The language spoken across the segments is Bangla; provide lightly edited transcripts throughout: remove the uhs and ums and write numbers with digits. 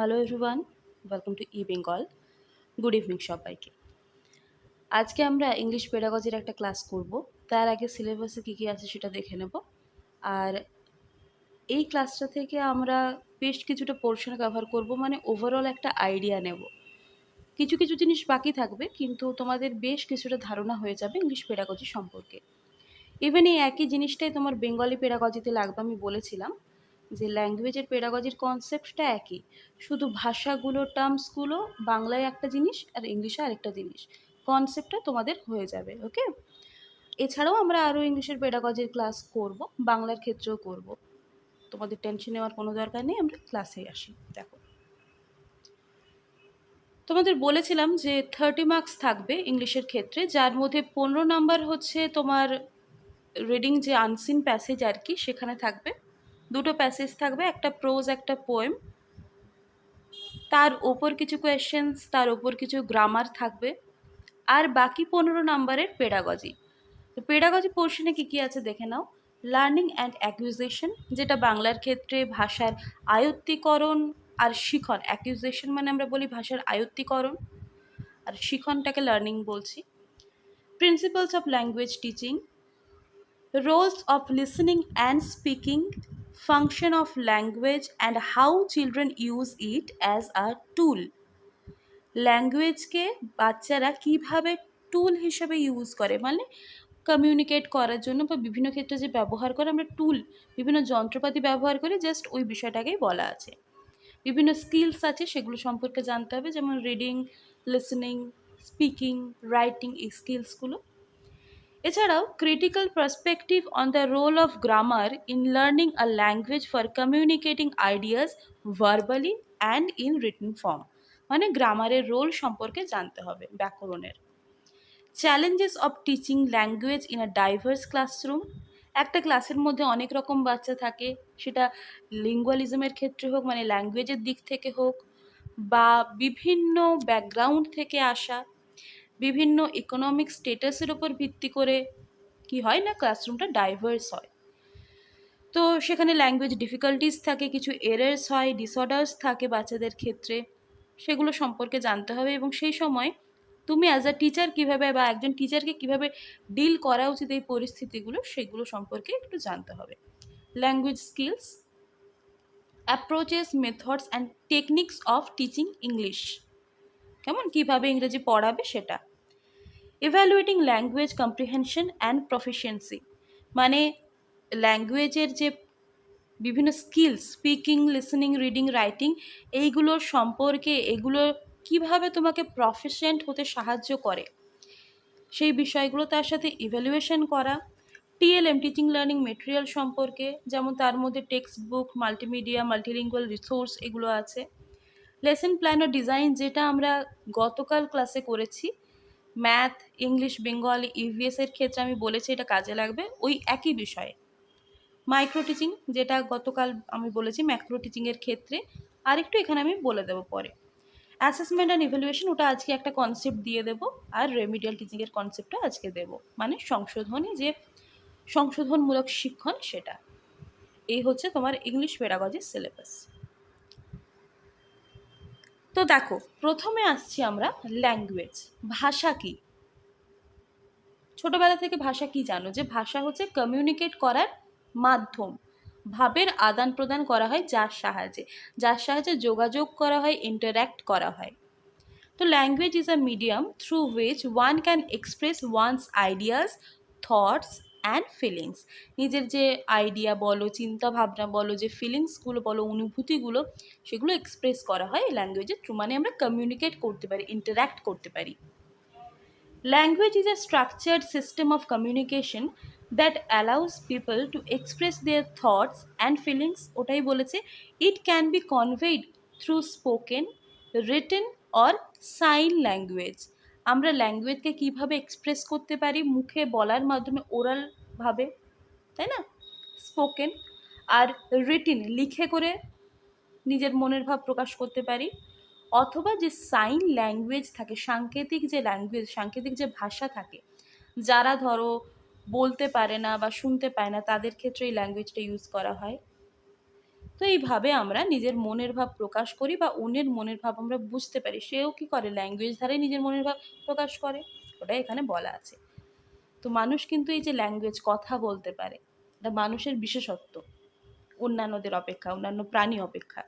Hello everyone, welcome to Bengal. Good evening সবাইকে। আজকে আমরা ইংলিশ পেডাগজির একটা ক্লাস করব। তার আগে সিলেবাসে কী কী আছে সেটা দেখে নেব। আর এই ক্লাসটা থেকে আমরা বেশ কিছুটা পোর্শন কভার করব, মানে ওভারঅল একটা আইডিয়া নেব। কিছু কিছু জিনিস বাকি থাকবে, কিন্তু তোমাদের বেশ কিছুটা ধারণা হয়ে যাবে ইংলিশ পেডাগজি সম্পর্কে। ইভেন এই একই জিনিসটাই তোমার বেঙ্গলি পেডাগজিতে লাগবে। আমি বলেছিলাম যে ল্যাঙ্গুয়েজের পেডাগজির কনসেপ্টটা একই, শুধু ভাষাগুলো টার্মসগুলো বাংলায় একটা জিনিস আর ইংলিশে আরেকটা জিনিস। কনসেপ্টটা তোমাদের হয়ে যাবে, ওকে? এছাড়াও আমরা আরও ইংলিশের পেডাগজির ক্লাস করব, বাংলার ক্ষেত্রেও করব। তোমাদের টেনশন নেওয়ার কোনো দরকার নেই, আমরা ক্লাসে আসি। দেখো, তোমাদের বলেছিলাম যে 30 মার্কস থাকবে ইংলিশের ক্ষেত্রে, যার মধ্যে 15 নাম্বার হচ্ছে তোমার রিডিং, যে আনসিন প্যাসেজ আর কি, সেখানে থাকবে। দুটো প্যাসেজ থাকবে, একটা প্রোজ একটা পোয়েম। তার ওপর কিছু কোয়েশ্চেন্স, তার ওপর কিছু গ্রামার থাকবে। আর বাকি 15 নাম্বারের পেডাগজি। তো পেডাগজি পোর্শনে কী কী আছে দেখে নাও। লার্নিং অ্যান্ড অ্যাকুইজিশন, যেটা বাংলার ক্ষেত্রে ভাষার আয়ত্তীকরণ আর শিখন। অ্যাকুইজিশন মানে আমরা বলি ভাষার আয়ত্তীকরণ, আর শিখনটাকে লার্নিং বলছি। Principles of language teaching, roles of listening and speaking, function of language and how children use it as a tool. ল্যাঙ্গুয়েজকে বাচ্চারা কিভাবে টুল হিসেবে ইউজ করে, মানে কমিউনিকেট করার জন্য বা বিভিন্ন ক্ষেত্রে যে ব্যবহার করে, আমরা টুল বিভিন্ন যন্ত্রপাতি ব্যবহার করি, জাস্ট ওই বিষয়টাকেই বলা আছে। বিভিন্ন স্কিলস আছে, সেগুলো সম্পর্কে জানতে হবে, যেমন রিডিং, লিসনিং, স্পিকিং, রাইটিং, এই স্কিলসগুলো। এছাড়াও critical perspective on the role of grammar in learning a language for communicating ideas verbally and in written form, মানে গ্রামারের রোল সম্পর্কে জানতে হবে, ব্যাকরণের। Challenges of teaching language in a diverse classroom, একটা ক্লাসের মধ্যে অনেক রকম বাচ্চা থাকে, সেটা লিঙ্গুয়ালিজমের ক্ষেত্রে হোক, মানে ল্যাঙ্গুয়েজের দিক থেকে হোক, বা বিভিন্ন ব্যাকগ্রাউন্ড থেকে আসা, বিভিন্ন ইকোনমিক স্টেটাসের ওপর ভিত্তি করে কি হয় না, ক্লাসরুমটা ডাইভার্স হয়। তো সেখানে ল্যাঙ্গুয়েজ ডিফিকাল্টিস থাকে, কিছু এরার্স হয়, ডিসঅর্ডার্স থাকে বাচ্চাদের ক্ষেত্রে, সেগুলো সম্পর্কে জানতে হবে। এবং সেই সময় তুমি অ্যাজ আ টিচার কীভাবে, বা একজন টিচারকে কীভাবে ডিল করা উচিত এই পরিস্থিতিগুলো, সেগুলো সম্পর্কে একটু জানতে হবে। Language skills, approaches, methods and techniques of teaching English, কেমন কীভাবে ইংরেজি পড়াবে সেটা। Evaluating language comprehension and proficiency, মানে ল্যাঙ্গুয়েজের যে বিভিন্ন skills, speaking, listening, reading, writing, এইগুলোর সম্পর্কে, এগুলো কিভাবে তোমাকে প্রফিসিয়েন্ট হতে সাহায্য করে, সেই বিষয়গুলো তার সাথে ইভ্যালুয়েশন করা। টিএলএম, টিচিং লার্নিং মেটেরিয়াল সম্পর্কে, যেমন তার মধ্যে text book, multimedia, multilingual resource, এগুলো আছে। লেসন প্ল্যান ও ডিজাইন, যেটা আমরা গতকাল ক্লাসে করেছি, ম্যাথ, ইংলিশ, বেঙ্গলি, ইভিএসের ক্ষেত্রে আমি বলেছি এটা কাজে লাগবে, ওই একই বিষয়ে। মাইক্রো টিচিং, যেটা গতকাল আমি বলেছি ম্যাক্রো টিচিংয়ের ক্ষেত্রে, আরেকটু এখানে আমি বলে দেবো পরে। অ্যাসেসমেন্ট অ্যান্ড ইভ্যালুয়েশন, ওটা আজকে একটা কনসেপ্ট দিয়ে দেবো, আর রেমিডিয়াল টিচিংয়ের কনসেপ্টটা আজকে দেবো, মানে সংশোধনী, যে সংশোধনমূলক শিক্ষণ, সেটা। এই হচ্ছে তোমার ইংলিশ পেডাগজির সিলেবাস। তো দেখো, প্রথমে আসছি আমরা ল্যাঙ্গুয়েজ। ভাষা কি? ছোটবেলা থেকে ভাষা কি জানো? যে ভাষা হচ্ছে কমিউনিকেট করার মাধ্যম, ভাবের আদান প্রদান করা হয় যার সাহায্যে যোগাযোগ করা হয়, ইন্টারঅ্যাক্ট করা হয়। তো language is a medium through which one can express one's ideas, thoughts and feelings. নিজের যে আইডিয়া বলো, চিন্তা ভাবনা বলো, যে ফিলিংসগুলো বলো, অনুভূতিগুলো, সেগুলো এক্সপ্রেস করা হয় ল্যাঙ্গুয়েজের থ্রু, মানে আমরা কমিউনিকেট করতে পারি, ইন্টারঅ্যাক্ট করতে পারি। Language is a structured system of communication that allows people to express their thoughts and feelings. ওটাই বলেছে, it can be conveyed through spoken, written or sign language. আমরা ল্যাঙ্গুয়েজকে কিভাবে এক্সপ্রেস করতে পারি? মুখে বলার মাধ্যমে, ওরাল ভাবে, তাই না? স্পোকেন। আর রিটিন, লিখে করে নিজের মনের ভাব প্রকাশ করতে পারি। অথবা যে সাইন ল্যাঙ্গুয়েজ থাকে, সাংকেতিক যে ল্যাঙ্গুয়েজ, সাংকেতিক যে ভাষা থাকে, যারা ধরো বলতে পারে না বা শুনতে পায় না, তাদের ক্ষেত্রে এই ল্যাঙ্গুয়েজটা ইউজ করা হয়। তো এইভাবে আমরা নিজের মনের ভাব প্রকাশ করি বা অন্যের মনের ভাব আমরা বুঝতে পারি। সেও কি করে, ল্যাঙ্গুয়েজ দ্বারাই নিজের মনের ভাব প্রকাশ করে, ওটাই এখানে বলা আছে। তো মানুষ কিন্তু এই যে ল্যাঙ্গুয়েজ, কথা বলতে পারে, এটা মানুষের বিশেষত্ব অন্যান্যদের অপেক্ষা, অন্যান্য প্রাণী অপেক্ষা।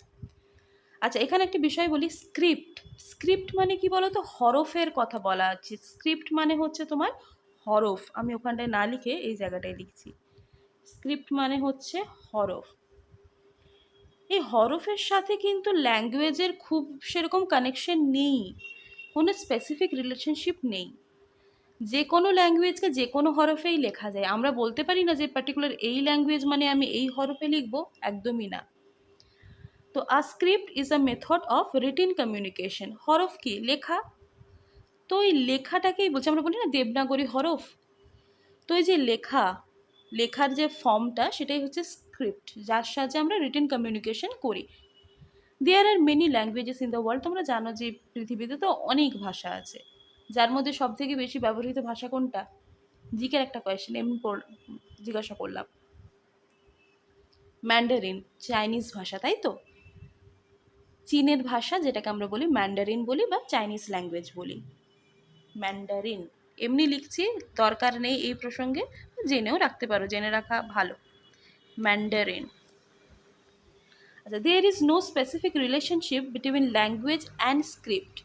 আচ্ছা, এখানে একটা বিষয় বলি, স্ক্রিপ্ট। স্ক্রিপ্ট মানে কি বলতো, হরফের কথা বলা আছে। স্ক্রিপ্ট মানে হচ্ছে তোমার হরফ। আমি ওখানটায় না লিখে এই জায়গাটায় লিখছি। স্ক্রিপ্ট মানে হচ্ছে হরফ। এই হরফের সাথে কিন্তু ল্যাঙ্গুয়েজের খুব সেরকম কানেকশন নেই, কোনো স্পেসিফিক রিলেশনশিপ নেই। যে কোনো ল্যাঙ্গুয়েজকে যে কোনো হরফেই লেখা যায়। আমরা বলতে পারি না যে পার্টিকুলার এই ল্যাঙ্গুয়েজ মানে আমি এই হরফে লিখবো, একদমই না। তো a script is a method of written communication. হরফ কি, লেখা। তো এই লেখাটাকেই বলছি, আমরা বলি না দেবনাগরী হরফ। তো এই যে লেখা, লেখার যে ফর্মটা সেটাই হচ্ছে স্ক্রিপ্ট, যার সাহায্যে আমরা রিটেন কমিউনিকেশন করি। There are many languages in the world. তোমরা জানো যে পৃথিবীতে তো অনেক ভাষা আছে, যার মধ্যে সব থেকে বেশি ব্যবহৃত ভাষা কোনটা? জিকের একটা কোয়েশ্চেন এমনি জিজ্ঞাসা করলাম। ম্যান্ডারিন, চাইনিজ ভাষা, তাই তো। চীনের ভাষা যেটাকে আমরা বলি ম্যান্ডারিন বলি বা চাইনিজ ল্যাঙ্গুয়েজ বলি, ম্যান্ডারিন। এমনি লিখছি, দরকার নেই এই প্রসঙ্গে, জেনেও রাখতে পারো, জেনে রাখা ভালো। ম্যান্ডারিন। আচ্ছা, there is no specific relationship between language and script.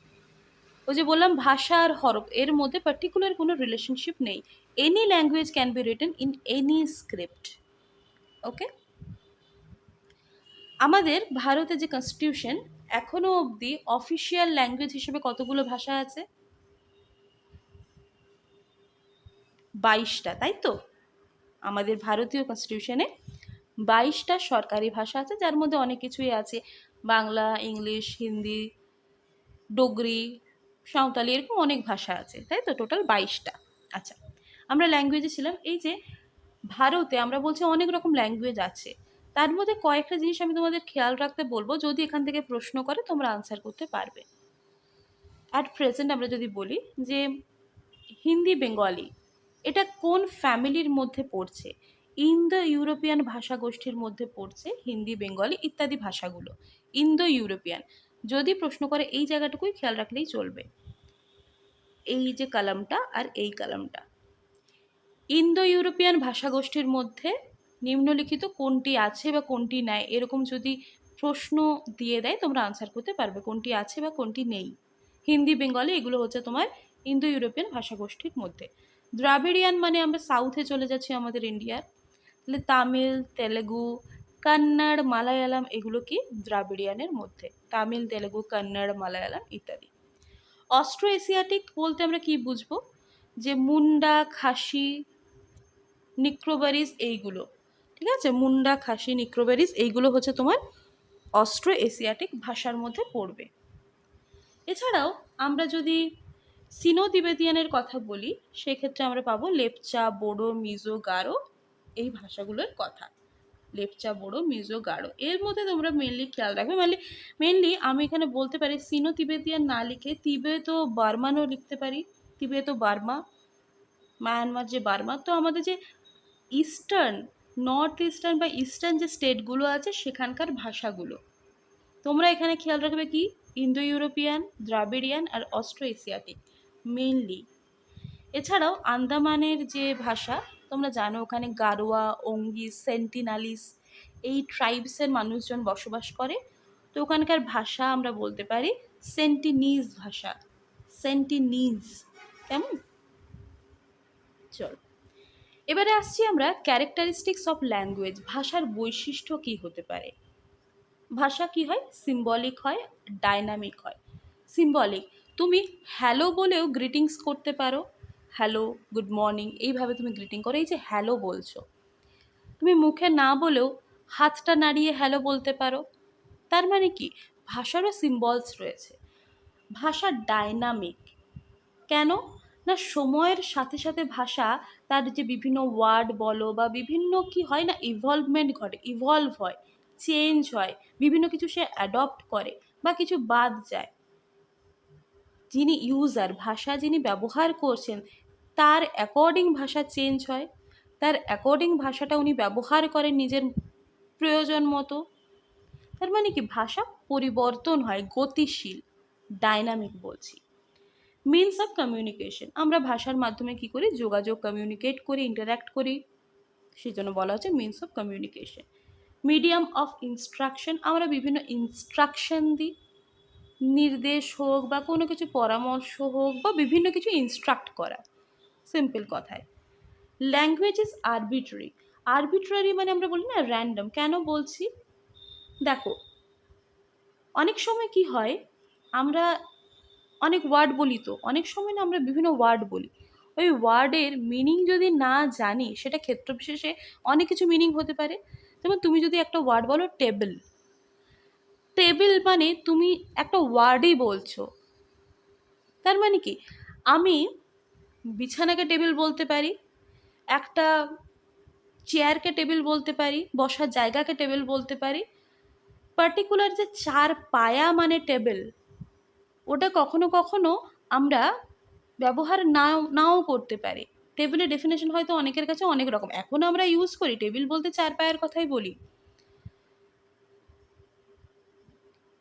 ওই যে বললাম ভাষা আর হরফ, এর মধ্যে পার্টিকুলার কোনো রিলেশনশিপ নেই। Any language can be written in any script. Okay. আমাদের ভারতে যে কনস্টিটিউশন, এখনো অবধি অফিসিয়াল ল্যাঙ্গুয়েজ হিসেবে কতগুলো ভাষা আছে? 22টা, তাই তো। আমাদের ভারতীয় কনস্টিটিউশনে 22টা সরকারি ভাষা আছে, যার মধ্যে অনেক কিছুই আছে, বাংলা, ইংলিশ, হিন্দি, ডোগরি, সাঁওতালি, এরকম অনেক ভাষা আছে, তাই তো। টোটাল 22টা। আচ্ছা, আমরা ল্যাঙ্গুয়েজে ছিলাম। এই যে ভারতে আমরা বলছি অনেক রকম ল্যাঙ্গুয়েজ আছে, তার মধ্যে কয়েকটা জিনিস আমি তোমাদের খেয়াল রাখতে বলবো, যদি এখান থেকে প্রশ্ন করে তোমরা আনসার করতে পারবে। অ্যাট প্রেজেন্ট আমরা যদি বলি যে হিন্দি বেঙ্গলি, এটা কোন ফ্যামিলির মধ্যে পড়ছে? ইন্দো ইউরোপিয়ান ভাষা গোষ্ঠীর মধ্যে পড়ছে হিন্দি, বেঙ্গলি ইত্যাদি ভাষাগুলো, ইন্দো ইউরোপিয়ান। যদি প্রশ্ন করে এই জায়গাটুকুই খেয়াল রাখলেই চলবে, এই যে কলামটা আর এই কলামটা। ইন্দো ইউরোপিয়ান ভাষা গোষ্ঠীর মধ্যে নিম্নলিখিত কোনটি আছে বা কোনটি নাই, এরকম যদি প্রশ্ন দিয়ে দেয় তোমরা আনসার করতে পারবে কোনটি আছে বা কোনটি নেই। হিন্দি, বেঙ্গলি এগুলো হচ্ছে তোমার ইন্দো ইউরোপিয়ান ভাষা গোষ্ঠীর মধ্যে। দ্রাবিড়িয়ান মানে আমরা সাউথে চলে যাচ্ছি আমাদের ইন্ডিয়ার, তাহলে তামিল, তেলেগু, কন্নড়, মালায়ালাম এগুলো কি দ্রাবিড়িয়ানের মধ্যে। তামিল, তেলেগু, কন্নড়, মালায়ালাম ইত্যাদি। অস্ট্রো এশিয়াটিক বলতে আমরা কি বুঝবো? যে মুন্ডা, খাসি, নিক্রোবারিজ এইগুলো, ঠিক আছে। মুন্ডা, খাসি, নিক্রোবারিজ এইগুলো হচ্ছে তোমার অস্ট্রো এশিয়াটিক ভাষার মধ্যে পড়বে। এছাড়াও আমরা যদি সিনো তিবেতিয়ানের কথা বলি, সেক্ষেত্রে আমরা পাবো লেপচা, বোডো, মিজো, গারো, এই ভাষাগুলোর কথা। লেপচা, বোডো, মিজো, গারো, এর মধ্যে তোমরা মেনলি খেয়াল রাখবে। মানে মেনলি আমি এখানে বলতে পারি সিনো তিবেতিয়ান না লিখে তিবেত ও বার্মানও লিখতে পারি। তিবেত ও বার্মা, মায়ানমার যে বার্মা, তো আমাদের যে ইস্টার্ন, নর্থ ইস্টার্ন বা ইস্টার্ন যে স্টেটগুলো আছে সেখানকার ভাষাগুলো তোমরা এখানে খেয়াল রাখবে কি, ইন্দো ইউরোপিয়ান, দ্রাবিড়িয়ান আর অস্ট্রো এশিয়াটিক মেনলি। এছাড়াও আন্দামানের যে ভাষা তোমরা জানো, ওখানে গারোয়া, ওঙ্গি, সেন্টিনালিস এই ট্রাইবসের মানুষজন বসবাস করে। তো ওখানকার ভাষা আমরা বলতে পারি সেন্টিনিজ ভাষা। সেন্টিনিজ, কেমন? চল, এবারে আসছি আমরা ক্যারেক্টারিস্টিক্স অফ ল্যাঙ্গুয়েজ। ভাষার বৈশিষ্ট্য কি হতে পারে? ভাষা কি হয়? সিম্বলিক হয়, ডাইনামিক হয়। সিম্বলিক, তুমি হ্যালো বলেও গ্রিটিংস করতে পারো, হ্যালো, গুড মর্নিং, এইভাবে তুমি গ্রিটিং করো। এই যে হ্যালো বলছো, তুমি মুখে না বলেও হাতটা নাড়িয়ে হ্যালো বলতে পারো। তার মানে কি, ভাষারও সিম্বলস রয়েছে। ভাষা ডাইনামিক কেন? না, সময়ের সাথে সাথে ভাষা তার যে বিভিন্ন ওয়ার্ড বলো বা বিভিন্ন কি হয় না, ইভলভমেন্ট ঘটে, ইভলভ হয়, চেঞ্জ হয়, বিভিন্ন কিছু সে অ্যাডপ্ট করে বা কিছু বাদ যায়। যিনি ইউজার, ভাষা যিনি ব্যবহার করছেন, তার অ্যাকর্ডিং ভাষা চেঞ্জ হয়, তার অ্যাকর্ডিং ভাষাটা উনি ব্যবহার করেন নিজের প্রয়োজন মতো। তার মানে কি ভাষা পরিবর্তন হয়, গতিশীল, ডাইনামিক বলছি। মিনস অফ কমিউনিকেশন, আমরা ভাষার মাধ্যমে কি করি, যোগাযোগ, কমিউনিকেট করি, ইন্টারাক্ট করি, সেই জন্য বলা হচ্ছে means of communication. Medium of instruction, আমরা বিভিন্ন ইনস্ট্রাকশন দিই, নির্দেশ হোক বা কোনো কিছু পরামর্শ হোক বা বিভিন্ন কিছু ইনস্ট্রাক্ট করা, সিম্পল কথায়। ল্যাঙ্গুয়েজ ইজ আরবিট্রারি, আরবিট্রারি মানে আমরা বলি না র্যান্ডম, কেন বলছি দেখো, অনেক সময় কি হয়, আমরা অনেক ওয়ার্ড বলি, তো অনেক সময় না আমরা বিভিন্ন ওয়ার্ড বলি, ওই ওয়ার্ডের মিনিং যদি না জানি, সেটা ক্ষেত্র বিশেষে অনেক কিছু মিনিং হতে পারে। যেমন তুমি যদি একটা ওয়ার্ড বলো টেবিল, টেবিল মানে তুমি একটা ওয়ার্ডই বলছো, তার মানে কি আমি বিছানাকে টেবিল বলতে পারি, একটা চেয়ারকে টেবিল বলতে পারি, বসার জায়গাকে টেবিল বলতে পারি, পার্টিকুলার যে চার পায়া মানে টেবিল, ওটা কখনো কখনো আমরা ব্যবহার নাও নাও করতে পারি। টেবিলের ডেফিনেশন হয়তো অনেকের কাছে অনেক রকম, এখন আমরা ইউজ করি টেবিল বলতে চার পায়ের কথাই বলি,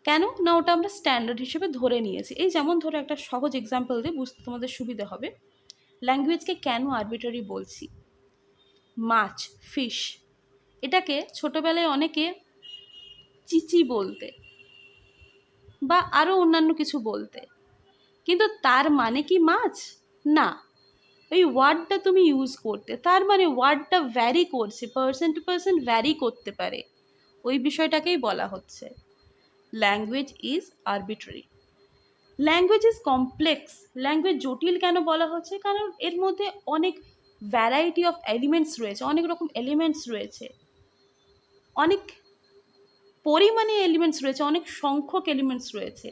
কেন না ওটা আমরা স্ট্যান্ডার্ড হিসেবে ধরে নিয়েছি। এই যেমন ধরো একটা সহজ এক্সাম্পল দিয়ে বুঝতে তোমাদের সুবিধা হবে, ল্যাঙ্গুয়েজকে কেন আরবিট্রারি বলছি। মাছ, ফিশ, এটাকে ছোটোবেলায় অনেকে চিচি বলতে বা আরও অন্যান্য কিছু বলতে, কিন্তু তার মানে কি মাছ না, ওই ওয়ার্ডটা তুমি ইউজ করতে, তার মানে ওয়ার্ডটা ভ্যারি করছে, পার্সন টু পার্সন ভ্যারি করতে পারে, ওই বিষয়টাকেই বলা হচ্ছে language is arbitrary. Language is complex, language জটিল কেন বলা হচ্ছে, কারণ এর মধ্যে অনেক ভ্যারাইটি অফ এলিমেন্টস রয়েছে, অনেক রকম এলিমেন্টস রয়েছে, অনেক পরিমাণে এলিমেন্টস রয়েছে, অনেক সংখ্যক এলিমেন্টস রয়েছে।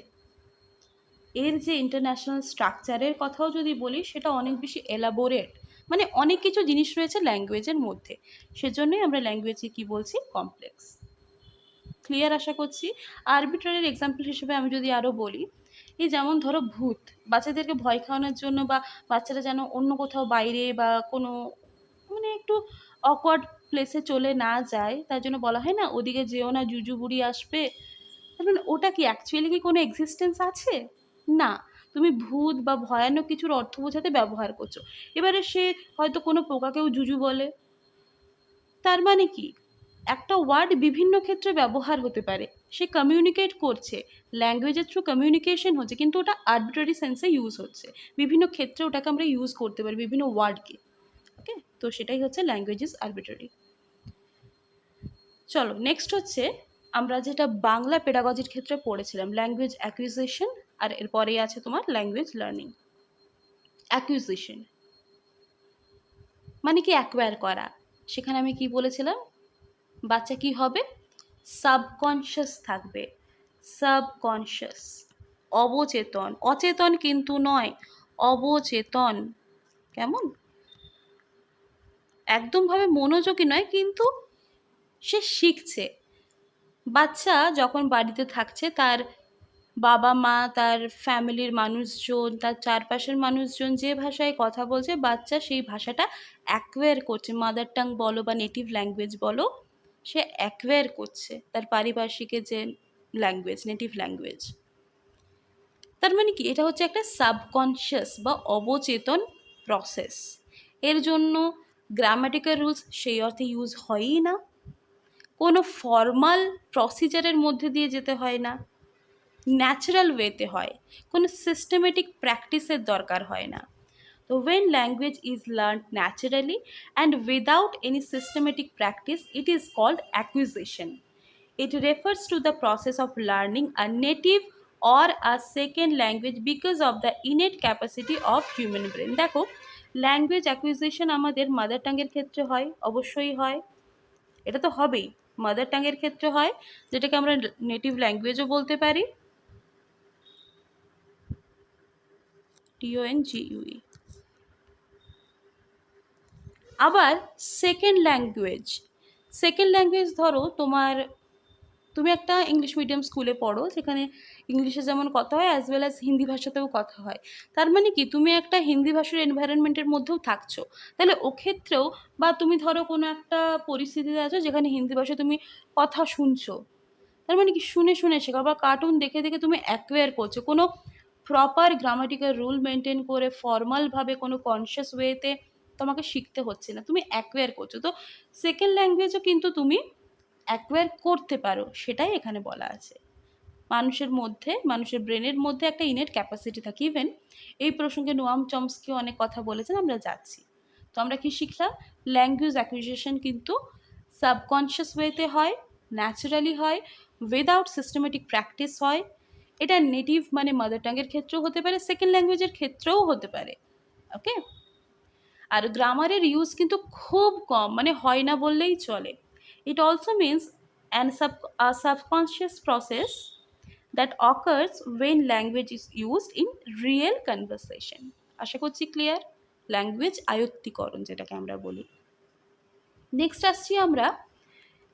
এর যে ইন্টারন্যাশনাল স্ট্রাকচারের কথাও যদি বলি, সেটা অনেক বেশি এলাবোরেট, মানে অনেক কিছু জিনিস রয়েছে ল্যাঙ্গুয়েজের মধ্যে, সেজন্যই আমরা ল্যাঙ্গুয়েজে কি বলছি, কমপ্লেক্স। ক্লিয়ার আশা করছি। আরবিট্রারির এক্সাম্পল হিসেবে আমি যদি আরও বলি, এই যেমন ধরো ভূত, বাচ্চাদেরকে ভয় খাওয়ানোর জন্য বা বাচ্চারা যেন অন্য কোথাও বাইরে বা কোনো মানে একটু অকওয়ার্ড প্লেসে চলে না যায়, তার জন্য বলা হয় না ওদিকে যেও না জুজু বুড়ি আসবে, তার মানে ওটা কি অ্যাকচুয়ালি কি কোনো এক্সিস্টেন্স আছে, না, তুমি ভূত বা ভয়ানক কিছুর অর্থ বোঝাতে ব্যবহার করছো। এবারে সে হয়তো কোনো পোকাকেও জুজু বলে, তার মানে কি একটা ওয়ার্ড বিভিন্ন ক্ষেত্রে ব্যবহার হতে পারে, সে কমিউনিকেট করছে, ল্যাঙ্গুয়েজের থ্রু কমিউনিকেশন হচ্ছে, কিন্তু ওটা আরবিট্রারি সেন্সে ইউজ হচ্ছে, বিভিন্ন ক্ষেত্রে ওটাকে আমরা ইউজ করতে পারি, বিভিন্ন ওয়ার্ডকে। ওকে, তো সেটাই হচ্ছে ল্যাঙ্গুয়েজ ইজ আরবিট্রারি। চলো নেক্সট হচ্ছে আমরা যেটা বাংলা পেডাগজির ক্ষেত্রে পড়েছিলাম, ল্যাঙ্গুয়েজ অ্যাকুইজিশন, আর এরপরেই আছে তোমার ল্যাঙ্গুয়েজ লার্নিং। অ্যাকুইজিশন মানে কি অ্যাকোয়ার করা, সেখানে আমি কি বলেছিলাম, বাচ্চা কি হবে, সাবকনশিয়াস থাকবে, সাবকনশিয়াস, অবচেতন, অচেতন কিন্তু নয়, অবচেতন, কেমন একদমভাবে মনোযোগী নয়, কিন্তু সে শিখছে। বাচ্চা যখন বাড়িতে থাকছে, তার বাবা মা, তার ফ্যামিলির মানুষজন, তার চারপাশের মানুষজন যে ভাষায় কথা বলছে, বাচ্চা সেই ভাষাটা অ্যাকোয়ার করছে, মাদার টাং বলো বা নেটিভ ল্যাঙ্গুয়েজ বলো, সে অ্যাকোয়ার করছে তার পারিপার্শ্বিকের যে ল্যাঙ্গুয়েজ, নেটিভ ল্যাঙ্গুয়েজ। তার মানে কি এটা হচ্ছে একটা সাবকনশিয়াস বা অবচেতন প্রসেস। এর জন্য গ্রামাটিক্যাল রুলস সেই অর্থে ইউজ হয়ই না, কোনো ফর্মাল প্রসিজারের মধ্যে দিয়ে যেতে হয় না, ন্যাচারাল ওয়েতে হয়, কোনো সিস্টেমেটিক প্র্যাকটিসের দরকার হয় না। তো when language is learned naturally and without any systematic practice, it is called acquisition. It refers to the process of learning a native or a second language because of the innate capacity of human brain. দেখো ল্যাঙ্গুয়েজ অ্যাকুইজিশন আমাদের মাদার টাঙ্গের ক্ষেত্রে হয়, অবশ্যই হয়, এটা তো হবেই, মাদার টাঙ্গের ক্ষেত্রে হয়, যেটাকে আমরা নেটিভ ল্যাঙ্গুয়েজও বলতে পারি, TONGUE। আবার সেকেন্ড ল্যাঙ্গুয়েজ, সেকেন্ড ল্যাঙ্গুয়েজ ধরো তুমি একটা ইংলিশ মিডিয়াম স্কুলে পড়ো, সেখানে ইংলিশে যেমন কথা হয় অ্যাজ ওয়েল অ্যাজ হিন্দি ভাষাতেও কথা হয়, তার মানে কি তুমি একটা হিন্দি ভাষার এনভায়রনমেন্টের মধ্যেও থাকছো, তাহলে ও ক্ষেত্রেও, বা তুমি ধরো কোনো একটা পরিস্থিতিতে আছো যেখানে হিন্দি ভাষায় তুমি কথা শুনছো, তার মানে কি শুনে শুনে শেখা, বা কার্টুন দেখে দেখে তুমি অ্যাকোয়ার করছো, কোনো প্রপার গ্রামাটিক্যাল রুল মেনটেন করে ফর্মালভাবে কোনো কনসিয়াস ওয়েতে তোমাকে শিখতে হচ্ছে না, তুমি অ্যাকোয়ার করছো। তো সেকেন্ড ল্যাঙ্গুয়েজও কিন্তু তুমি অ্যাকোয়ার করতে পারো, সেটাই এখানে বলা আছে। মানুষের মধ্যে, মানুষের ব্রেনের মধ্যে একটা ইনেট ক্যাপাসিটি থাকে। ইভেন এই প্রসঙ্গে নোয়াম চমস্কিও অনেক কথা বলেছেন, আমরা যাচ্ছি। তো আমরা কি শিখলাম, ল্যাঙ্গুয়েজ অ্যাকুইজিশন কিন্তু সাবকনশিয়াস ওয়েতে হয়, ন্যাচারালি হয়, উইদাউট সিস্টেমেটিক প্র্যাকটিস হয়। এটা নেটিভ মানে মাদার টাঙ্গের ক্ষেত্রেও হতে পারে, সেকেন্ড ল্যাঙ্গুয়েজের ক্ষেত্রেও হতে পারে। ওকে, আর গ্রামারের ইউজ কিন্তু খুব কম, মানে হয় না বললেই চলে। It also means an subconscious process that occurs when language is used in real conversation. আশা করছি ক্লিয়ার, ল্যাঙ্গুয়েজ আয়ত্তীকরণ যেটাকে আমরা বলি। নেক্সট আসছি আমরা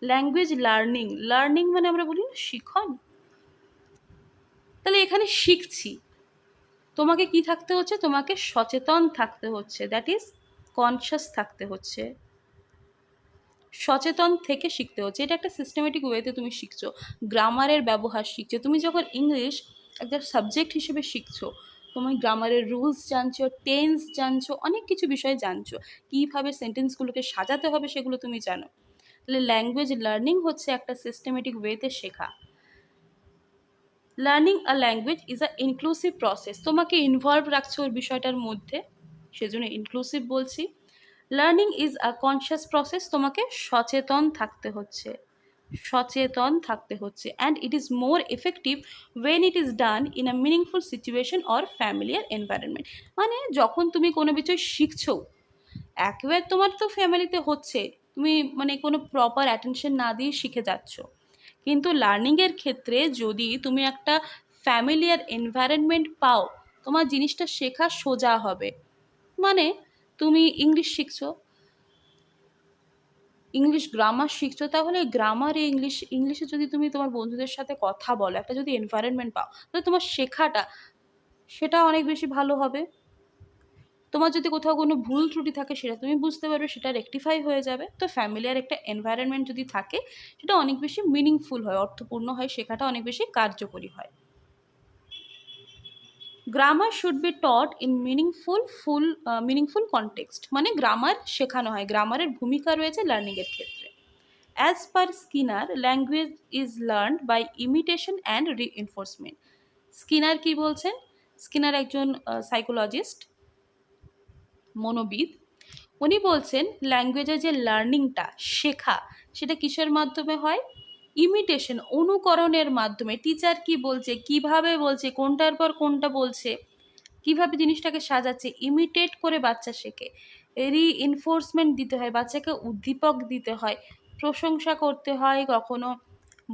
ল্যাঙ্গুয়েজ লার্নিং। লার্নিং মানে আমরা বলি না শিখন, তাহলে এখানে শিখছি, তোমাকে কি থাকতে হচ্ছে, তোমাকে সচেতন থাকতে হচ্ছে, দ্যাট ইজ কনশাস থাকতে হচ্ছে, সচেতন থেকে শিখতে হচ্ছে। এটা একটা সিস্টেমেটিক ওয়েতে তুমি শিখছো, গ্রামারের ব্যবহার শিখছো। তুমি যখন ইংলিশ একটা সাবজেক্ট হিসেবে শিখছো, তুমি গ্রামারের রুলস জানছো, টেন্স জানছো, অনেক কিছু বিষয় জানছো, কীভাবে সেন্টেন্সগুলোকে সাজাতে হবে সেগুলো তুমি জানো। তাহলে ল্যাঙ্গুয়েজ লার্নিং হচ্ছে একটা সিস্টেমেটিক ওয়েতে শেখা। Learning a language is a inclusive process, তোমাকে ইনভলভ রাখছো ওর বিষয়টার মধ্যে, সেজন্য ইনক্লুসিভ বলছি। Learning is a conscious process, তোমাকে সচেতন থাকতে হচ্ছে, সচেতন থাকতে হচ্ছে। And it is more effective when it is done in a meaningful situation or familiar environment. মানে যখন তুমি কোনো বিষয় শিখছো, একেবারে তোমার তো ফ্যামিলিতে হচ্ছে, তুমি মানে কোনো প্রপার অ্যাটেনশন না দিয়ে শিখে যাচ্ছ, কিন্তু লার্নিংয়ের ক্ষেত্রে যদি তুমি একটা ফ্যামিলিয়ার এনভায়রনমেন্ট পাও, তোমার জিনিসটা শেখা সোজা হবে। মানে তুমি ইংলিশ শিখছো, ইংলিশ গ্রামার শিখছো, তাহলে গ্রামারে ইংলিশে যদি তুমি তোমার বন্ধুদের সাথে কথা বলো, একটা যদি এনভায়রনমেন্ট পাও, তাহলে তোমার শেখাটা সেটা অনেক বেশি ভালো হবে। তোমার যদি কোথাও কোনো ভুল ত্রুটি থাকে সেটা তুমি বুঝতে পারবে, সেটা রেকটিফাই হয়ে যাবে। তো ফ্যামিলিয়ার একটা এনভায়রনমেন্ট যদি থাকে, সেটা অনেক বেশি মিনিংফুল হয়, অর্থপূর্ণ হয়, শেখাটা অনেক বেশি কার্যকরী হয়। Grammar should be taught in meaningful context, মানে গ্রামার শেখানো হয়, গ্রামারের ভূমিকা রয়েছে লার্নিংয়ের ক্ষেত্রে। As per Skinner, language is learned by imitation and reinforcement. Skinner কি বলছেন? স্কিনার একজন সাইকোলজিস্ট, মনোবিদ। উনি বলছেন ল্যাঙ্গুয়েজের যে লার্নিংটা, শেখা, সেটা কিসের মাধ্যমে হয়? ইমিটেশন, অনুকরণের মাধ্যমে। টিচার কি বলছে, কিভাবে বলছে, কোনটার পর কোনটা বলছে, কিভাবে জিনিসটাকে সাজাচ্ছে, ইমিটেট করে বাচ্চা শেখে। রিইনফোর্সমেন্ট দিতে হয়, বাচ্চাকে উদ্দীপক দিতে হয়, প্রশংসা করতে হয়, কখনো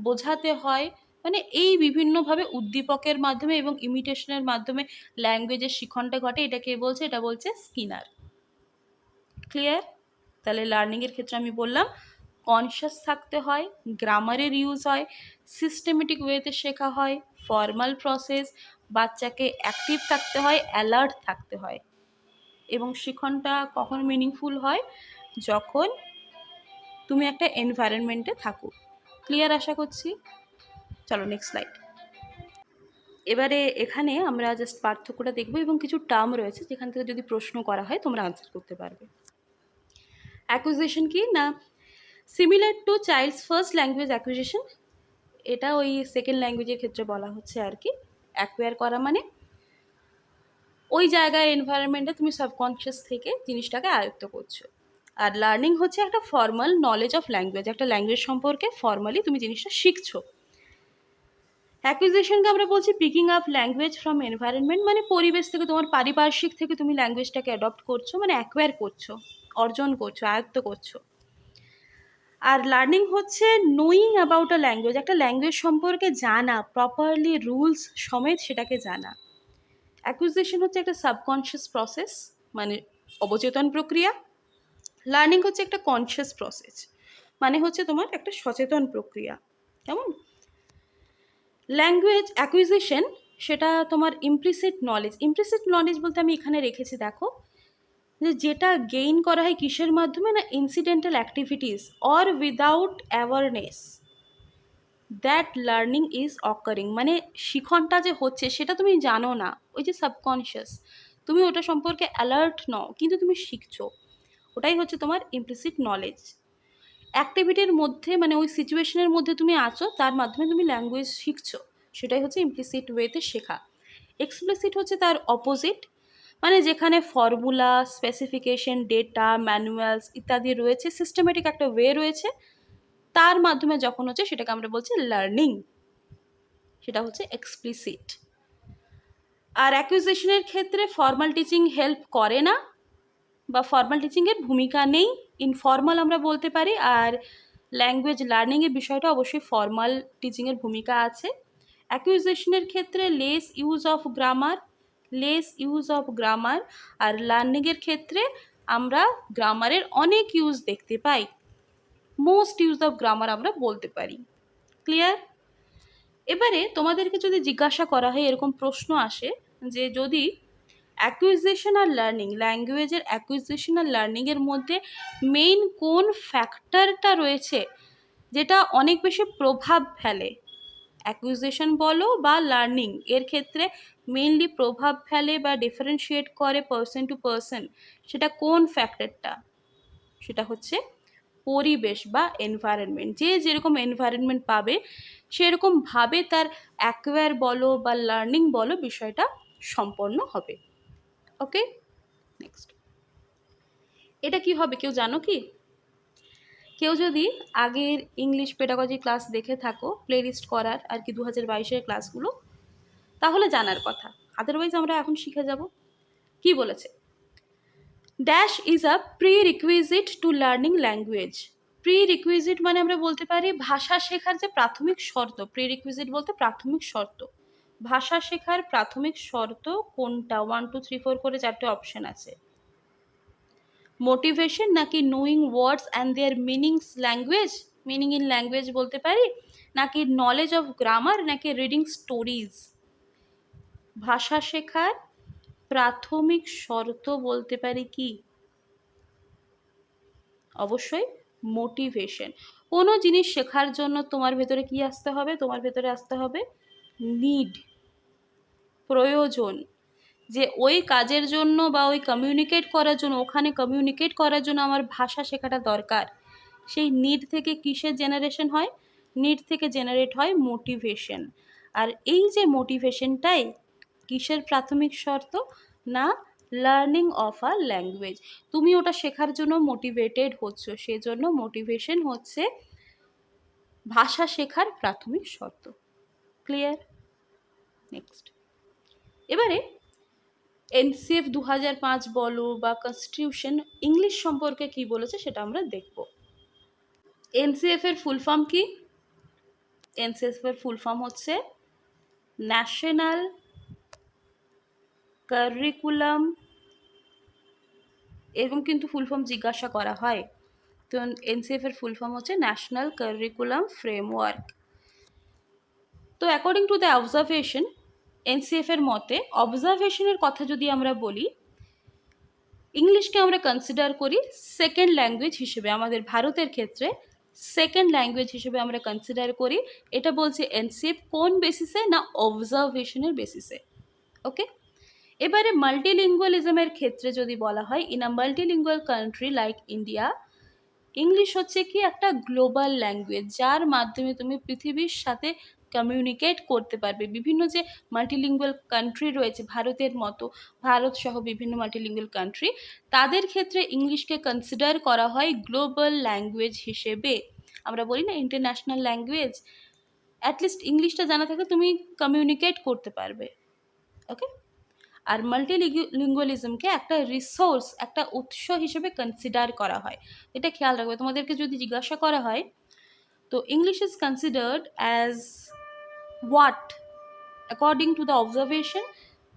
বোঝাতে হয়। মানে এই বিভিন্নভাবে উদ্দীপকের মাধ্যমে এবং ইমিটেশনের মাধ্যমে ল্যাঙ্গুয়েজের শিখনটা ঘটে। এটা কে বলছে? এটা বলছে স্কিনার। ক্লিয়ার? তাহলে লার্নিংয়ের ক্ষেত্রে আমি বললাম কনশাস থাকতে হয়, গ্রামারের ইউজ হয়, সিস্টেমেটিক ওয়েতে শেখা হয়, ফর্মাল প্রসেস, বাচ্চাকে অ্যাক্টিভ থাকতে হয়, অ্যালার্ট থাকতে হয়, এবং শিখনটা কখন মিনিংফুল হয়? যখন তুমি একটা এনভায়রনমেন্টে থাকো। ক্লিয়ার আশা করছি। চলো নেক্সট স্লাইড। এবারে এখানে আমরা জাস্ট পার্থক্যটা দেখবো এবং কিছু টার্ম রয়েছে যেখান থেকে যদি প্রশ্ন করা হয় তোমরা আনসার করতে পারবে। অ্যাকুইজিশন কি না, similar to child's first language acquisition, এটা ওই সেকেন্ড ল্যাঙ্গুয়েজের ক্ষেত্রে বলা হচ্ছে আর কি। অ্যাকোয়ার করা মানে ওই জায়গায় এনভায়রনমেন্টে তুমি সাবকনশিয়াস থেকে জিনিসটাকে আয়ত্ত করছো। আর লার্নিং হচ্ছে একটা ফর্মাল নলেজ অফ ল্যাঙ্গুয়েজ, একটা ল্যাঙ্গুয়েজ সম্পর্কে ফর্মালি তুমি জিনিসটা শিখছো। অ্যাকুইজিশনকে আমরা বলছি picking up language from environment, মানে পরিবেশ থেকে, তোমার পারিপার্শ্বিক থেকে তুমি ল্যাঙ্গুয়েজটাকে অ্যাডপ্ট করছো, মানে অ্যাকোয়ার করছো, অর্জন করছো, আয়ত্ত করছো। আর লার্নিং হচ্ছে নোয়িং অ্যাবাউট আ ল্যাঙ্গুয়েজ, একটা ল্যাঙ্গুয়েজ সম্পর্কে জানা, প্রপারলি রুলস সমেত সেটাকে জানা। অ্যাকুইজিশন হচ্ছে একটা সাবকনশিয়াস প্রসেস, মানে অবচেতন প্রক্রিয়া। লার্নিং হচ্ছে একটা কনশিয়াস প্রসেস, মানে হচ্ছে তোমার একটা সচেতন প্রক্রিয়া। কেমন? ল্যাঙ্গুয়েজ অ্যাকুইজিশন সেটা তোমার ইমপ্লিসিট নলেজ। ইমপ্লিসিট নলেজ বলতে আমি এখানে রেখেছি দেখো, যে যেটা গেইন করা হয় কিসের মাধ্যমে না, incidental activities or without awareness. That learning is occurring, মানে শিখনটা যে হচ্ছে সেটা তুমি জানো না, ওই যে সাবকনশিয়াস, তুমি ওটা সম্পর্কে অ্যালার্ট নও কিন্তু তুমি শিখছো, ওটাই হচ্ছে তোমার ইমপ্লিসিট নলেজ। অ্যাক্টিভিটির মধ্যে মানে ওই সিচুয়েশনের মধ্যে তুমি আছো, তার মাধ্যমে তুমি ল্যাঙ্গুয়েজ শিখছো, সেটাই হচ্ছে ইমপ্লিসিট ওয়েতে শেখা। এক্সপ্লিসিট হচ্ছে তার অপোজিট, মানে যেখানে ফর্মুলা, স্পেসিফিকেশন, ডেটা, ম্যানুয়ালস ইত্যাদি রয়েছে, সিস্টেমেটিক একটা ওয়ে রয়েছে, তার মাধ্যমে যখন হচ্ছে সেটাকে আমরা বলছি লার্নিং, সেটা হচ্ছে এক্সপ্লিসিট। আর অ্যাকুইজিশনের ক্ষেত্রে ফর্মাল টিচিং হেল্প করে না, বা ফর্মাল টিচিংয়ের ভূমিকা নেই, ইনফর্মাল আমরা বলতে পারি। আর ল্যাঙ্গুয়েজ লার্নিংয়ের বিষয়টা অবশ্যই ফর্মাল টিচিংয়ের ভূমিকা আছে। অ্যাকুইজিশনের ক্ষেত্রে লেস ইউজ অফ গ্রামার, আর লার্নিংয়ের ক্ষেত্রে আমরা গ্রামারের অনেক ইউজ দেখতে পাই, মোস্ট ইউজ অফ গ্রামার আমরা বলতে পারি। ক্লিয়ার? এবারে তোমাদেরকে যদি জিজ্ঞাসা করা হয়, এরকম প্রশ্ন আসে যে যদি অ্যাকুইজিশন আর লার্নিং, ল্যাঙ্গুয়েজের অ্যাকুইজিশন আর লার্নিংয়ের মধ্যে মেইন কোন ফ্যাক্টরটা রয়েছে যেটা অনেক বেশি প্রভাব ফেলে, অ্যাকুইজিশন বলো বা লার্নিং এর ক্ষেত্রে মেইনলি প্রভাব ফেলে বা ডিফারেন্সিয়েট করে পার্সন টু পার্সন, সেটা কোন ফ্যাক্টরটা? সেটা হচ্ছে পরিবেশ বা এনভায়রনমেন্ট। যে যেরকম এনভায়রনমেন্ট পাবে সেরকমভাবে তার অ্যাকোয়ার বলো বা লার্নিং বলো বিষয়টা সম্পন্ন হবে। ওকে, নেক্সট। এটা কি হবে কেউ জানো কি? কেউ যদি আগের ইংলিশ পেডাগজি ক্লাস দেখে থাকো, প্লে লিস্ট করার আর কি 2022-এর ক্লাসগুলো, তাহলে জানার কথা, আদারওয়াইজ আমরা এখন শিখে যাব। কি বলেছে? Dash is a pre requisite two learning language. Pre requisite মানে আমরা বলতে পারি ভাষা শেখার যে প্রাথমিক শর্ত, প্রি রিকুইজিট বলতে প্রাথমিক শর্ত। ভাষা শেখার প্রাথমিক শর্ত কোনটা? 1 2 3 4 করে 4টে অপশন আছে। মোটিভেশন নাকি knowing words and their meanings language, meaning in language বলতে পারি, নাকি নলেজ অফ গ্রামার, নাকি রিডিং স্টোরিজ? ভাষা শেখার প্রাথমিক শর্ত বলতে পারি কি? অবশ্যই মোটিভেশন। কোনো জিনিস শেখার জন্য তোমার ভেতরে কি আসতে হবে? তোমার ভেতরে আসতে হবে নিড, প্রয়োজন, যে ওই কাজের জন্য বা ওই কমিউনিকেট করার জন্য, ওখানে কমিউনিকেট করার জন্য আমার ভাষা শেখাটা দরকার। সেই নিড থেকে কিসের জেনারেশন হয়? নিড থেকে জেনারেট হয় মোটিভেশন। আর এই যে মোটিভেশনটাই কিসের প্রাথমিক শর্ত? না লার্নিং অফ আ ল্যাঙ্গুয়েজ। তুমি ওটা শেখার জন্য মোটিভেটেড হচ্ছ, সেজন্য মোটিভেশন হচ্ছে ভাষা শেখার প্রাথমিক শর্ত। ক্লিয়ার? নেক্সট। এবারে এনসিএফ 2005 বলো বা কনস্টিটিউশন ইংলিশ সম্পর্কে কি বলেছে সেটা আমরা দেখব। এনসিএফ এর ফুল ফর্ম কি? এনসিএফ এর ফুল ফর্ম হচ্ছে ন্যাশনাল কারিকুলাম, এরকম কিন্তু ফুল ফর্ম জিজ্ঞাসা করা হয়। তো এনসিএফ এর ফুল ফর্ম হচ্ছে ন্যাশনাল কারিকুলাম ফ্রেমওয়ার্ক। তো according to the observation, NCF এর মতে অবজারভেশনের কথা যদি আমরা বলি, ইংলিশকে আমরা কনসিডার করি সেকেন্ড ল্যাঙ্গুয়েজ হিসেবে, আমাদের ভারতের ক্ষেত্রে সেকেন্ড ল্যাঙ্গুয়েজ হিসেবে আমরা কনসিডার করি। এটা বলছে এনসিএফ কোন বেসিসে? না অবজারভেশনের বেসিসে। ওকে, এবারে মাল্টিলিঙ্গুয়ালিজমের ক্ষেত্রে যদি বলা হয়, in a multilingual country like India, English হচ্ছে কি একটা গ্লোবাল ল্যাঙ্গুয়েজ, যার মাধ্যমে তুমি পৃথিবীর সাথে কমিউনিকেট করতে পারবে। বিভিন্ন যে মাল্টিলিঙ্গুয়াল কান্ট্রি রয়েছে ভারতের মতো, ভারত সহ বিভিন্ন মাল্টিলিঙ্গুয়াল কান্ট্রি, তাদের ক্ষেত্রে ইংলিশকে কনসিডার করা হয় গ্লোবাল ল্যাঙ্গুয়েজ হিসেবে। আমরা বলি না ইন্টারন্যাশনাল ল্যাঙ্গুয়েজ, অ্যাটলিস্ট ইংলিশটা জানা থাকলে তুমি কমিউনিকেট করতে পারবে। ওকে, আর মাল্টিলিঙ্গুয়ালিজমকে একটা রিসোর্স, একটা উৎস হিসেবে কনসিডার করা হয়। এটা খেয়াল রাখবে, তোমাদেরকে যদি জিজ্ঞাসা করা হয় তো English is considered as what according to the observation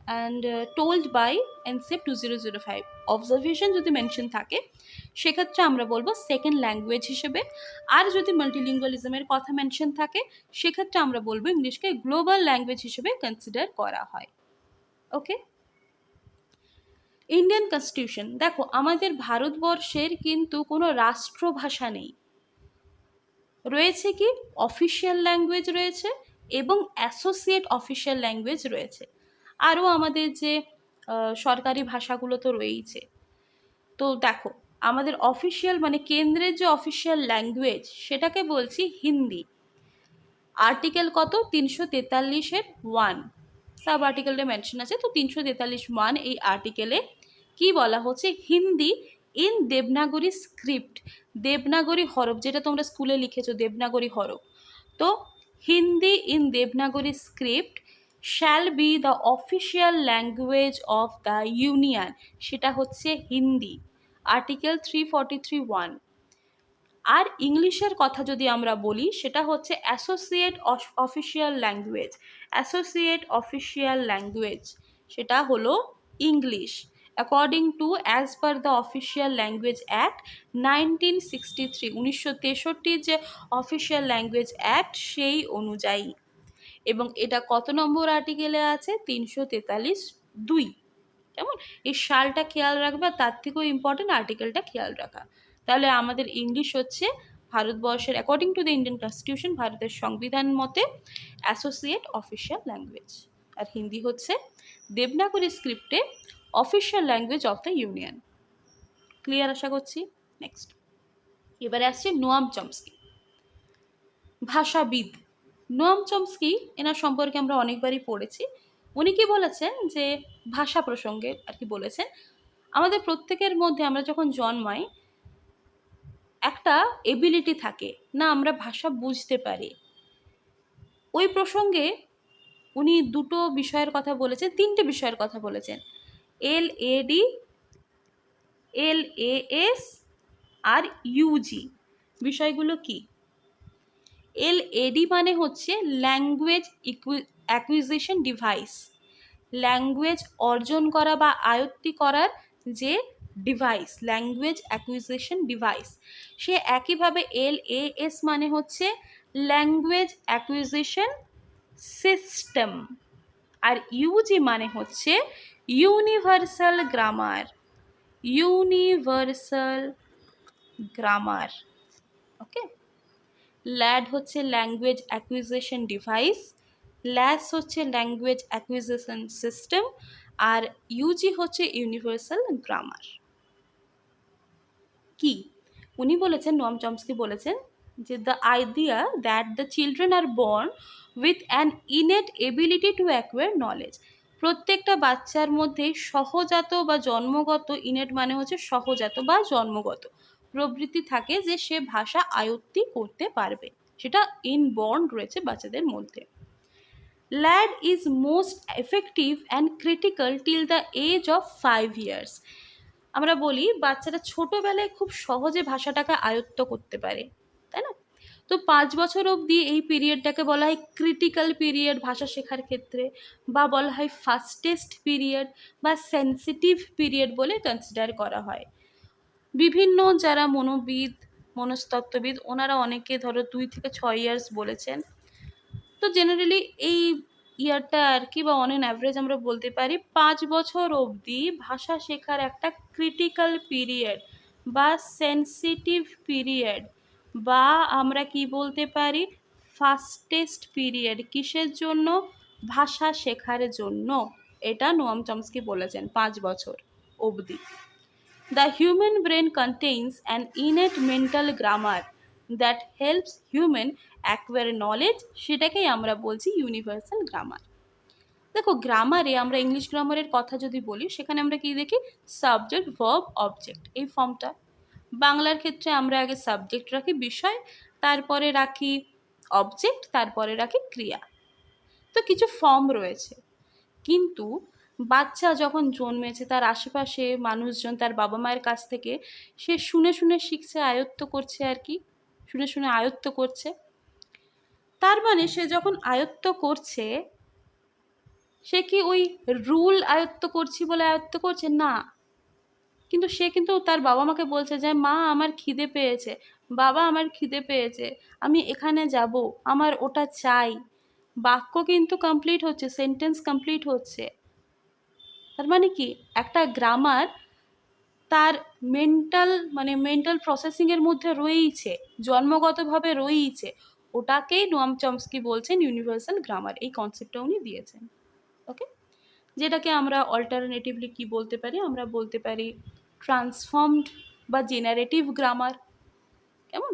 and told by NCF 2005। Observation যদি মেনশন থাকে সেক্ষেত্রে আমরা বলবো সেকেন্ড ল্যাঙ্গুয়েজ হিসেবে, আর যদি মাল্টিলিঙ্গুয়ালিজমের কথা মেনশন থাকে সেক্ষেত্রে আমরা বলবো ইংলিশকে গ্লোবাল ল্যাঙ্গুয়েজ হিসেবে কনসিডার করা হয়। ওকে, ইন্ডিয়ান কনস্টিটিউশন, দেখো আমাদের ভারতবর্ষের কিন্তু কোনো রাষ্ট্রভাষা নেই। রয়েছে কি অফিসিয়াল ল্যাঙ্গুয়েজ রয়েছে এবং অ্যাসোসিয়েট অফিসিয়াল ল্যাঙ্গুয়েজ রয়েছে। আরও আমাদের যে সরকারি ভাষাগুলো তো রয়েইছে। তো দেখো, আমাদের অফিসিয়াল মানে কেন্দ্রের যে অফিসিয়াল ল্যাঙ্গুয়েজ সেটাকে বলছি হিন্দি। আর্টিকেল কত 343-এর 1, সাব আর্টিকেলটা মেনশন আছে, তো 343-1 এই আর্টিকেলে কি বলা হচ্ছে, হিন্দি ইন দেবনাগরী স্ক্রিপ্ট, দেবনাগরী হরফ, যেটা তোমরা স্কুলে লিখেছো দেবনাগরী হরফ, তো Hindi in Devanagari script shall be the official language of the union, সেটা হচ্ছে হিন্দি, আর্টিকেল 343(1). আর ইংলিশের কথা যদি আমরা বলি সেটা হচ্ছে associate official language, associate official language সেটা হলো English, according to as per the official language act 1963, 1963 যে অফিসিয়াল ল্যাঙ্গুয়েজ অ্যাক্ট সেই অনুযায়ী। এবং এটা কত নম্বর আর্টিকেলে আছে, 343(2). কেমন, এই সালটা খেয়াল রাখবে, তার থেকেও ইম্পর্টেন্ট আর্টিকেলটা খেয়াল রাখা। তাহলে আমাদের ইংলিশ হচ্ছে ভারতবর্ষের according to the Indian constitution, ভারতের সংবিধান মতে অ্যাসোসিয়েট অফিসিয়াল ল্যাঙ্গুয়েজ, আর হিন্দি হচ্ছে দেবনাগরী স্ক্রিপ্টে official language of the union. Clear আশা করছি। নেক্সট এবারে আসছে নোয়াম চমস্কি, ভাষাবিদ। নোয়াম চমস্কি এনার সম্পর্কে আমরা অনেকবারই পড়েছি। উনি কি বলেছেন যে ভাষা প্রসঙ্গে আর কি বলেছেন, আমাদের প্রত্যেকের মধ্যে আমরা যখন জন্মাই একটা এবিলিটি থাকে না, আমরা ভাষা বুঝতে পারি। ওই প্রসঙ্গে উনি দুটো বিষয়ের কথা বলেছেন, তিনটে বিষয়ের কথা বলেছেন, LAD, LAS আর UG। বিষয়গুলো কি? LAD মানে হচ্ছে ল্যাঙ্গুয়েজ অ্যাকুইজিশন ডিভাইস, ল্যাঙ্গুয়েজ অর্জন করা বা আয়ত্তি করার যে ডিভাইস, ল্যাঙ্গুয়েজ অ্যাকুইজিশন ডিভাইস। সে একইভাবে LAS মানে হচ্ছে ল্যাঙ্গুয়েজ অ্যাকুইজিশন সিস্টেম, আর UG মানে হচ্ছে ইউনিভার্সাল গ্রামার, ইউনিভার্সাল গ্রামার। ওকে, ল্যাড হচ্ছে ল্যাঙ্গুয়েজ অ্যাকুইজিশন ডিভাইস, ল্যাস হচ্ছে ল্যাঙ্গুয়েজ অ্যাকুইজিশন সিস্টেম, আর UG হচ্ছে ইউনিভার্সাল গ্রামার। কি উনি বলেছেন, নোয়াম চমস্কি বলেছেন যে the idea that the children are born with an innate ability to acquire knowledge, প্রত্যেকটা বাচ্চার মধ্যেই সহজাত বা জন্মগত, ইনেট মানে হচ্ছে সহজাত বা জন্মগত প্রবৃত্তি থাকে যে সে ভাষা আয়ত্তি করতে পারবে, সেটা ইনবর্ন রয়েছে বাচ্চাদের মধ্যে। LAD is most effective and critical till the age of 5 years। আমরা বলি বাচ্চারা ছোটোবেলায় খুব সহজে ভাষাটাকে আয়ত্ত করতে পারে, তাই না? তো 5 বছর অবধি এই পিরিয়ডটাকে বলা হয় ক্রিটিক্যাল পিরিয়ড ভাষা শেখার ক্ষেত্রে, বা বলা হয় ফাস্টেস্ট পিরিয়ড বা সেন্সিটিভ পিরিয়ড বলে কনসিডার করা হয়। বিভিন্ন যারা মনোবিদ, মনস্তত্ত্ববিদ, ওনারা অনেকে ধরো 2 থেকে 6 ইয়ার্স বলেছেন। তো জেনারেলি এই ইয়ারটা আর কি, বা অন অ্যান অ্যাভারেজ আমরা বলতে পারি 5 বছর অবধি ভাষা শেখার একটা ক্রিটিক্যাল পিরিয়ড বা সেন্সিটিভ পিরিয়ড, বা আমরা কি বলতে পারি ফাস্টেস্ট পিরিয়ড। কিসের জন্য? ভাষা শেখার জন্য। এটা নোয়াম চমস্কি বলেছেন 5 বছর অবধি। The human brain contains an innate mental grammar that helps human acquire knowledge, সেটাকেই আমরা বলছি ইউনিভার্সাল গ্রামার। দেখো গ্রামারে আমরা ইংলিশ গ্রামারের কথা যদি বলি সেখানে আমরা কি দেখি, সাবজেক্ট ভার্ব অবজেক্ট, এই ফর্মটা। বাংলার ক্ষেত্রে আমরা আগে সাবজেক্ট রাখি বিষয়, তারপরে রাখি অবজেক্ট, তারপরে রাখি ক্রিয়া। তো কিছু ফর্ম রয়েছে, কিন্তু বাচ্চা যখন জন্মেছে তার আশেপাশে মানুষজন, তার বাবা মায়ের কাছ থেকে সে শুনে শুনে শিখছে, আয়ত্ত করছে আর কি, শুনে শুনে আয়ত্ত করছে। তার মানে সে যখন আয়ত্ত করছে সে কি ওই রুল আয়ত্ত করছি বলে আয়ত্ত করছে না, কিন্তু সে কিন্তু তার বাবা মাকে বলছে যে মা আমার খিদে পেয়েছে, বাবা আমার খিদে পেয়েছে, আমি এখানে যাব, আমার ওটা চাই। বাক্য কিন্তু কমপ্লিট হচ্ছে, সেন্টেন্স কমপ্লিট হচ্ছে। তার মানে কি, একটা গ্রামার তার মেন্টাল প্রসেসিংয়ের মধ্যে রয়েইছে, জন্মগতভাবে রয়েইছে, ওটাকেই নোয়াম চমস্কি বলছেন ইউনিভার্সাল গ্রামার। এই কনসেপ্টটা উনি দিয়েছেন। ওকে, যেটাকে আমরা অল্টারনেটিভলি কি বলতে পারি, আমরা বলতে পারি ট্রান্সফর্মড বা জেনারেটিভ গ্রামার। কেমন?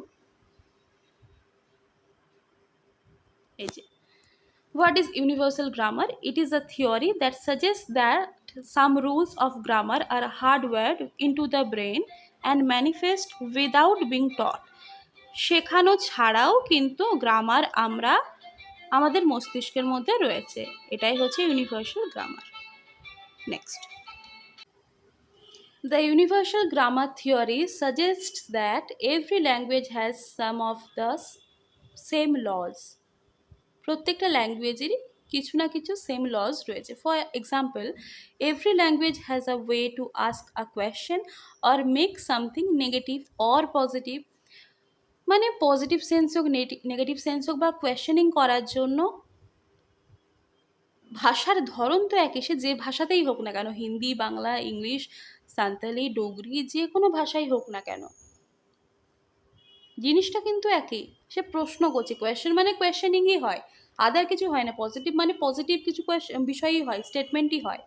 এই যে, what is universal grammar? It is a theory that suggests that some rules of grammar are hardwired into the brain and manifest without being taught. শেখানো ছাড়াও কিন্তু গ্রামার আমরা আমাদের মস্তিষ্কের মধ্যে রয়েছে, এটাই হচ্ছে universal grammar. Next, the universal grammar theory suggests that every language has some of the same laws. প্রত্যেকটা ল্যাঙ্গুয়েজেরই কিছু না কিছু সেম লজ রয়েছে। For example, every language has a way to ask a question or make something negative or positive. মানে পজিটিভ সেন্স হোক নেগেটিভ সেন্স হোক বা কোয়েশ্চেনিং করার জন্য ভাষার ধরন তো একই, সে যে ভাষাতেই হোক না কেন, হিন্দি, বাংলা, ইংলিশ, সাঁওতালি, ডোগরি, যে কোনো ভাষাই হোক না কেন, জিনিসটা কিন্তু একই। সে প্রশ্ন করছে, কোয়েশ্চেন মানে কোয়েশ্চেনিংই হয়, আদার কিছু হয় না। পজিটিভ মানে পজিটিভ কিছু বিষয়ই হয়, স্টেটমেন্টই হয়।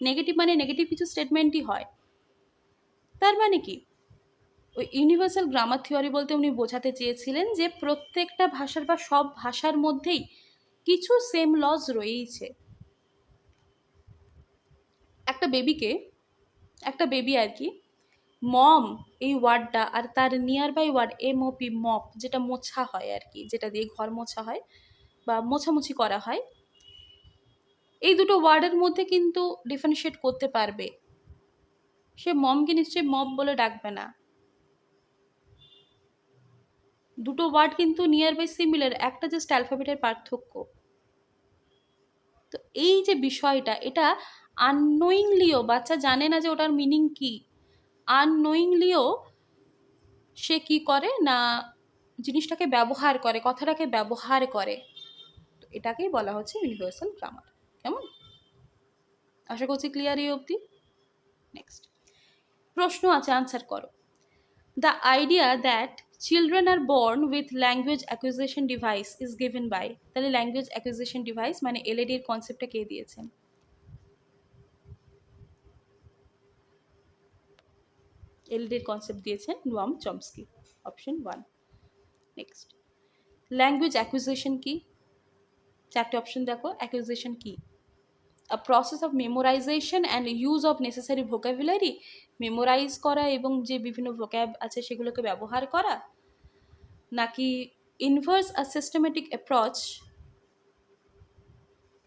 নেগেটিভ মানে নেগেটিভ কিছু স্টেটমেন্টই হয়। তার মানে কি, ওই ইউনিভার্সাল গ্রামার থিওরি বলতে উনি বোঝাতে চেয়েছিলেন যে প্রত্যেকটা ভাষার বা সব ভাষার মধ্যেই কিছু সেম লজ রয়েইছে। একটা বেবি আর কি, মম এই ওয়ার্ডটা আর তার near by word MOP, mop, যেটা মোছা হয় আর কি, যেটা দিয়ে ঘর মোছা হয় বা মোছামুছি করা হয়, এই দুটো ওয়ার্ডের মধ্যে কিন্তু ডিফারেন্সিয়েট করতে পারবে। সে মমকে নিশ্চয়ই মপ বলে ডাকবে না। দুটো ওয়ার্ড কিন্তু নিয়ার বাই সিমিলার, একটা জাস্ট অ্যালফাবেটের পার্থক্য। তো এই যে বিষয়টা, এটা আননোয়িংলিও, বাচ্চা জানে না যে ওটার মিনিং কি, আননোয়িংলিও সে কি করে না জিনিসটাকে ব্যবহার করে, কথাটাকে ব্যবহার করে। তো এটাকেই বলা হচ্ছে ইউনিভার্সাল গ্রামার। কেমন? আশা করছি ক্লিয়ার এই অবধি। নেক্সট প্রশ্ন আছে, আনসার করো। The idea that children are born with language acquisition device is given by, তাহলে language acquisition device মানে LAD এর কনসেপ্টটা কে দিয়েছেন? LAD এর কনসেপ্ট দিয়েছেন Noam Chomsky, option 1। Next, language acquisition কি? চারটে অপশন দেখো। অ্যাকুইজিশন কি? a process of memorization and use of necessary vocabulary, memorise করা এবং যে বিভিন্ন ভোক্যাব আছে সেগুলোকে ব্যবহার করা, নাকি inverse a systematic approach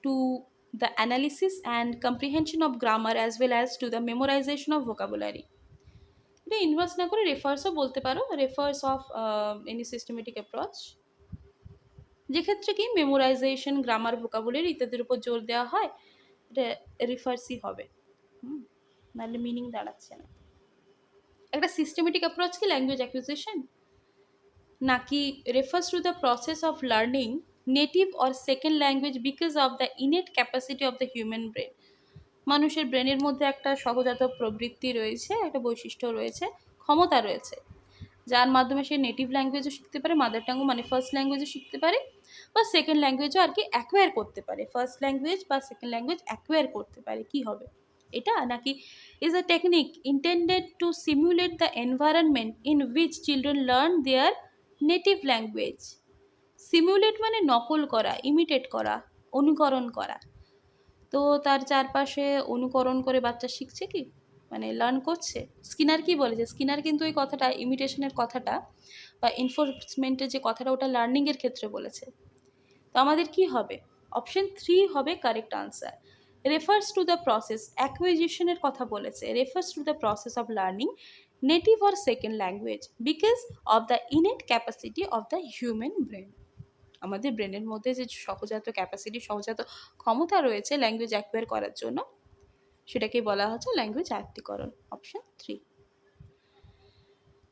to the analysis and comprehension of grammar as well as to the memorization of vocabulary? এটা ইনভার্স না করে রেফার্সও বলতে পারো, refers of any systematic approach, যেক্ষেত্রে কি মেমোরাইজেশন, গ্রামার, ভোকাবুলারি ইত্যাদির উপর জোর দেওয়া হয়, এটা রেফার্সই হবে, নাহলে মিনিং দাঁড়াচ্ছে না। একটা সিস্টেমেটিক অ্যাপ্রোচ কি ল্যাঙ্গুয়েজ অ্যাকুইজিশন, নাকি refers to the process of learning native or second language because of the innate capacity of the human brain? মানুষের ব্রেনের মধ্যে একটা সহজাত প্রবৃত্তি রয়েছে, একটা বৈশিষ্ট্য রয়েছে, ক্ষমতা রয়েছে, যার মাধ্যমে সে নেটিভ ল্যাঙ্গুয়েজও শিখতে পারে, মাদার টাঙ্গও মানে ফার্স্ট ল্যাঙ্গুয়েজও শিখতে পারে, বা সেকেন্ড ল্যাঙ্গুয়েজও আর কি অ্যাকোয়ার করতে পারে। ফার্স্ট ল্যাঙ্গুয়েজ বা সেকেন্ড ল্যাঙ্গুয়েজ অ্যাকোয়ার করতে পারে, কি হবে এটা? নাকি is a technique intended to simulate the environment in which children learn their native language? Simulate মানে নকল করা, ইমিটেট করা, অনুকরণ করা। তো তার চারপাশে অনুকরণ করে বাচ্চা শিখছে কি, মানে লার্ন করছে। স্কিনার কি বলেছে? স্কিনার কিন্তু এই কথাটা, ইমিটেশনের কথাটা বা এনফোর্সমেন্টের যে কথাটা, ওটা লার্নিংয়ের ক্ষেত্রে বলেছে। তো আমাদের কি হবে? অপশন 3 হবে correct answer. Refers to the process, অ্যাকুইজিশনের কথা বলেছে, refers to the process of learning native or second language because of the innate capacity of the human brain. আমাদের ব্রেনের মধ্যে যে সহজাত ক্যাপাসিটি, সহজাত ক্ষমতা রয়েছে ল্যাঙ্গুয়েজ অ্যাকোয়ার করার জন্য, সেটাকে বলা হচ্ছে language আয়ত্তীকরণ, option 3।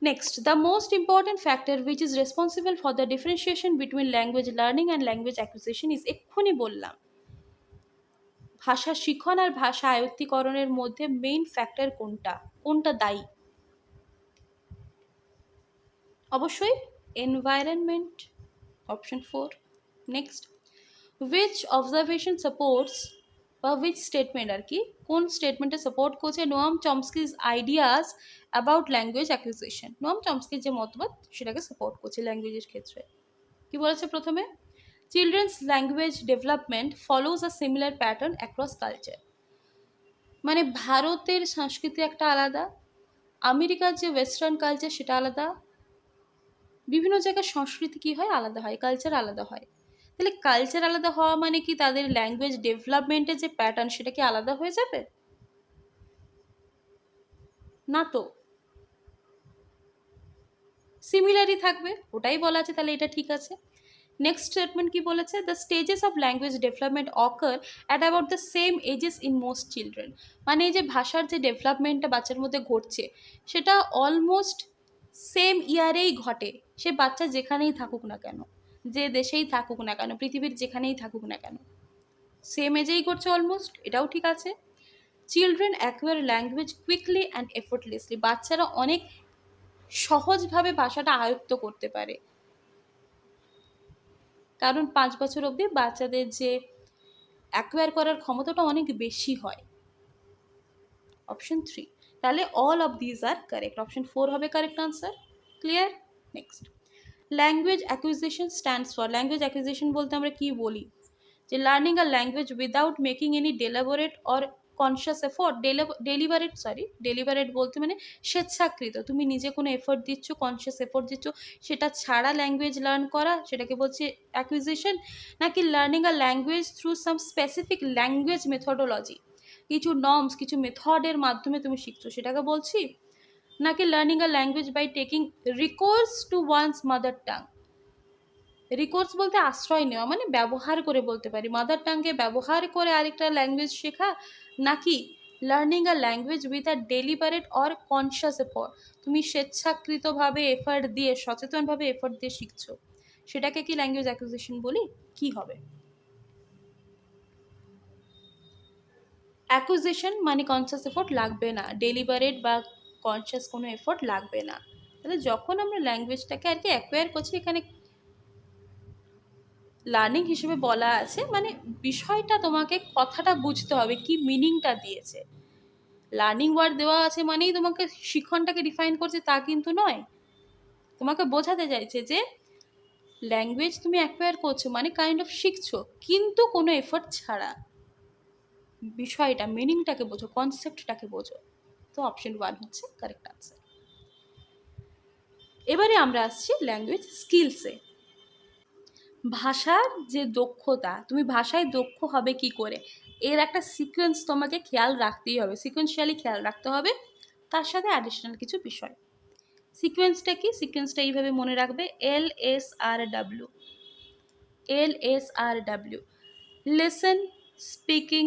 Next, the most important factor which is responsible for the differentiation between language learning and language acquisition is, এক্ষুনি বললাম, ভাষা শিখন আর ভাষা আয়ত্তীকরণের মধ্যে মেইন ফ্যাক্টর কোনটা? কোনটা দায়ী? অবশ্যই environment, option 4। Next, which observation supports বা উইচ স্টেটমেন্ট আর কি, কোন স্টেটমেন্টে সাপোর্ট করছে Noam Chomsky's ideas about language acquisition? Noam চমস্কির যে মতবাদ সেটাকে সাপোর্ট করছে ল্যাঙ্গুয়েজের ক্ষেত্রে। কি বলেছে প্রথমে? চিলড্রেন্স ল্যাঙ্গুয়েজ ডেভেলপমেন্ট ফলোজ আ সিমিলার প্যাটার্ন অ্যাক্রস কালচার। মানে ভারতের সংস্কৃতি একটা আলাদা, আমেরিকার যে ওয়েস্টার্ন কালচার সেটা আলাদা, বিভিন্ন জায়গার সংস্কৃতি কী হয়, আলাদা হয়, কালচার আলাদা হয়। তাহলে কালচার আলাদা হওয়া মানে কি তাদের ল্যাঙ্গুয়েজ ডেভেলপমেন্টের যে প্যাটার্ন সেটা কি আলাদা হয়ে যাবে? না তো, সিমিলারই থাকবে, ওটাই বলা আছে, তাহলে এটা ঠিক আছে। নেক্সট স্টেটমেন্ট কি বলেছে? The stages of language development occur at about the same ages in most children. মানে এই যে ভাষার যে ডেভেলপমেন্টটা বাচ্চার মধ্যে ঘটছে সেটা অলমোস্ট সেম ইয়ারেই ঘটে, সে বাচ্চা যেখানেই থাকুক না কেন, যে দেশেই থাকুক না কেন, পৃথিবীর যেখানেই থাকুক না কেন, সেম এজেই ঘটছে অলমোস্ট, এটাও ঠিক আছে। Children acquire language quickly and effortlessly, বাচ্চারা অনেক সহজভাবে ভাষাটা আয়ত্ত করতে পারে, কারণ 5 বছর অবধি বাচ্চাদের যে অ্যাকোয়ার করার ক্ষমতাটা অনেক বেশি হয়। অপশন 3, তাহলে all of these are correct, option 4 হবে correct answer. Clear? Next, language acquisition stands for, language acquisition বলতে আমরা কি বলি? যে learning a language without making any deliberate or conscious effort, deliberate বলতে মানে স্বেচ্ছাকৃত, তুমি নিজে কোনো এফোর্ট দিচ্ছ, কনসিয়াস এফোর্ট দিচ্ছ, সেটা ছাড়া ল্যাঙ্গুয়েজ লার্ন করা, সেটাকে বলছে অ্যাকুইজিশন। নাকি learning a language through some specific language methodology, কিছু নর্মস, কিছু মেথডের মাধ্যমে তুমি শিখছো, সেটাকে বলছি। নাকি learning a language by taking recourse to one's mother tongue, recourse বলতে আশ্রয় নেওয়া, মানে ব্যবহার করে বলতে পারি, মাদার টাঙ্গে ব্যবহার করে আরেকটা ল্যাঙ্গুয়েজ শেখা। নাকি learning a language with a deliberate or conscious effort, তুমি স্বেচ্ছাকৃতভাবে এফার্ট দিয়ে, সচেতনভাবে এফার্ট দিয়ে শিখছো, সেটাকে কি ল্যাঙ্গুয়েজ অ্যাকুইজিশন বলি? কি হবে? অ্যাকুইজিশন মানে কনসিয়াস এফোর্ট লাগবে না, ডেলিবারেট বা কনসিয়াস কোনো এফোর্ট লাগবে না। তাহলে যখন আমরা ল্যাঙ্গুয়েজটাকে আর কি অ্যাকোয়ার করছি, এখানে লার্নিং হিসেবে বলা আছে, মানে বিষয়টা তোমাকে কথাটা বুঝতে হবে কি মিনিংটা দিয়েছে। লার্নিং ওয়ার্ড দেওয়া আছে মানেই তোমাকে শিক্ষণটাকে ডিফাইন করছে তা কিন্তু নয়, তোমাকে বোঝাতে চাইছে যে ল্যাঙ্গুয়েজ তুমি অ্যাকোয়ার করছো মানে কাইন্ড অফ শিখছো, কিন্তু কোনো এফোর্ট ছাড়া। বিষয়টা, মিনিংটাকে বোঝো, কনসেপ্টটাকে বোঝো। তো অপশন 1 হচ্ছে কারেক্ট আনসার। এবারে আমরা আসছি ল্যাঙ্গুয়েজ স্কিলসে। ভাষার যে দক্ষতা, তুমি ভাষায় দক্ষ হবে কি করে, এর একটা সিকোয়েন্স তোমাকে খেয়াল রাখতেই হবে, সিকোয়েন্সিয়ালি খেয়াল রাখতে হবে, তার সাথে অ্যাডিশনাল কিছু বিষয়। সিকোয়েন্সটা কি? সিকোয়েন্সটা এইভাবে মনে রাখবে, LSRW, LSRW, listen, speaking,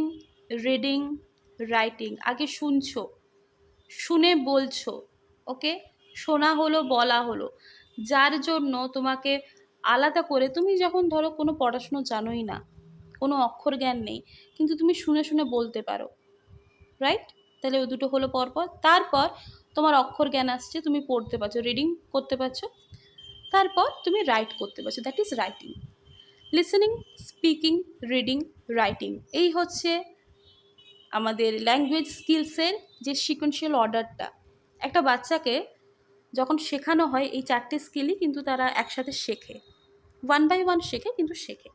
reading, writing. আগে শুনছো, শুনে বলছো, ওকে, শোনা হলো, বলা হলো, যার জন্য তোমাকে আলাদা করে, তুমি যখন ধরো কোনো পড়াশুনো জানোই না, কোনো অক্ষর জ্ঞান নেই, কিন্তু তুমি শুনে শুনে বলতে পারো, রাইট? তাহলে ওই দুটো হলো পরপর। তারপর তোমার অক্ষর জ্ঞান আসছে, তুমি পড়তে পারছো, রিডিং করতে পারছো, তারপর তুমি রাইট করতে পারছো, that is writing. Listening, speaking, reading, writing, এই হচ্ছে আমাদের ল্যাঙ্গুয়েজ স্কিলসের যে সিকোয়েন্সিয়াল অর্ডারটা। একটা বাচ্চাকে যখন শেখানো হয় এই 4টে স্কিলই কিন্তু তারা একসাথে শেখে, 1 বাই 1 শেখে, কিন্তু শেখে।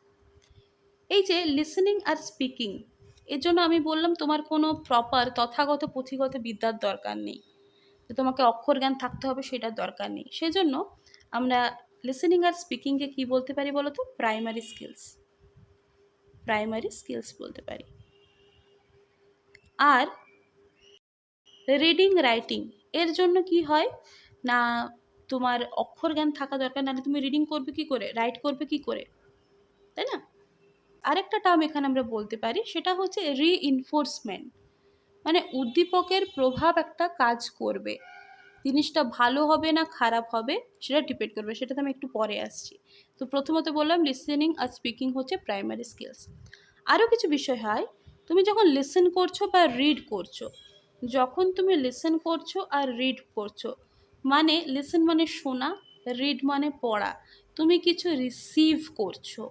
এই যে লিসেনিং আর স্পিকিং, এর জন্য আমি বললাম তোমার কোনো প্রপার তথাগত পুঁথিগত বিদ্যার দরকার নেই, যে তোমাকে অক্ষর জ্ঞান থাকতে হবে সেটার দরকার নেই। সেজন্য আমরা লিসেনিং আর স্পিকিংকে কী বলতে পারি বলো তো? প্রাইমারি স্কিলস, প্রাইমারি স্কিলস বলতে পারি। আর রিডিং, রাইটিং, এর জন্য কি হয় না, তোমার অক্ষর জ্ঞান থাকা দরকার, নাহলে তুমি রিডিং করবে কি করে, রাইট করবে কি করে, তাই না? আরেকটা টার্ম এখানে আমরা বলতে পারি, সেটা হচ্ছে রিইনফোর্সমেন্ট, মানে উদ্দীপকের প্রভাব একটা কাজ করবে, জিনিসটা ভালো হবে না খারাপ হবে সেটা ডিপেন্ড করবে, সেটাতে আমি একটু পরে আসছি। তো প্রথমত বললাম লিসেনিং আর স্পিকিং হচ্ছে প্রাইমারি স্কিলস। আরও কিছু বিষয় হয়, তুমি যখন লিসেন করছো বা রিড করছো, যখন তুমি লিসেন করছো আর রিড করছো, মানে লিসেন মানে শোনা, রিড মানে পড়া, তুমি কিছু রিসিভ করছো,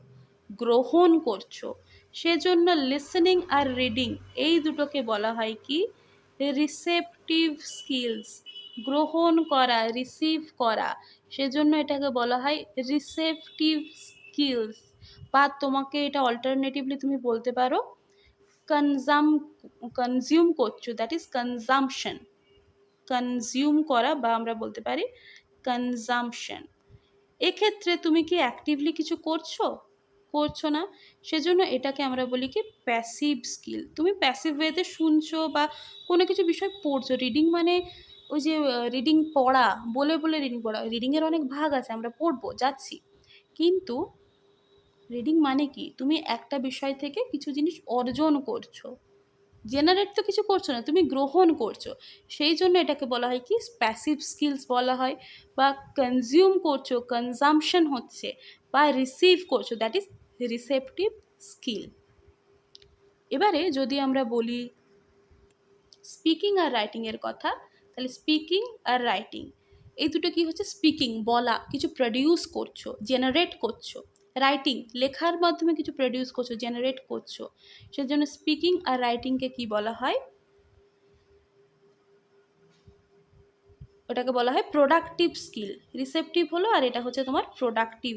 গ্রহণ করছো, সেজন্য লিসেনিং আর রিডিং এই দুটোকে বলা হয় কি রিসেপটিভ স্কিলস। গ্রহণ করা, রিসিভ করা, সেজন্য এটাকে বলা হয় রিসেপটিভ স্কিলস। বা তোমাকে এটা অল্টারনেটিভলি তুমি বলতে পারো কনজাম, কনজিউম করছো, দ্যাট ইজ কনজামশন। কনজিউম করা বা আমরা বলতে পারি কনজামশন। এক্ষেত্রে তুমি কি অ্যাক্টিভলি কিছু করছো? করছো না, সেজন্য এটাকে আমরা বলি কি প্যাসিভ স্কিল। তুমি প্যাসিভ ওয়েতে শুনছো বা কোনো কিছু বিষয় পড়ছো। রিডিং মানে ওই যে রিডিং পড়া, বলে বলে রিডিং পড়া, রিডিংয়ের অনেক ভাগ আছে, আমরা পড়বো যাচ্ছি, কিন্তু রিডিং মানে কি তুমি একটা বিষয় থেকে কিছু জিনিস অর্জন করছো। জেনারেট তো কিছু করছো না, তুমি গ্রহণ করছো, সেই জন্য এটাকে বলা হয় কি প্যাসিভ স্কিলস বলা হয়। বা কনজিউম করছো, কনজামশন হচ্ছে, বা রিসিভ করছো, দ্যাট ইজ রিসেপটিভ স্কিল। এবারে যদি আমরা বলি স্পিকিং আর রাইটিংয়ের কথা, তাহলে স্পিকিং আর রাইটিং এই দুটো কি হচ্ছে, স্পিকিং বলা, কিছু প্রডিউস করছো, জেনারেট করছো, রাইটিং লেখার মাধ্যমে কিছু প্রডিউস করছো, জেনারেট করছো, সেজন্য স্পিকিং আর রাইটিংকে কি বলা হয়, ওটাকে বলা হয় প্রোডাক্টিভ স্কিল। রিসেপটিভ হলো আর এটা হচ্ছে তোমার প্রোডাক্টিভ।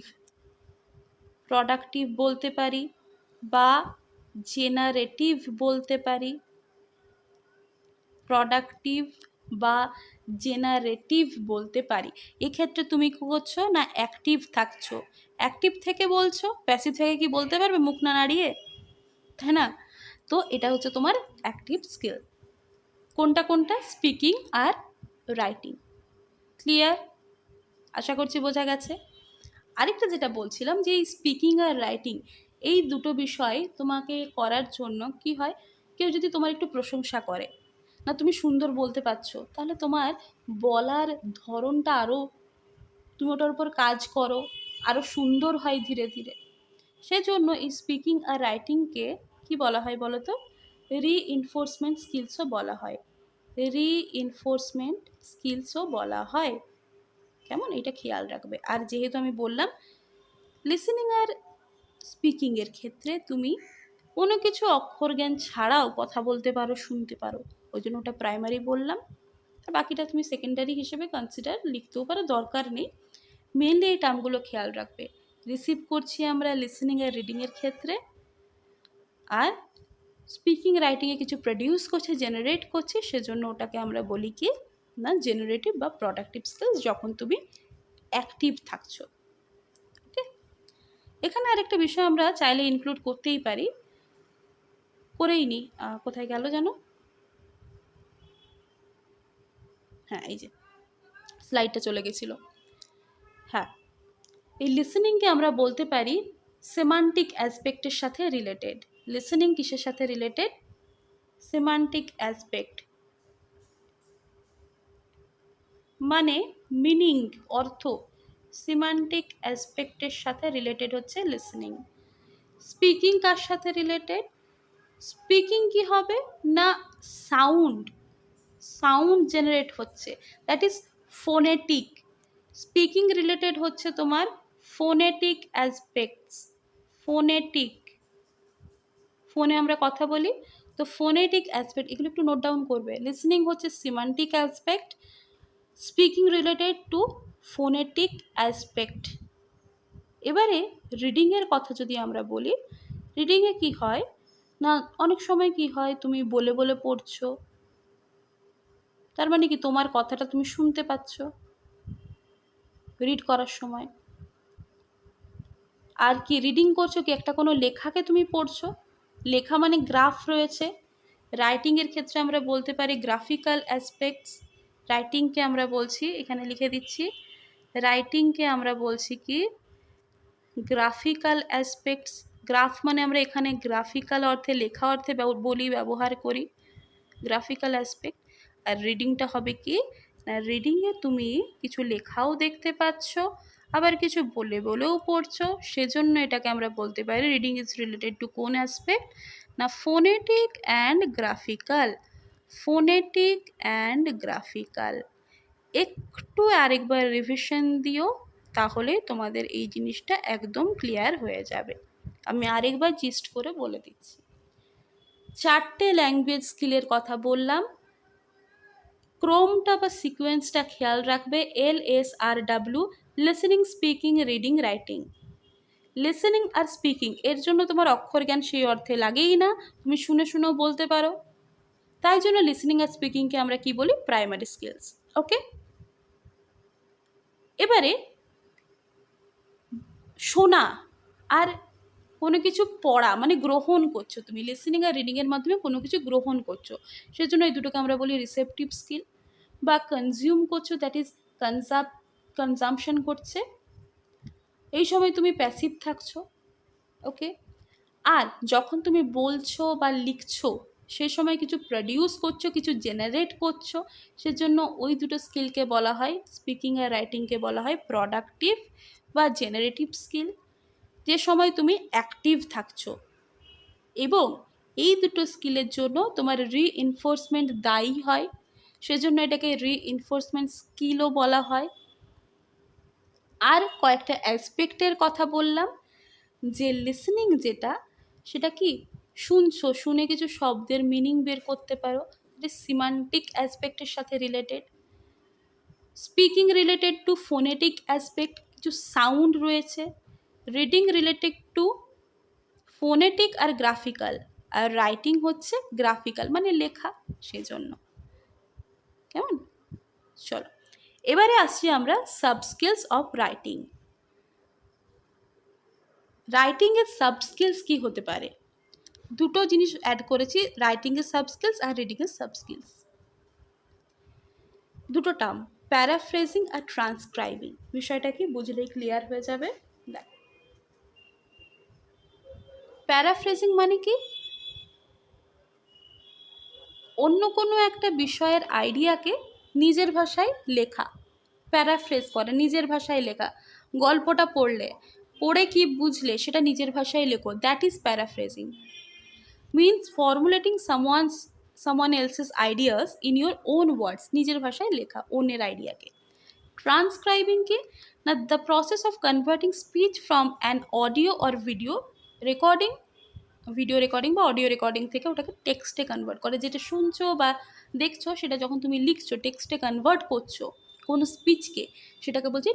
প্রোডাক্টিভ বলতে পারি বা জেনারেটিভ বলতে পারি। প্রোডাক্টিভ বা জেনারেটিভ বলতে পারি। এক্ষেত্রে তুমি কী করছো না অ্যাক্টিভ থাকছো। অ্যাক্টিভ থেকে বলছো, প্যাসিভ থেকে কি বলতে পারবে মুখ না নাড়িয়ে, তাই না? তো এটা হচ্ছে তোমার অ্যাক্টিভ স্কিল। কোনটা কোনটা? স্পিকিং আর রাইটিং। ক্লিয়ার? আশা করছি বোঝা গেছে। আরেকটা যেটা বলছিলাম যে এই স্পিকিং আর রাইটিং এই দুটো বিষয় তোমাকে করার জন্য কি হয়, কেউ যদি তোমার একটু প্রশংসা করে, না তুমি সুন্দর বলতে পারছো, তাহলে তোমার বলার ধরনটা আরও, তুমি ওটার উপর কাজ করো, আরও সুন্দর হয় ধীরে ধীরে। সেজন্য এই স্পিকিং আর রাইটিংকে কি বলা হয় বলো তো, রিইনফোর্সমেন্ট স্কিলসও বলা হয়। রিইনফোর্সমেন্ট স্কিলসও বলা হয়। কেমন, এটা খেয়াল রাখবে। আর যেহেতু আমি বললাম লিসেনিং আর স্পিকিংয়ের ক্ষেত্রে তুমি কোনো কিছু অক্ষর জ্ঞান ছাড়াও কথা বলতে পারো, শুনতে পারো, ওই জন্য ওটা প্রাইমারি বললাম। আর বাকিটা তুমি সেকেন্ডারি হিসেবে কনসিডার, লিখতেও পারো, দরকার নেই। মেনলি এই টার্মগুলো খেয়াল রাখবে। রিসিভ করছি আমরা লিসেনিং আর রিডিংয়ের ক্ষেত্রে, আর স্পিকিং রাইটিংয়ে কিছু প্রডিউস করছে, জেনারেট করছে, সেজন্য ওটাকে আমরা বলি কি না জেনারেটিভ বা প্রোডাক্টিভ স্কিলস, যখন তুমি অ্যাক্টিভ থাকছো। ওকে, এখানে আরেকটা বিষয় আমরা চাইলে ইনক্লুড করতেই পারি, করেই নি, কোথায় গেল যেন, হ্যাঁ এই যে স্লাইডটা চলে গেছিলো। হ্যাঁ, এই লিসেনিংকে আমরা বলতে পারি সেমান্টিক অ্যাসপেক্টের সাথে রিলেটেড। লিসেনিং কিসের সাথে রিলেটেড? সেমান্টিক অ্যাসপেক্ট, মানে মিনিং, অর্থ, সিমান্টিক অ্যাসপেক্টের সাথে রিলেটেড হচ্ছে লিসেনিং। স্পিকিং কার সাথে রিলেটেড? স্পিকিং কি হবে না সাউন্ড, সাউন্ড জেনারেট হচ্ছে, that is phonetic. Speaking related হচ্ছে তোমার ফোনেটিক অ্যাসপেক্টস। ফোনেটিক, ফোনে আমরা কথা বলি, তো ফোনেটিক অ্যাসপেক্ট এগুলো একটু নোট ডাউন করবে। লিসেনিং হচ্ছে semantic aspect, speaking related to phonetic aspect. এবারে রিডিংয়ের কথা যদি আমরা বলি, রিডিংয়ে কি হয় না অনেক সময় কি হয় তুমি বলে বলে পড়ছো, তার মানে কি তোমার কথাটা তুমি শুনতে পাচ্ছ রিড করার সময়। আর কি রিডিং করছো কি একটা কোনো লেখাকে তুমি পড়ছো, লেখা মানে গ্রাফ রয়েছে। রাইটিংয়ের ক্ষেত্রে আমরা বলতে পারি গ্রাফিক্যাল অ্যাসপেক্টস। রাইটিংকে আমরা বলছি, এখানে লিখে দিচ্ছি, রাইটিংকে আমরা বলছি কি গ্রাফিক্যাল অ্যাসপেক্টস। গ্রাফ মানে আমরা এখানে গ্রাফিক্যাল অর্থে, লেখা অর্থে বলি, ব্যবহার করি গ্রাফিক্যাল অ্যাসপেক্ট। আর রিডিংটা হবে কি, রিডিংয়ে তুমি কিছু লেখাও দেখতে পাচ্ছ, আবার কিছু বলে বলেও পড়ছো, সেজন্য এটাকে আমরা বলতে পারি রিডিং ইজ রিলেটেড টু কোন অ্যাসপেক্ট না phonetic and graphical. Phonetic and graphical. একটু আরেকবার রিভিশন দিও, তাহলে তোমাদের এই জিনিসটা একদম ক্লিয়ার হয়ে যাবে। আমি আরেকবার জিস্ট করে বলে দিচ্ছি। 4টে ল্যাঙ্গুয়েজ স্কিলের কথা বললাম। ক্রমটা বা সিকোয়েন্সটা খেয়াল রাখবে, LSRW, listening, speaking, reading, writing. Listening আর স্পিকিং এর জন্য তোমার অক্ষর জ্ঞান সেই অর্থে লাগেই না, তুমি শুনে শুনেও বলতে পারো। তাই জন্য লিসেনিং আর স্পিকিংকে আমরা কি বলি? Primary skills. ওকে, এবারে শোনা আর কোনো কিছু পড়া, মানে গ্রহণ করছো তুমি, লিসেনিং আর রিডিংয়ের মাধ্যমে কোনো কিছু গ্রহণ করছো, সেজন্য এই দুটোকে আমরা বলি রিসেপটিভ স্কিল। বা কনজিউম করছো, দ্যাট ইজ কনজাম্পশন করছে, এই সময় তুমি প্যাসিভ থাকছো। ওকে, আর যখন তুমি বলছো বা লিখছো সেই সময় কিছু প্রডিউস করছো, কিছু জেনারেট করছো, সেজন্য ওই দুটো স্কিলকে বলা হয়, স্পিকিং আর রাইটিংকে বলা হয় প্রোডাক্টিভ বা জেনারেটিভ স্কিল, যে সময় তুমি অ্যাক্টিভ থাকছো। এবং এই দুটো স্কিলের জন্য তোমার রিইনফোর্সমেন্ট দায়ী হয়, সেজন্য এটাকে রিইনফোর্সমেন্ট স্কিলও বলা হয়। আর কয়েকটা অ্যাসপেক্টের কথা বললাম, যে লিসেনিং যেটা, সেটা কি শুনছো, শুনে কিছু শব্দের মিনিং বের করতে পারো, এটা সিমান্টিক অ্যাসপেক্টের সাথে related. Speaking related to phonetic aspect, কিছু সাউন্ড রয়েছে। রিডিং রিলেটেড টু ফোনেটিক আর গ্রাফিক্যাল, আর রাইটিং হচ্ছে গ্রাফিক্যাল মানে লেখা, সেজন্য। কেমন? চলো এবারে আসছি আমরা সাব স্কিলস অফ রাইটিং। রাইটিংয়ের সাব স্কিলস কী হতে পারে? দুটো জিনিস অ্যাড করেছি, রাইটিংয়ের সাব স্কিলস আর রিডিংয়ের সাব স্কিলস। দুটো টার্ম, প্যারাফ্রেজিং আর ট্রান্সক্রাইবিং, বিষয়টা কি বুঝলেই ক্লিয়ার হয়ে যাবে। দেখ, প্যারাফ্রেজিং মানে কি? অন্য কোনো একটা বিষয়ের আইডিয়াকে নিজের ভাষায় লেখা, প্যারাফ্রেজ করে, নিজের ভাষায় লেখা। গল্পটা পড়ে কি বুঝলে সেটা নিজের ভাষায় লেখো, that is paraphrasing. Means formulating someone else's ideas in your own words, নিজের ভাষায় লেখা অন্যের আইডিয়াকে। ট্রান্সক্রাইবিং কি না, the process of converting speech from an audio or video recording বা অডিও রেকর্ডিং থেকে ওটাকে টেক্সটে কনভার্ট করে, যেটা শুনছো বা দেখছো সেটা যখন তুমি লিখছো, টেক্সটে কনভার্ট করছো কোনো স্পিচকে, সেটাকে বলছি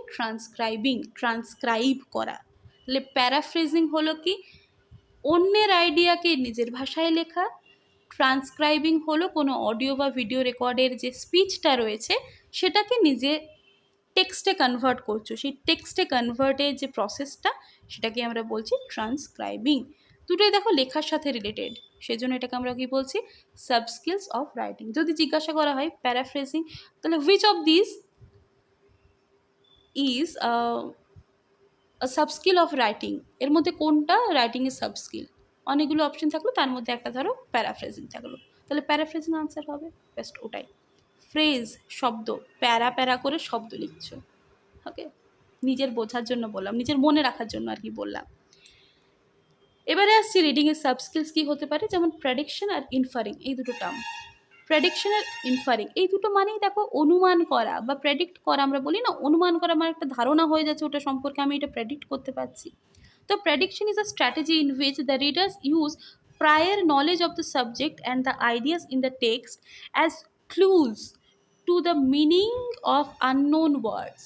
ট্রান্সক্রাইব করা। তাহলে প্যারাফ্রেজিং হলো কি, অন্যের আইডিয়াকে নিজের ভাষায় লেখা। ট্রান্সক্রাইবিং হলো কোনো অডিও বা ভিডিও রেকর্ডের যে স্পিচটা রয়েছে সেটাকে নিজে টেক্সটে কনভার্ট করছো, সেই টেক্সটে কনভার্টের যে প্রসেসটা সেটাকে আমরা বলছি ট্রান্সক্রাইবিং। দুটোই দেখো লেখার সাথে রিলেটেড, সেজন্য এটাকে আমরা কি বলছি? Sub skills of writing. যদি জিজ্ঞাসা করা হয় প্যারাফ্রেজিং, তাহলে which of this is sub skill of writing, এর মধ্যে কোনটা রাইটিংয়ের সাব স্কিল? অনেকগুলো অপশন থাকলো, তার মধ্যে একটা ধরো প্যারাফ্রেজিং থাকলো, তাহলে প্যারাফ্রেজিং আনসার হবে বেস্ট ওটাই। ফ্রেজ, শব্দ, প্যারা করে শব্দ লিখছো। ওকে, নিজের বোঝার জন্য বললাম, নিজের মনে রাখার জন্য আর কি বললাম। এবারে আসছি রিডিংয়ের সাব স্কিলস কী হতে পারে, যেমন প্রেডিকশন আর ইনফারিং, এই দুটো টার্ম। প্রেডিকশন আর ইনফারিং এই দুটো মানেই দেখো অনুমান করা বা প্রেডিক্ট করা, আমরা বলি না অনুমান করা, আমার একটা ধারণা হয়ে যাচ্ছে ওটা সম্পর্কে, আমি এটা প্রেডিক্ট করতে পারছি। তো prediction is a strategy in which the readers use prior knowledge of the subject and the ideas in the text as clues to the meaning of unknown words.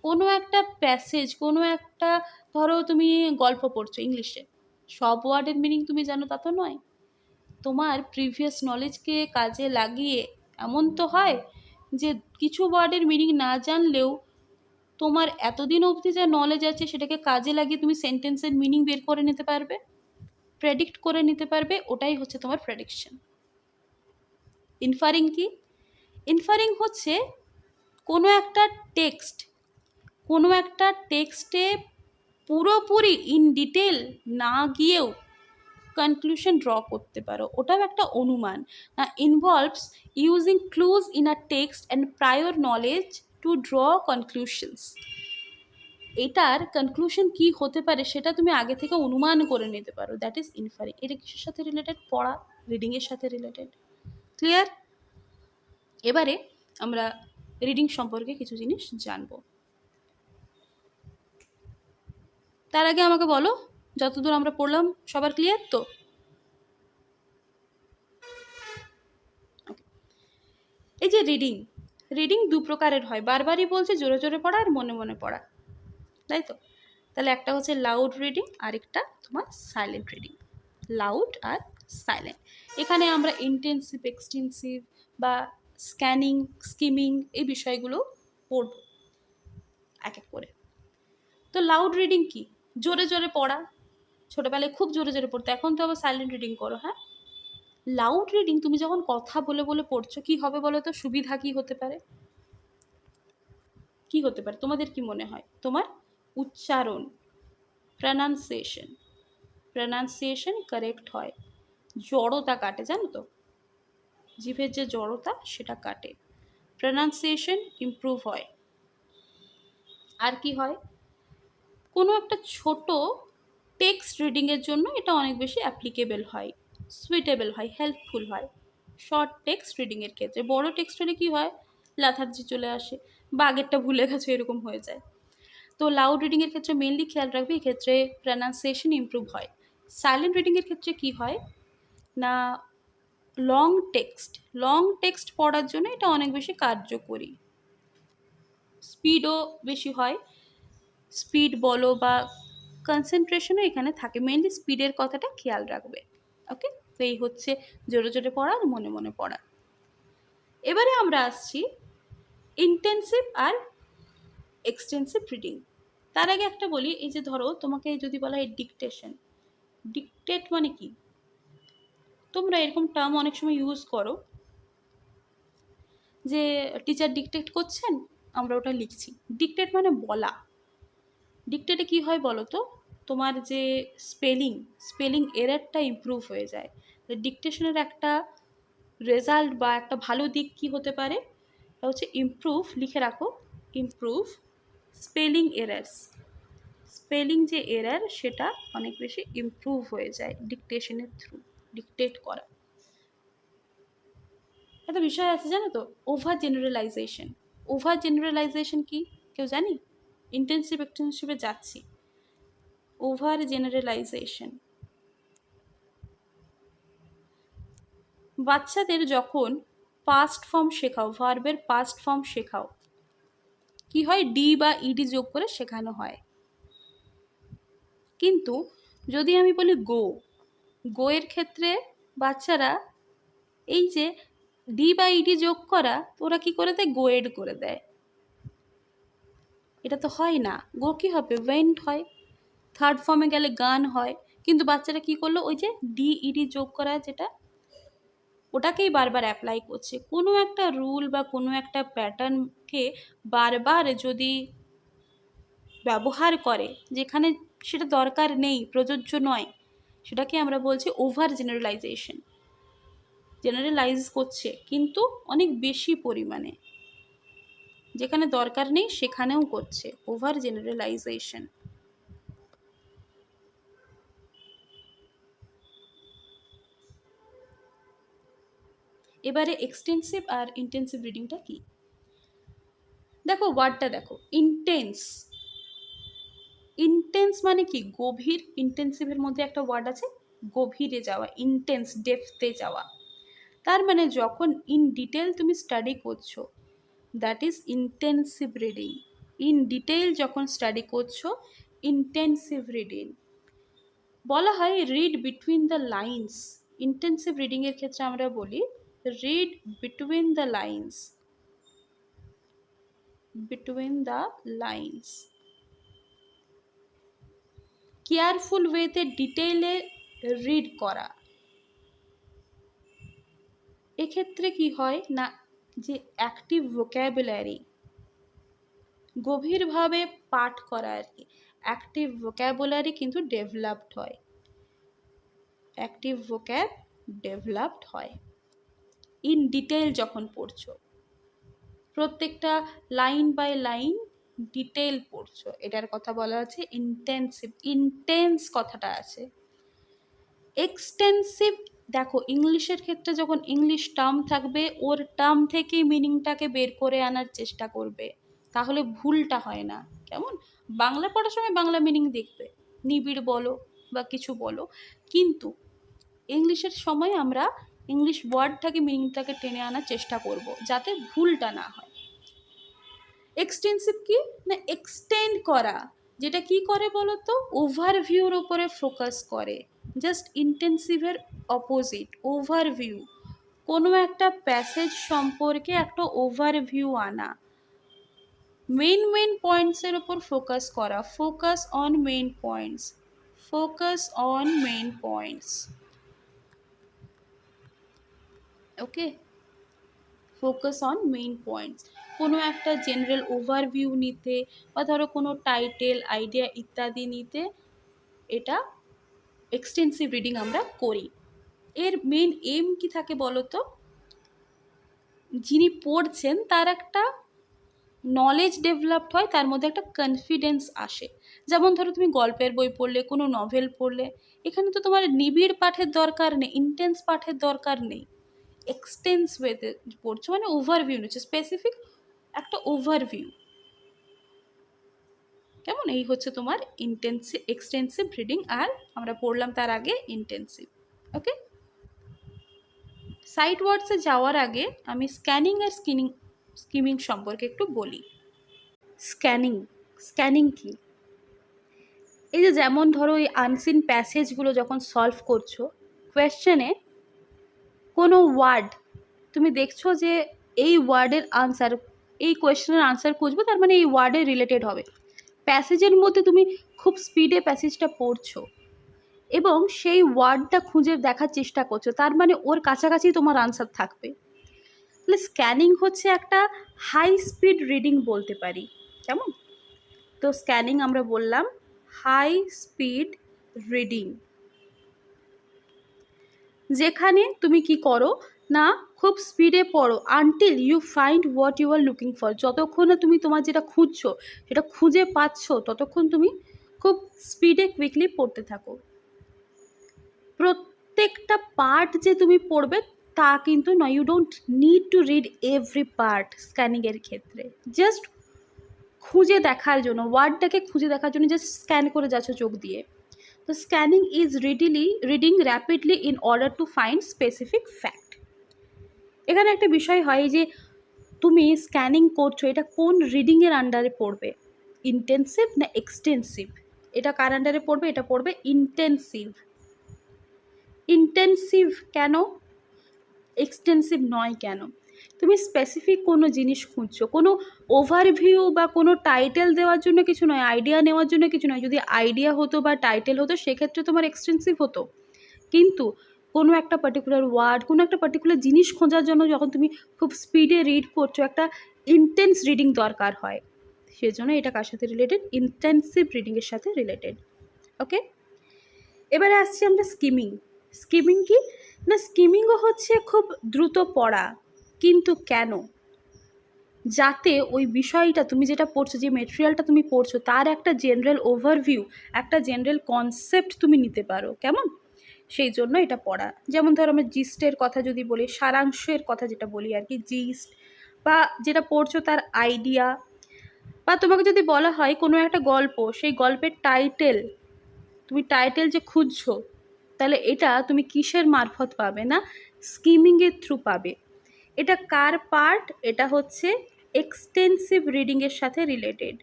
কোনো একটা প্যাসেজ, কোনো একটা, ধরো তুমি গল্প পড়ছো ইংলিশে, সব ওয়ার্ডের মিনিং তুমি জানো তা তো নয়, তোমার প্রিভিয়াস নলেজকে কাজে লাগিয়ে এমন তো হয় যে কিছু ওয়ার্ডের মিনিং না জানলেও তোমার এতদিন অবধি যা নলেজ আছে সেটাকে কাজে লাগিয়ে তুমি সেন্টেন্সের মিনিং বের করে নিতে পারবে, প্রেডিক্ট করে নিতে পারবে, ওটাই হচ্ছে তোমার প্রেডিকশন। ইনফারিং কি? ইনফারিং হচ্ছে কোনো একটা টেক্সটে পুরোপুরি ইন ডিটেল না গিয়েও কনক্লুশন ড্র করতে পারো, ওটাও একটা অনুমান। Involves using clues in a text and prior knowledge two draw conclusions. এটার কনক্লুশন কি হতে পারে সেটা তুমি আগে থেকে অনুমান করে নিতে পারো, দ্যাট ইজ ইনফারিং। এটা কিসের সাথে রিলেটেড? পড়া, রিডিংয়ের সাথে রিলেটেড। ক্লিয়ার? এবারে আমরা রিডিং সম্পর্কে কিছু জিনিস জানবো। তার আগে আমাকে বলো, যতদূর আমরা পড়লাম সবার ক্লিয়ার তো? এই যে রিডিং, রিডিং দু প্রকারের হয়, বারবারই বলছে, জোরে জোরে পড়া আর মনে মনে পড়া, তাই তো? তাহলে একটা হচ্ছে লাউড রিডিং, আরেকটা তোমার সাইলেন্ট রিডিং। লাউড আর সাইলেন্ট। এখানে আমরা ইন্টেন্সিভ, এক্সটেন্সিভ বা স্ক্যানিং, স্কিমিং এই বিষয়গুলো পড়ব এক এক করে। তো লাউড রিডিং কি? জোরে জোরে পড়া। ছোটোবেলায় খুব জোরে জোরে পড়তো, এখন তো আবার সাইলেন্ট রিডিং করো। হ্যাঁ, লাউড রিডিং তুমি যখন কথা বলে বলে পড়ছো, কি হবে বলো তো? সুবিধা কি হতে পারে? কি হতে পারে তোমাদের কি মনে হয়? তোমার উচ্চারণ, প্রনাউন্সিয়েশন কারেক্ট হয়, জড়তা কাটে, জানো তো? জিভের যে জড়তা সেটা কাটে, প্রনাউন্সিয়েশন ইমপ্রুভ হয়। আর কি হয়? কোনো একটা ছোট টেক্সট রিডিংয়ের জন্য এটা অনেক বেশি অ্যাপ্লিকেবল হয়, সুইটেবল হয়, হেল্পফুল হয়। শর্ট টেক্সট রিডিংয়ের ক্ষেত্রে, বড় টেক্সট হলে কী হয়? লাথার্জি চলে আসে, বা আগেরটা ভুলে গেছো এরকম হয়ে যায়। তো লাউড রিডিংয়ের ক্ষেত্রে মেনলি খেয়াল রাখবে, এক্ষেত্রে প্রনাউন্সিয়েশন ইমপ্রুভ হয়। সাইলেন্ট রিডিংয়ের ক্ষেত্রে কি হয় না, লং টেক্সট পড়ার জন্য এটা অনেক বেশি কার্যকরী, স্পিডও বেশি হয়। স্পিড বলো বা কনসেন্ট্রেশনও এখানে থাকে, মেনলি স্পিডের কথাটা খেয়াল রাখবে। ওকে, তো এই হচ্ছে জোরে জোরে পড়া আর মনে মনে পড়া। এবারে আমরা আসছি ইন্টেন্সিভ আর এক্সটেন্সিভ রিডিং। তার আগে একটা বলি, এই যে ধরো তোমাকে যদি বলা হয় ডিকটেশন, ডিকটেট মানে কি? তোমরা এরকম টার্ম অনেক সময় ইউজ করো যে টিচার ডিকটেট করছেন, আমরা ওটা লিখছি। ডিকটেট মানে বলা। ডিকটেটে কি হয় বলো তো? তোমার যে স্পেলিং এরারটা ইমপ্রুভ হয়ে যায়। ডিকটেশনের একটা রেজাল্ট বা একটা ভালো দিক কি হতে পারে? এটা হচ্ছে ইমপ্রুভ, লিখে রাখো, ইমপ্রুভ স্পেলিং এরার্স। স্পেলিং যে এরার সেটা অনেক বেশি ইমপ্রুভ হয়ে যায় ডিকটেশনের থ্রু, ডিকটেট করা। একটা বিষয় আছে জানো তো, ওভার জেনারেলাইজেশন কি কেউ জানি? ইন্টেন্সিভ এক্সটেন্সিভে যাচ্ছি। ওভার জেনারেলাইজেশন, বাচ্চাদের যখন পাস্ট ফর্ম শেখাও, ভার্বের পাস্ট ফর্ম শেখাও, কি হয়? ডি বা ইডি যোগ করে শেখানো হয়। কিন্তু যদি আমি বলি গো এর ক্ষেত্রে বাচ্চারা এই যে ডি বা ইডি যোগ করা, ওরা কি করে দেয়? গোয়েড করে দেয়। এটা তো হয় না। গো কি হবে? ওয়েন্ট হয়। থার্ড ফর্মে গেলে গান হয়। কিন্তু বাচ্চারা কি করলো? ওই যে ডি ইডি যোগ করা যেটা, ওটাকেই বারবার অ্যাপ্লাই করছে। কোনো একটা রুল বা কোনো একটা প্যাটার্নকে বারবার যদি ব্যবহার করে যেখানে সেটা দরকার নেই, প্রযোজ্য নয়, সেটাকে আমরা বলছি ওভার জেনারেলাইজ করছে, কিন্তু অনেক বেশি পরিমাণে। যেখানে দরকার নেই সেখানেও করছে, ওভার জেনারেলাইজেশন। এবারে এক্সটেন্সিভ আর ইন্টেন্সিভ রিডিংটা কি? দেখো ওয়ার্ডটা দেখো, ইন্টেন্স মানে কি? গভীর। ইন্টেন্সিভের মধ্যে একটা ওয়ার্ড আছে গভীরে যাওয়া, ইন্টেন্স, ডেপথে যাওয়া। তার মানে যখন ইন ডিটেল তুমি স্টাডি করছো, that is intensive reading. In detail যখন স্টাডি করছো, ইন্টেন্সিভ রিডিং। বলা হয় read between the lines. Intensive রিডিংয়ের ক্ষেত্রে আমরা বলি read between the lines, careful ওয়েতে ডিটেইলে রিড করা। এক্ষেত্রে কি হয় না, যে অ্যাক্টিভ ভোক্যাবুলারি, গভীরভাবে পাঠ করা আর কি, অ্যাক্টিভ ভোক্যাবুলারি কিন্তু ডেভেলপড হয় ইন ডিটেল যখন পড়ছো। প্রত্যেকটা লাইন বাই লাইন ডিটেল পড়ছো, এটার কথা বলা আছে ইন্টেন্স কথাটা আছে। এক্সটেন্সিভ দেখো ইংলিশের ক্ষেত্রে যখন ইংলিশ টার্ম থাকবে ওর টার্ম থেকেই মিনিংটাকে বের করে আনার চেষ্টা করবে, তাহলে ভুলটা হয় না। কেমন? বাংলা পড়ার সময় বাংলা মিনিং দেখবে, নিবিড় বলো বা কিছু বলো, কিন্তু ইংলিশের সময় আমরা ইংলিশ ওয়ার্ডটাকে মিনিংটাকে টেনে আনার চেষ্টা করব যাতে ভুলটা না হয়। এক্সটেন্সিভ কি না এক্সটেন্ড করা, যেটা কি করে বলো তো ওভারভিউর উপরে ফোকাস করে। জাস্ট ইন্টেন্সিভের অপোজিট ওভারভিউ, কোনো একটা প্যাসেজ সম্পর্কে একটা ওভারভিউ আনা, মেন পয়েন্টসের উপর ফোকাস করা, focus on main points, focus on main points. Okay, focus on main points, কোনো একটা জেনারেল ওভারভিউ নিতে বা ধরো কোনো টাইটেল আইডিয়া ইত্যাদি নিতে এটা এক্সটেন্সিভ রিডিং আমরা করি। এর মেন এম কি থাকে বলো তো, যিনি পড়ছেন তার একটা নলেজ ডেভেলপড হয়, তার মধ্যে একটা কনফিডেন্স আসে। যেমন ধরো তুমি গল্পের বই পড়লে, কোনো নভেল পড়লে, এখানে তো তোমার নিবিড় পাঠের দরকার নেই, ইন্টেন্স পাঠের দরকার নেই, এক্সটেন্স ওয়েতে পড়ছো মানে ওভারভিউ নিচ্ছে, স্পেসিফিক একটা ওভারভিউ। কেমন? এই হচ্ছে তোমার ইন্টেন্সিভ এক্সটেন্সিভ রিডিং, আর আমরা পড়লাম তার আগে ইন্টেন্সিভ। ওকে, সাইট ওয়ার্ডসে যাওয়ার আগে আমি স্ক্যানিং আর স্কিমিং সম্পর্কে একটু বলি। স্ক্যানিং, স্ক্যানিং কি? এই যে যেমন ধরো এই আনসিন প্যাসেজগুলো যখন সলভ করছো, কোয়েশ্চেনে কোনো ওয়ার্ড তুমি দেখছো যে এই ওয়ার্ডের আনসার, এই কোয়েশ্চেনের আনসার খুঁজবো, তার মানে এই ওয়ার্ডের রিলেটেড হবে। প্যাসেজের মধ্যে তুমি খুব স্পিডে প্যাসেজটা পড়ছো এবং সেই ওয়ার্ডটা খুঁজে দেখার চেষ্টা করছো, তার মানে ওর কাছাকাছি তোমার আনসার থাকবে। তাহলে স্ক্যানিং হচ্ছে একটা হাই স্পিড রিডিং বলতে পারি। কেমন? তো স্ক্যানিং আমরা বললাম হাই স্পিড রিডিং, যেখানে তুমি কি করো না খুব স্পিডে পড়ো until you find what you are looking for, যতক্ষণ না তুমি তোমার যেটা খুঁজছো সেটা খুঁজে পাচ্ছ ততক্ষণ তুমি খুব স্পিডে কুইকলি পড়তে থাকো। প্রত্যেকটা পার্ট যে তুমি পড়বে তা কিন্তু নয়, you don't need to read every part স্ক্যানিংয়ের ক্ষেত্রে। জাস্ট খুঁজে দেখার জন্য, ওয়ার্ডটাকে খুঁজে দেখার জন্য জাস্ট স্ক্যান করে যাচ্ছ চোখ দিয়ে। তো scanning is reading rapidly in order to find specific fact. এখানে একটা বিষয় হয় যে তুমি স্ক্যানিং করছো, এটা কোন রিডিংয়ের আন্ডারে পড়বে, ইন্টেন্সিভ না এক্সটেন্সিভ? এটা কার আন্ডারে পড়বে? এটা পড়বে ইন্টেন্সিভ। ইন্টেন্সিভ কেন, এক্সটেন্সিভ নয় কেন? তুমি স্পেসিফিক কোনো জিনিস খুঁজছো, কোনো ওভারভিউ বা কোনো টাইটেল দেওয়ার জন্য কিছু নয়, আইডিয়া নেওয়ার জন্য কিছু নয়। যদি আইডিয়া হতো বা টাইটেল হতো সেক্ষেত্রে তোমার এক্সটেন্সিভ হতো, কিন্তু কোনো একটা পার্টিকুলার ওয়ার্ড, কোনো একটা পার্টিকুলার জিনিস খোঁজার জন্য যখন তুমি খুব স্পিডে রিড করছো, একটা ইন্টেন্স রিডিং দরকার হয়, সেজন্য এটা কার সাথে রিলেটেড? ইন্টেন্সিভ রিডিংয়ের সাথে রিলেটেড। ওকে, এবারে আসছি আমরা স্কিমিং। স্কিমিং কি না, স্কিমিংও হচ্ছে খুব দ্রুত পড়া, কিন্তু কেন? যাতে ওই বিষয়টা তুমি যেটা পড়ছো, যে মেটেরিয়ালটা তুমি পড়ছো তার একটা জেনারেল ওভারভিউ, একটা জেনারেল কনসেপ্ট তুমি নিতে পারো। কেমন? সেই জন্য এটা পড়া। যেমন ধরো আমরা জিস্টের কথা যদি বলি, সারাংশের কথা যেটা বলি আর কি, জিস্ট বা যেটা পড়ছো তার আইডিয়া, বা তোমাকে যদি বলা হয় কোনো একটা গল্প, সেই গল্পের টাইটেল, তুমি টাইটেল যে খুঁজছো, তাহলে এটা তুমি কিসের মারফত পাবে না, স্কিমিংয়ের থ্রু পাবে। এটা কার পার্ট? এটা হচ্ছে এক্সটেন্সিভ রিডিংয়ের সাথে রিলেটেড,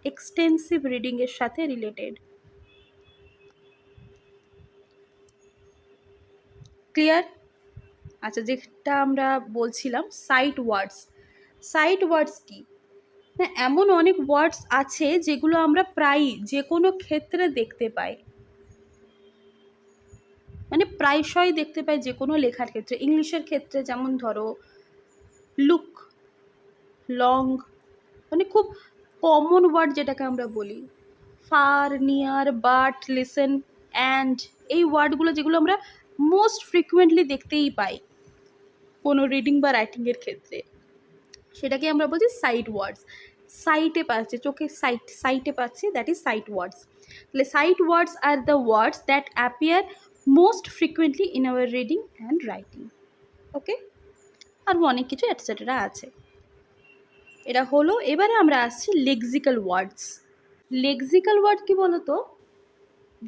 এক্সটেন্সিভ রিডিংয়ের সাথে রিলেটেড। ক্লিয়ার? আচ্ছা, যেটা আমরা বলছিলাম সাইট ওয়ার্ডস। সাইট ওয়ার্ডস কি না, এমন অনেক ওয়ার্ডস আছে যেগুলো আমরা প্রায়ই যে কোনো ক্ষেত্রে দেখতে পাই, মানে প্রায়শই দেখতে পাই যে কোনো লেখার ক্ষেত্রে। ইংলিশের ক্ষেত্রে যেমন ধরো লুক, লং, মানে খুব কমন ওয়ার্ড যেটাকে আমরা বলি। Far, near, but, listen, and, এই ওয়ার্ডগুলো যেগুলো আমরা মোস্ট ফ্রিকুয়েন্টলি দেখতেই পাই কোনো রিডিং বা রাইটিংয়ের ক্ষেত্রে, সেটাকে আমরা বলছি সাইট ওয়ার্ডস। সাইটে পাচ্ছে, চোখে সাইটে পাচ্ছে, দ্যাট ইজ সাইট ওয়ার্ডস। তাহলে sight words are the words that appear most frequently in our reading and writing. Okay, আর অনেক কিছু এটসেট্রা আছে। এটা হলো, এবারে আমরা আসছি লেক্সিক্যাল ওয়ার্ডস। লেক্সিক্যাল ওয়ার্ড কি বলতো,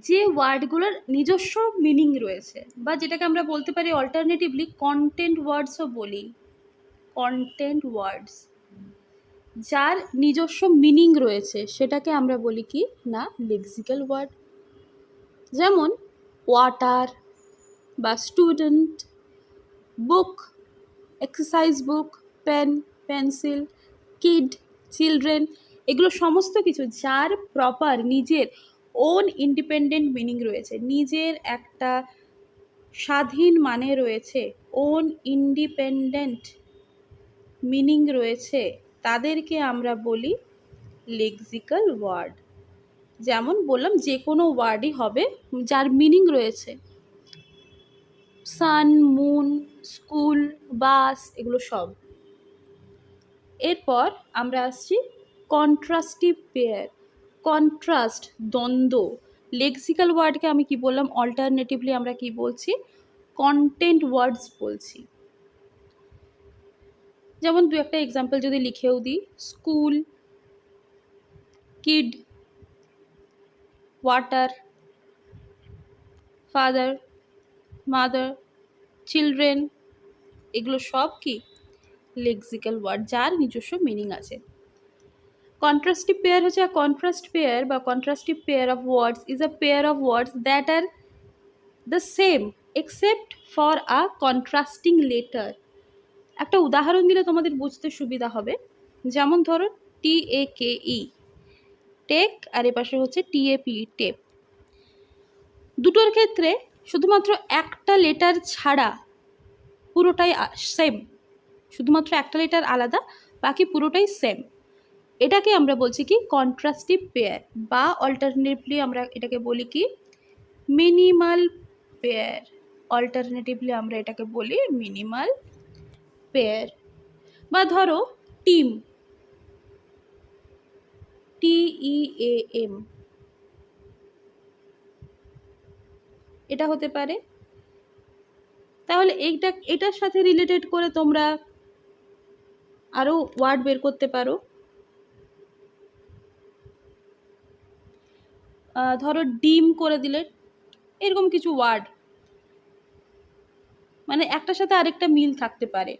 যে ওয়ার্ডগুলোর নিজস্ব মিনিং রয়েছে, বা যেটাকে আমরা বলতে পারি অল্টারনেটিভলি কন্টেন্ট ওয়ার্ডসও বলি। কন্টেন্ট ওয়ার্ডস যার নিজস্ব মিনিং রয়েছে সেটাকে আমরা বলি কি না লেক্সিক্যাল ওয়ার্ড। যেমন ওয়াটার বা student, book, exercise book, pen, pencil, kid, children, এগুলো সমস্ত কিছু যার প্রপার নিজের ওন ইন্ডিপেন্ডেন্ট মিনিং রয়েছে, নিজের একটা স্বাধীন মানে রয়েছে, ওন ইন্ডিপেন্ডেন্ট মিনিং রয়েছে, তাদেরকে আমরা বলি লেক্সিক্যাল ওয়ার্ড। যেমন বললাম, যে কোনো ওয়ার্ডই হবে যার মিনিং রয়েছে, সান, মুন, স্কুল, বাস, এগুলো সব। এরপর আমরা আসছি কন্ট্রাস্টিভ পেয়ার। কন্ট্রাস্ট, দ্বন্দ্ব। লেক্সিক্যাল ওয়ার্ডকে আমি কি বললাম, অল্টারনেটিভলি আমরা কি বলছি, কন্টেন্ট ওয়ার্ডস বলছি। যেমন দু একটা এক্সাম্পল যদি লিখেও দিই, school, kid, water, father, mother, children, এগুলো সব কি লেক্সিক্যাল ওয়ার্ড যার নিজস্ব মিনিং আছে। কন্ট্রাস্টিভ পেয়ার হচ্ছে, কন্ট্রাস্ট পেয়ার বা contrastive pair of words is a pair of words that are the same except for a contrasting letter. একটা উদাহরণ দিলে তোমাদের বুঝতে সুবিধা হবে। যেমন ধরো TAKE, টেক, আর এ পাশে হচ্ছে TAPE, টেপ। দুটোর ক্ষেত্রে শুধুমাত্র একটা লেটার ছাড়া পুরোটাই সেম, শুধুমাত্র একটা লেটার আলাদা, বাকি পুরোটাই সেম। এটাকে আমরা বলছি কি কন্ট্রাস্টিভ পেয়ার, বা অল্টারনেটিভলি আমরা এটাকে বলি কি মিনিমাল পেয়ার। অল্টারনেটিভলি আমরা এটাকে বলি মিনিমাল পেয়ার। বা ধরো টিম, TEAM, এটা হতে পারে। তাহলে এটার সাথে রিলেটেড করে তোমরা আরও ওয়ার্ড বের করতে পারো। ধরো ডিম করে দিলে, এরকম কিছু ওয়ার্ড, মানে একটার সাথে আরেকটা মিল থাকতে পারে।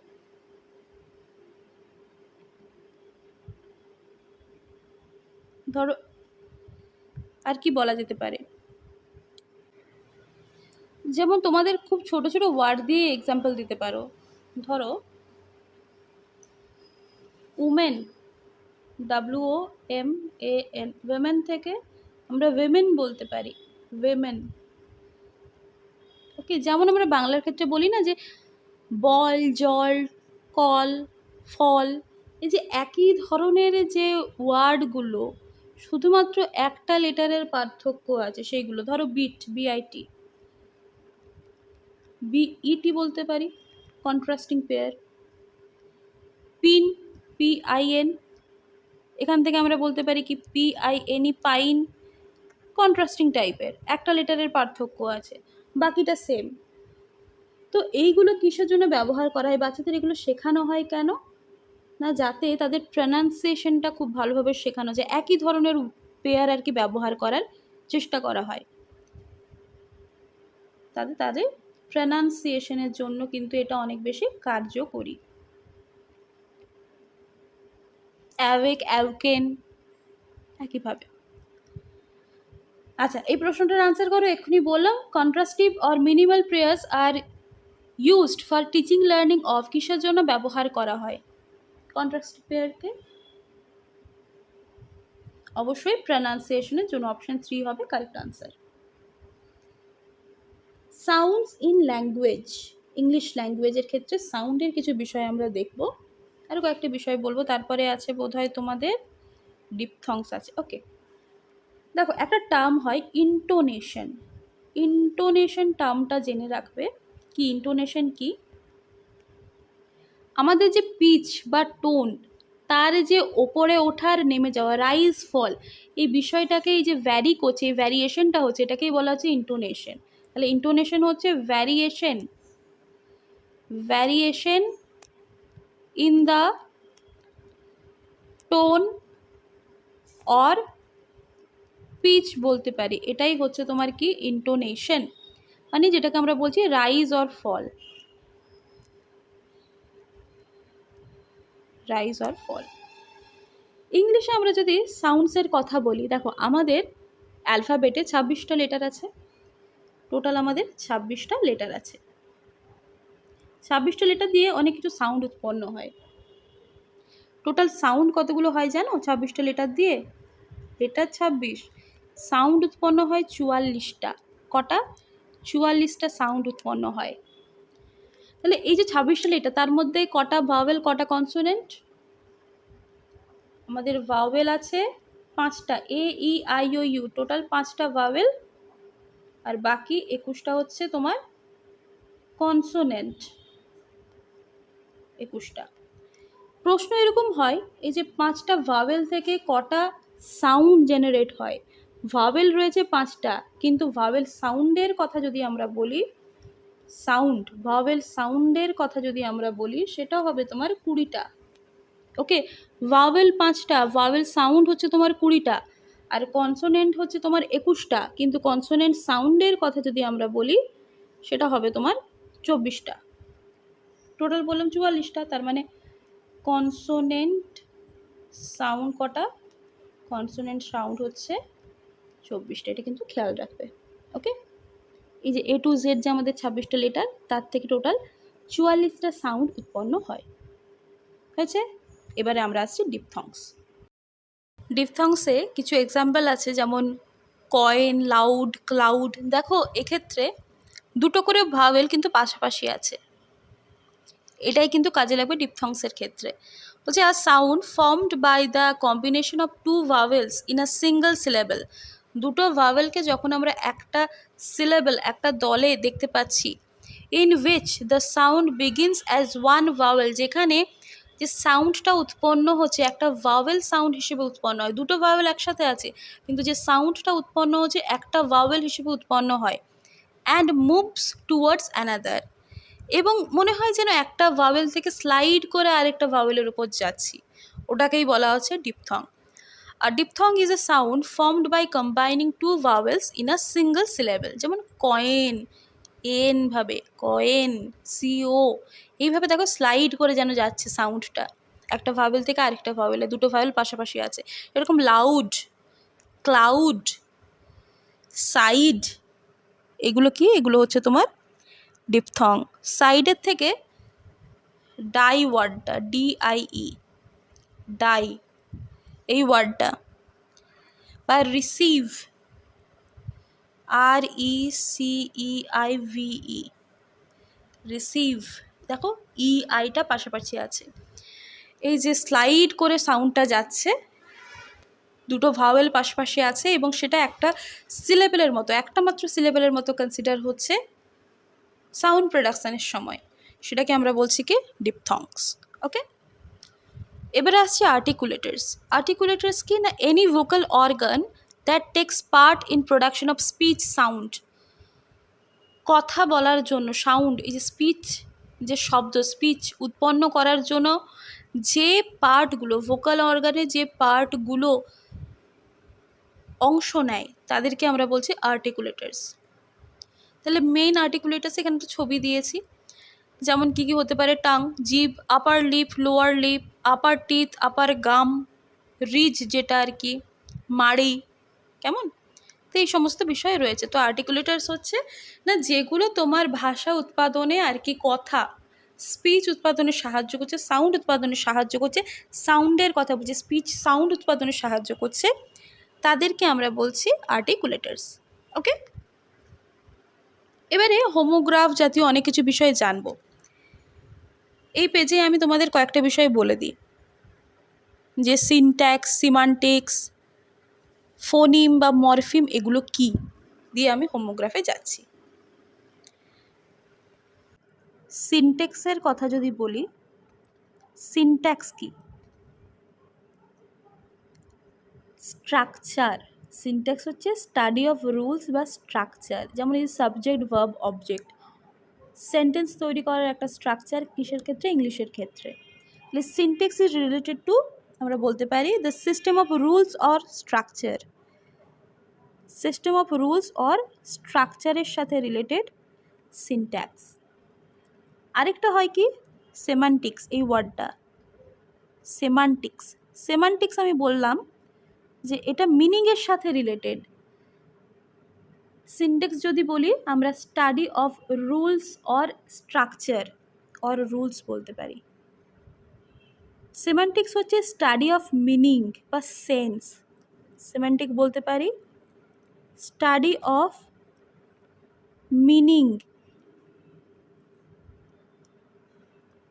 ধরো আর কি বলা যেতে পারে, যেমন তোমাদের খুব ছোট ছোট ওয়ার্ড দিয়ে এক্সাম্পল দিতে পারো। ধরো উমেন, WOMAN, ওয়েমেন থেকে আমরা উইমেন বলতে পারি, উইমেন। ওকে, যেমন আমরা বাংলার ক্ষেত্রে বলি না যে বল, জল, কল, ফল, এই যে একই ধরনের যে ওয়ার্ডগুলো শুধুমাত্র একটা লেটারের পার্থক্য আছে সেইগুলো। ধরো বিট, BIT, BET বলতে পারি, কন্ট্রাস্টিং পেয়ার। পিন, PIN, এখান থেকে আমরা বলতে পারি কি PINE, পাইন, কন্ট্রাস্টিং টাইপের, একটা লেটারের পার্থক্য আছে, বাকিটা সেম। তো এইগুলো কিসের জন্য ব্যবহার করা হয়, বাচ্চাদের এগুলো শেখানো হয় কেন না, যাতে তাদের প্রনাউন্সিয়েশনটা খুব ভালোভাবে শেখানো যায়, একই ধরনের পেয়ার আর কি ব্যবহার করার চেষ্টা করা হয়, তাদের প্রনাউন্সিয়েশনের জন্য কিন্তু এটা অনেক বেশি কার্যকরী। অ্যাওয়েক, অ্যাওকেন, একইভাবে। আচ্ছা, এই প্রশ্নটার আনসার করো। এক্ষুনি বললাম contrastive or minimal pairs are used for teaching learning of, কিসের জন্য ব্যবহার করা হয় কন্ট্রাস্টিভ পেয়ারকে? অবশ্যই প্রনাউন্সিয়েশনের জন্য। অপশন 3 হবে correct answer. Sounds in language, English ল্যাঙ্গুয়েজের ক্ষেত্রে সাউন্ডের কিছু বিষয় আমরা দেখব, আরও কয়েকটি বিষয় বলবো, তারপরে আছে বোধহয় তোমাদের ডিপথংস আছে। ওকে, দেখো একটা টার্ম হয় ইন্টোনেশন। ইন্টোনেশন টার্মটা জেনে রাখবে। কি ইন্টোনেশন কি? আমাদের যে পিচ বা টোন, তার যে ওপরে ওঠার নেমে যাওয়া, রাইজ ফল, এই বিষয়টাকে এই যে ভ্যারি করছে, এই ভ্যারিয়েশনটা হচ্ছে, এটাকেই বলা হচ্ছে ইন্টোনেশন। তাহলে ইন্টোনেশন হচ্ছে variation, variation in the tone or pitch বলতে পারি, এটাই হচ্ছে তোমার কি ইন্টোনেশন, মানে যেটাকে আমরা বলছি rise or fall, rise or fall. ইংলিশে আমরা যদি সাউন্ডসের কথা বলি, দেখো আমাদের অ্যালফাবেটে 26টা লেটার আছে, টোটাল আমাদের 26টা লেটার আছে। 26টা লেটার দিয়ে অনেক কিছু সাউন্ড উৎপন্ন হয়। টোটাল সাউন্ড কতগুলো হয় জানো 26টা লেটার দিয়ে? লেটার 26, সাউন্ড উৎপন্ন হয় 44টা। কটা? 44টা সাউন্ড উৎপন্ন হয়। তাহলে এই যে 26টা লেটার, তার মধ্যে কটা ভাওয়েল, কটা কনসোনেন্ট? আমাদের ভাওয়েল আছে 5টা, A E I O U, total 5টা ভাওয়েল, আর বাকি 21টা হচ্ছে তোমার কনসোনেন্ট, 21টা। প্রশ্ন এরকম হয়, এই যে 5টা ভাওয়েল থেকে কটা সাউন্ড জেনারেট হয়? ভাওয়েল রয়েছে 5টা, কিন্তু ভাওয়েল সাউন্ডের কথা যদি আমরা বলি, সাউন্ড, ভাওয়েল সাউন্ডের কথা যদি আমরা বলি, সেটা হবে তোমার 20টা। ওকে, ভাওয়েল 5টা, ভাওয়েল সাউন্ড হচ্ছে তোমার 20টা, আর কনসোনেন্ট হচ্ছে তোমার 21টা, কিন্তু কনসোনেন্ট সাউন্ডের কথা যদি আমরা বলি, সেটা হবে তোমার 24টা। টোটাল বললাম 44টা, তার মানে কনসোনেন্ট সাউন্ড কটা? কনসোনেন্ট সাউন্ড হচ্ছে 24টা, এটা কিন্তু খেয়াল রাখবে। ওকে, এই যে A to Z যে আমাদের 26টা লেটার, তার থেকে টোটাল 44টা সাউন্ড উৎপন্ন হয়। হয়েছে? এবারে আমরা আসছি ডিপথংস। ডিপথংসে কিছু এক্সাম্পল আছে, যেমন কয়েন, লাউড, ক্লাউড। দেখো এক্ষেত্রে দুটো করে ভাওয়েল কিন্তু পাশাপাশি আছে, এটাই কিন্তু কাজে লাগবে ডিপথংসের ক্ষেত্রে। বলছে a sound formed by the combination of two vowels in a single syllable. দুটো ভাওয়েলকে যখন আমরা একটা সিলেবল, একটা দলে দেখতে পাচ্ছি, in which the sound begins as one vowel, যেখানে যে সাউন্ডটা উৎপন্ন হচ্ছে একটা ভাওয়েল সাউন্ড হিসেবে উৎপন্ন হয়। দুটো ভাওয়েল একসাথে আছে, কিন্তু যে সাউন্ডটা উৎপন্ন হচ্ছে একটা ভাওয়েল হিসেবে উৎপন্ন হয়। অ্যান্ড মুভস টুয়ার্ডস অ্যানাদার, এবং মনে হয় যেন একটা ভাওয়েল থেকে স্লাইড করে আরেকটা ভাওয়েলের উপর যাচ্ছি, ওটাকেই বলা হচ্ছে ডিপথং। আর diphthong is a sound formed by combining two vowels in a single syllable, যেমন কয়েন, এন ভাবে কয়েন, সিও, এইভাবে দেখো স্লাইড করে যেন যাচ্ছে সাউন্ডটা একটা ভাওয়েল থেকে আরেকটা ভাওয়েলে, দুটো ভাওয়েল পাশাপাশি আছে। এরকম লাউড, ক্লাউড, সাইড, এগুলো কি? এগুলো হচ্ছে তোমার ডিপথং। সাইডের থেকে ডাই ওয়ার্ডটা, DIE, ডাই, এই ওয়ার্ডটা, বা রিসিভ, RECEIVE, রিসিভ, দেখো আইটা পাশাপাশি আছে। এই যে স্লাইড করে সাউন্ডটা যাচ্ছে, দুটো ভাওয়েল পাশাপাশি আছে, এবং সেটা একটা সিলেবেলের মতো, একটা মাত্র সিলেবেলের মতো কনসিডার হচ্ছে সাউন্ড প্রোডাকশানের সময়, সেটাকে আমরা বলছি কি ডিপথংস। ওকে, এবারে আসছে আর্টিকুলেটার্স। আর্টিকুলেটার্স কি না, any vocal organ that text part in production of speech sound. কথা বলার জন্য সাউন্ড, এই যে স্পিচ, যে শব্দ, স্পিচ উৎপন্ন করার জন্য যে পার্টগুলো, ভোকাল অর্গানের যে পার্টগুলো অংশ নেয়, তাদেরকে আমরা বলছি আর্টিকুলেটার্স। তাহলে মেইন আর্টিকুলেটার্স এখানে তো ছবি দিয়েছি, যেমন কী কী হতে পারে? টাং, জিভ, আপার লিপ, লোয়ার লিপ, আপার টিথ, আপার গাম, রিজ যেটা আর কি, মাড়ি, কেমন? তো এই সমস্ত বিষয় রয়েছে। তো আর্টিকুলেটার্স হচ্ছে না যেগুলো তোমার ভাষা উৎপাদনে আর কি, কথা, স্পিচ উৎপাদনে সাহায্য করছে, সাউন্ড উৎপাদনে সাহায্য করছে, সাউন্ডের কথা বলছে, স্পিচ সাউন্ড উৎপাদনে সাহায্য করছে, তাদেরকে আমরা বলছি আর্টিকুলেটার্স। ওকে, এবারে হোমোগ্রাফ জাতীয় অনেক কিছু বিষয়ে জানবো। এই পেজে আমি তোমাদের কয়েকটা বিষয় বলে দিই, যে সিনট্যাক্স, সিমান্টিক্স, ফোনিম বা মরফিম, এগুলো কি, দিয়ে আমি হোমোগ্রাফে যাচ্ছি। সিনট্যাক্সের কথা যদি বলি, সিনট্যাক্স কি? স্ট্রাকচার, সিনট্যাক্স হচ্ছে স্টাডি অফ রুলস বা স্ট্রাকচার, যেমন এই সাবজেক্ট ভার্ব অবজেক্ট, সেন্টেন্স তৈরি করার একটা স্ট্রাকচার, কিসের ক্ষেত্রে? ইংলিশের ক্ষেত্রে। তাহলে সিনট্যাক্স ইজ রিলেটেড টু, আমরা বলতে পারি, the system of rules or structure. System of rules or স্ট্রাকচারের সাথে রিলেটেড সিনট্যাক্স। আরেকটা হয় কি সেমান্টিক্স, এই ওয়ার্ডটা সেমান্টিক্স। সেমান্টিক্স আমি বললাম যে এটা মিনিংয়ের সাথে রিলেটেড। সিনট্যাক্স যদি বলি আমরা study of rules or structure or rules বলতে পারি। সেমান্টিক্স হচ্ছে স্টাডি অফ মিনিং বা সেন্স। সেমান্টিক বলতে পারি study of meaning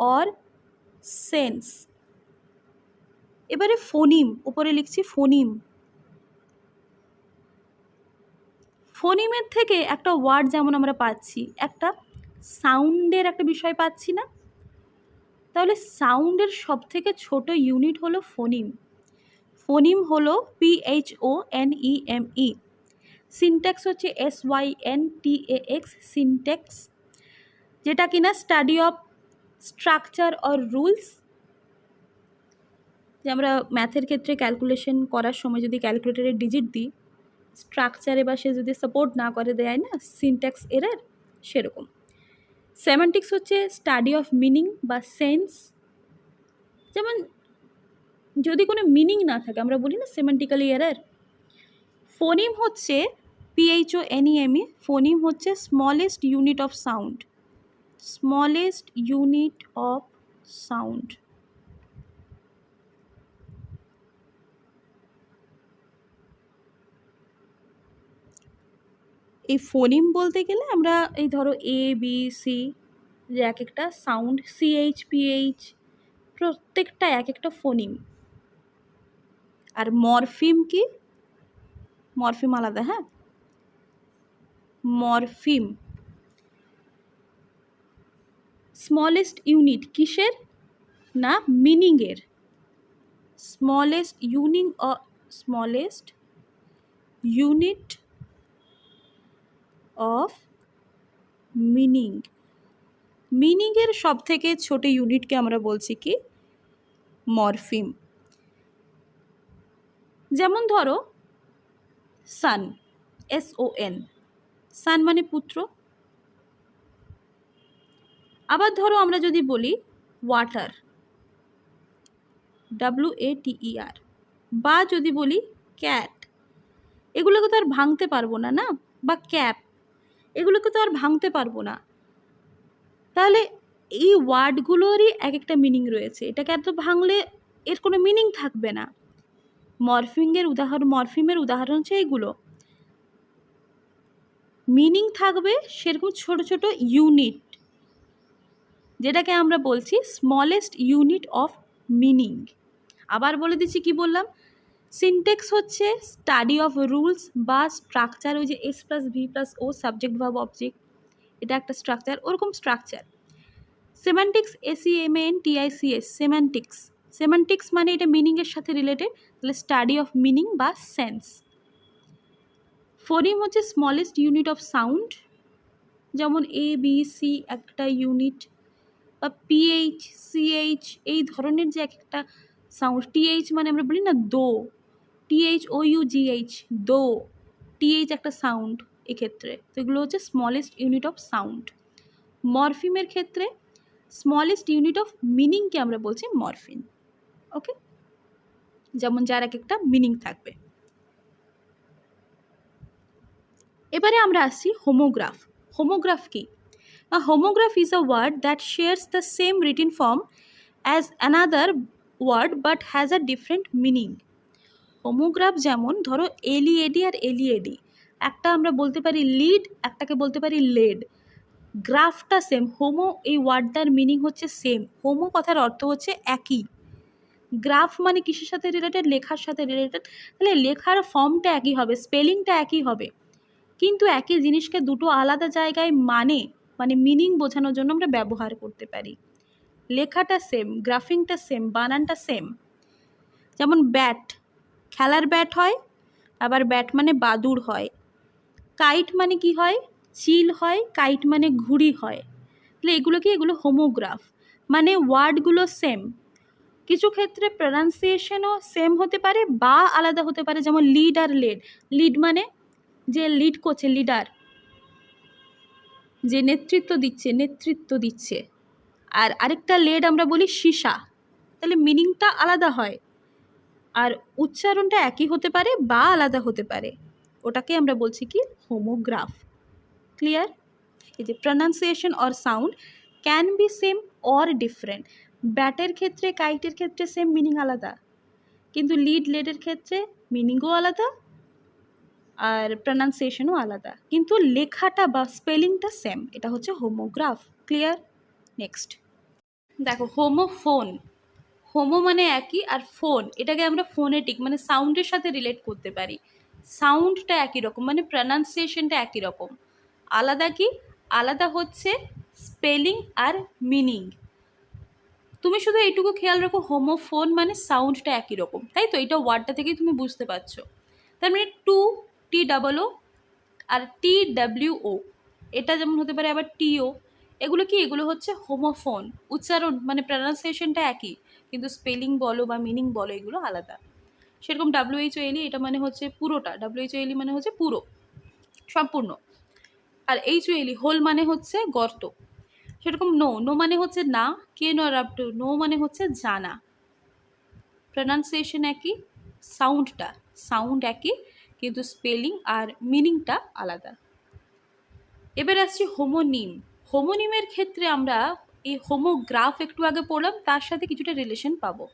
or sense. এবারে ফোনিম, উপরে লিখছি ফোনিম। ফোনিমের থেকে একটা ওয়ার্ড যেমন আমরা পাচ্ছি, একটা সাউন্ডের একটা বিষয় পাচ্ছি না? তাহলে সাউন্ডের সব থেকে ছোট ইউনিট হলো ফোনিম। ফোনিম হলো PHONEME। সিনট্যাক্স হচ্ছে SYNTAX, সিনট্যাক্স, যেটা কিনা study of structure or rules. যে আমরা ম্যাথের ক্ষেত্রে ক্যালকুলেশন করার সময় যদি ক্যালকুলেটরে ডিজিট দিই, স্ট্রাকচারে বা সে যদি সাপোর্ট না করে দেয় না, সিনট্যাক্স এরর, সেরকম। সেমান্টিক্স হচ্ছে স্টাডি অফ মিনিং বা সেন্স। যেমন যদি কোনো মিনিং না থাকে আমরা বলি না সেমান্টিক্যালি এরর। ফোনিম হচ্ছে PHONEME, ফোনিম হচ্ছে smallest unit of sound, smallest unit of sound. এই ফোনিম বলতে গেলে আমরা এই ধরো ABC, যে এক একটা সাউন্ড, CH PH, প্রত্যেকটা এক একটা ফোনিম। আর মরফিম কি? মরফিম আলাদা, হ্যাঁ। মরফিম স্মলেস্ট ইউনিট কিসের? না মিনিংয়ের। Smallest smallest unit of meaning. মিনিংয়ের সব থেকে ছোট ইউনিটকে আমরা বলছি কি? মরফিম। যেমন ধরো সান, SON, সান মানে পুত্র। আবার ধরো আমরা যদি বলি ওয়াটার, WATER, বা যদি বলি ক্যাট, এগুলোকে তো আর ভাঙতে পারবো না, না? বা ক্যাপ, এগুলোকে তো আর ভাঙতে পারবো না। তাহলে এই ওয়ার্ডগুলোরই এক একটা মিনিং রয়েছে, এটাকে এত ভাঙলে এর কোনো মিনিং থাকবে না। মরফিমের উদাহরণ হচ্ছে এইগুলো। মিনিং থাকবে সেরকম ছোট ছোট ইউনিট, যেটাকে আমরা বলছি স্মলেস্ট ইউনিট অফ মিনিং। আবার বলে দিচ্ছি কি বললাম, সিনট্যাক্স হচ্ছে স্টাডি অফ রুলস বা স্ট্রাকচার, ওই যে S+V+O সাবজেক্ট ভার্ব অবজেক্ট, এটা একটা স্ট্রাকচার, ওরকম স্ট্রাকচার। সেমান্টিক্স SEMANTICS, সেমান্টিক্স। সেমান্টিক্স মানে এটা মিনিংয়ের সাথে রিলেটেড, তাহলে স্টাডি অফ মিনিং বা সেন্স। ফোনিম হচ্ছে স্মলেস্ট ইউনিট অফ সাউন্ড, যেমন ABC একটা ইউনিট, বা PH CH এই ধরনের যে এক একটা সাউন্ড। TH মানে আমরা বলি না দো, THOUGH, দো, TH একটা সাউন্ড এক্ষেত্রে। তো এগুলো হচ্ছে স্মলেস্ট ইউনিট অফ সাউন্ড। মরফিমের ক্ষেত্রে স্মলেস্ট ইউনিট অফ মিনিংকে আমরা বলছি মরফিম। ওকে, যেমন যার এক একটা মিনিং থাকবে। এবারে আমরা আসছি হোমোগ্রাফ। হোমোগ্রাফ কি? A homograph is a word that shares the same written form as another word but has a different meaning. হোমোগ্রাফ যেমন ধরো LED আর LED, একটা আমরা বলতে পারি লিড, একটাকে বলতে পারি লেড। গ্রাফটা সেম, হোমো এই ওয়ার্ডটার মিনিং হচ্ছে সেম। হোমো কথার অর্থ হচ্ছে একই। গ্রাফ মানে কিসের সাথে রিলেটেড? লেখার সাথে রিলেটেড। তাহলে লেখার ফর্মটা একই হবে, স্পেলিংটা একই হবে, কিন্তু একই জিনিসকে দুটো আলাদা জায়গায় মানে মিনিং বোঝানোর জন্য আমরা ব্যবহার করতে পারি। লেখাটা সেম, গ্রাফিংটা সেম, বানানটা সেম। যেমন ব্যাট, খেলার ব্যাট হয়, আবার ব্যাট মানে বাদুড় হয়, কাইট মানে কি হয়, চিল হয়, কাইট মানে ঘুড়ি হয়। তাহলে এগুলো কি, এগুলো হোমোগ্রাফ, মানে ওয়ার্ডগুলো সেম, কিছু ক্ষেত্রে প্রনাউন্সিয়েশনও সেম হতে পারে বা আলাদা হতে পারে, যেমন লিড আর লেড। লিড মানে যে লিড করছে, লিডার, যে নেতৃত্ব দিচ্ছে। আর আরেকটা লেড আমরা বলি সীসা, তাহলে মিনিংটা আলাদা হয়, আর উচ্চারণটা একই হতে পারে বা আলাদা হতে পারে, ওটাকে আমরা বলছি কি হোমোগ্রাফ। ক্লিয়ার? এই যে pronunciation or sound can be same or different. ব্যাটের ক্ষেত্রে, কাইটের ক্ষেত্রে সেম মিনিং আলাদা, কিন্তু লিড লেডের ক্ষেত্রে মিনিংও আলাদা আর প্রনাউন্সিয়েশনও আলাদা, কিন্তু লেখাটা বা স্পেলিংটা সেম। এটা হচ্ছে হোমোগ্রাফ। ক্লিয়ার? নেক্সট দেখো হোমোফোন। হোমো মানে একই, আর ফোন এটাকে আমরা ফোনেটিক মানে সাউন্ডের সাথে রিলেট করতে পারি। সাউন্ডটা একই রকম মানে প্রনাউন্সিয়েশনটা একই রকম, আলাদা কি, আলাদা হচ্ছে স্পেলিং আর মিনিং। তুমি শুধু এইটুকু খেয়াল রাখো, হোমোফোন মানে সাউন্ডটা একই রকম, তাই তো? এটা ওয়ার্ডটা থেকেই তুমি বুঝতে পারছো। তার মানে টু, টি ডাবল ও আর টি ডাব্লিউ ও, এটা যেমন হতে পারে আবার টিও। এগুলো কি, এগুলো হচ্ছে হোমোফোন, উচ্চারণ মানে প্রনাউন্সিয়েশনটা একই, কিন্তু স্পেলিং বলো বা মিনিং বলো এগুলো আলাদা। সেরকম ডাব্লিউএইচওএলই, এটা মানে হচ্ছে পুরোটা, ডাব্লিউএইচওএলই মানে হচ্ছে পুরো, সম্পূর্ণ। আর এইচওএলই হোল মানে হচ্ছে গর্ত। সেরকম নো, নো মানে হচ্ছে না, কে নো আপ টু, নো মানে হচ্ছে জানা। প্রনাউন্সিয়েশন একই, সাউন্ড একই, কিন্তু স্পেলিং আর মিনিংটা আলাদা। এবার আসছি হোমোনিম। হোমোনিমের ক্ষেত্রে আমরা এই হোমোগ্রাফ একটু আগে পড়লাম, তার সাথে কিছুটা রিলেশন পাবো।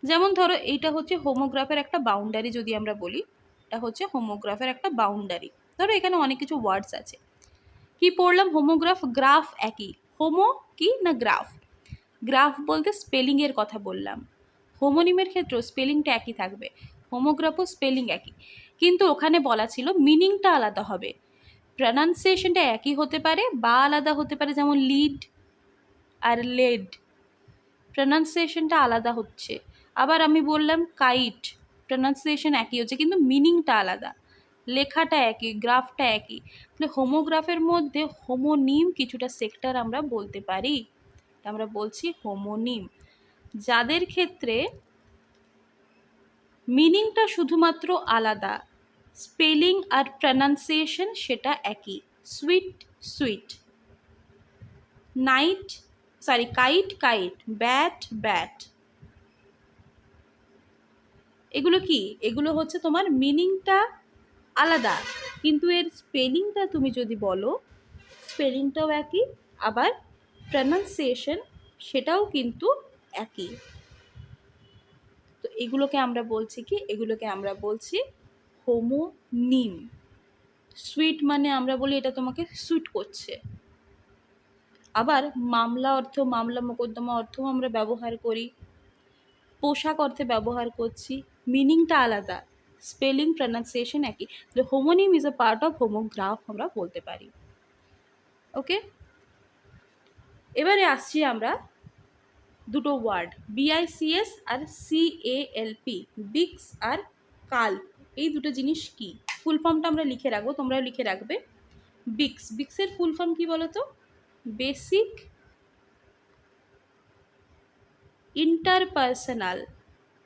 যেমন ধরো এইটা হচ্ছে হোমোগ্রাফের একটা বাউন্ডারি, যদি আমরা বলি এটা হচ্ছে হোমোগ্রাফের একটা বাউন্ডারি। ধরো এখানে অনেক কিছু ওয়ার্ডস আছে, কি পড়লাম, হোমোগ্রাফ, গ্রাফ একই। হোমো কি না গ্রাফ, গ্রাফ বলতে স্পেলিংয়ের কথা বললাম, হোমোনিমের ক্ষেত্রেও স্পেলিংটা একই থাকবে, হোমোগ্রাফও স্পেলিং একই, কিন্তু ওখানে বলা ছিল মিনিংটা আলাদা হবে। প্রনাউন্সিয়েশনটা একই হতে পারে বা আলাদা হতে পারে, যেমন লিড আর লেড, প্রনাউন্সিয়েশনটা আলাদা হচ্ছে। আবার আমি বললাম কাইট, প্রনাউন্সিয়েশন একই হচ্ছে কিন্তু মিনিংটা আলাদা, লেখাটা একই, গ্রাফটা একই। তাহলে হোমোগ্রাফের মধ্যে হোমোনিম কিছুটা সেক্টর আমরা বলতে পারি, আমরা বলছি হোমোনিম, যাদের ক্ষেত্রে মিনিংটা শুধুমাত্র আলাদা, স্পেলিং আর প্রনাউন্সিয়েশন সেটা একই। Sweet, sweet, night, kite, kite, bat, bat. এগুলো কি, এগুলো হচ্ছে তোমার মিনিংটা আলাদা, কিন্তু এর স্পেলিংটা তুমি যদি বলো, স্পেলিংটাও একই, আবার প্রনাউন্সিয়েশন সেটাও কিন্তু একই। তো এগুলোকে আমরা বলছি কি, এগুলোকে আমরা বলছি হোমোনিম। সুইট মানে আমরা বলি এটা তোমাকে সুইট করছে। আবার মামলা অর্থ, মামলা মোকদ্দমা অর্থও আমরা ব্যবহার করি, পোশাক অর্থে ব্যবহার করছি, মিনিংটা আলাদা, স্পেলিং প্রনাউন্সিয়েশন একই। তাহলে homonym is a part of homograph আমরা বলতে পারি। ওকে, এবারে আসছি আমরা দুটো ওয়ার্ড, বিআইসিএস আর সিএএলপি, বিক্স আর কাল্প। এই দুটো জিনিস কি, ফুল ফর্মটা আমরা লিখে রাখবো, তোমরাও লিখে রাখবে। বিক্স, বিক্সের ফুল ফর্ম কি বলো তো? বেসিক ইন্টারপার্সোনাল,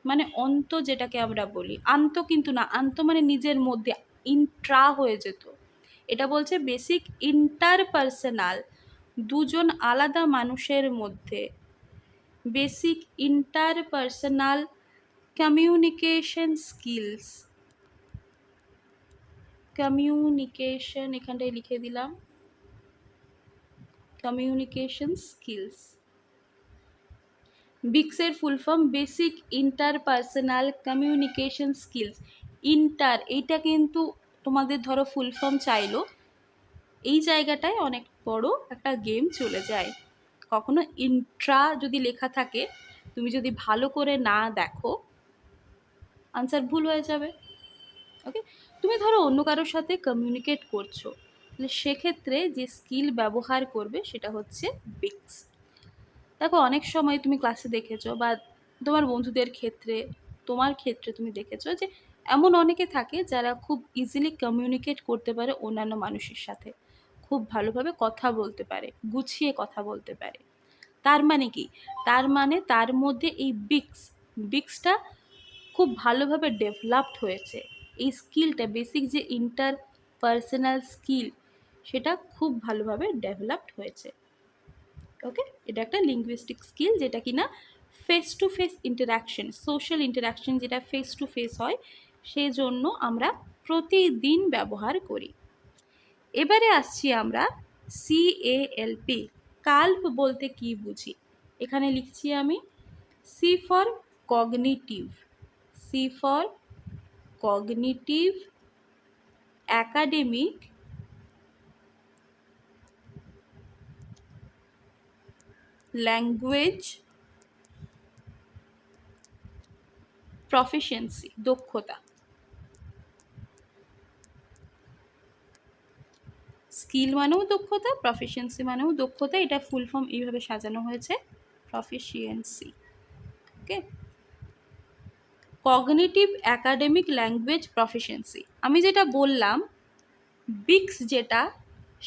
মানে অন্ত যেটাকে আমরা বলি, আন্ত কিন্তু না, আন্ত মানে নিজের মধ্যে, ইন্ট্রা হয়ে যেত। এটা বলছে বেসিক ইন্টারপার্সোনাল, দুজন আলাদা মানুষের মধ্যে, basic interpersonal communication skills, communication এখানটায় লিখে দিলাম, কমিউনিকেশন স্কিলস। বিক্সের full form basic interpersonal communication skills. Inter, এইটা কিন্তু তোমাদের ধরো ফুল ফর্ম চাইলো, এই জায়গাটায় অনেক বড় একটা গেম চলে যায়। কখনো ইন্ট্রা যদি লেখা থাকে, তুমি যদি ভালো করে না দেখো আনসার ভুল হয়ে যাবে। ওকে, তুমি ধরো অন্য কারোর সাথে কমিউনিকেট করছো, তাহলে সেক্ষেত্রে যে স্কিল ব্যবহার করবে সেটা হচ্ছে বিক্স। দেখো অনেক সময় তুমি ক্লাসে দেখেছো বা তোমার বন্ধুদের ক্ষেত্রে, তোমার ক্ষেত্রে তুমি দেখেছো যে এমন অনেকে থাকে যারা খুব ইজিলি কমিউনিকেট করতে পারে অন্যান্য মানুষের সাথে, খুব ভালোভাবে কথা বলতে পারে, গুছিয়ে কথা বলতে পারে। তার মানে কি? তার মানে তার মধ্যে এই বিক্সটা খুব ভালোভাবে ডেভেলপড হয়েছে। এই স্কিলটা, বেসিক যে ইন্টার পার্সোনাল স্কিল, সেটা খুব ভালোভাবে ডেভেলপড হয়েছে। ওকে, এটা একটা লিঙ্গুইস্টিক স্কিল, যেটা কিনা face to face interaction, social interaction যেটা ফেস টু ফেস হয়, সেই জন্য আমরা প্রতিদিন ব্যবহার করি। এবারে আসছি আমরা CALP, কাল্প বলতে কি বুঝি। এখানে লিখছি আমি C for cognitive, C for cognitive academic language proficiency, দক্ষতা। স্কিল মানেও দক্ষতা, প্রফিসিয়েন্সি মানেও দক্ষতা, এটা ফুল ফর্ম এইভাবে সাজানো হয়েছে, প্রফিসিয়েন্সি। ওকে, কগনিটিভ অ্যাকাডেমিক ল্যাঙ্গুয়েজ প্রফিসিয়েন্সি। আমি যেটা বললাম বিক্স যেটা,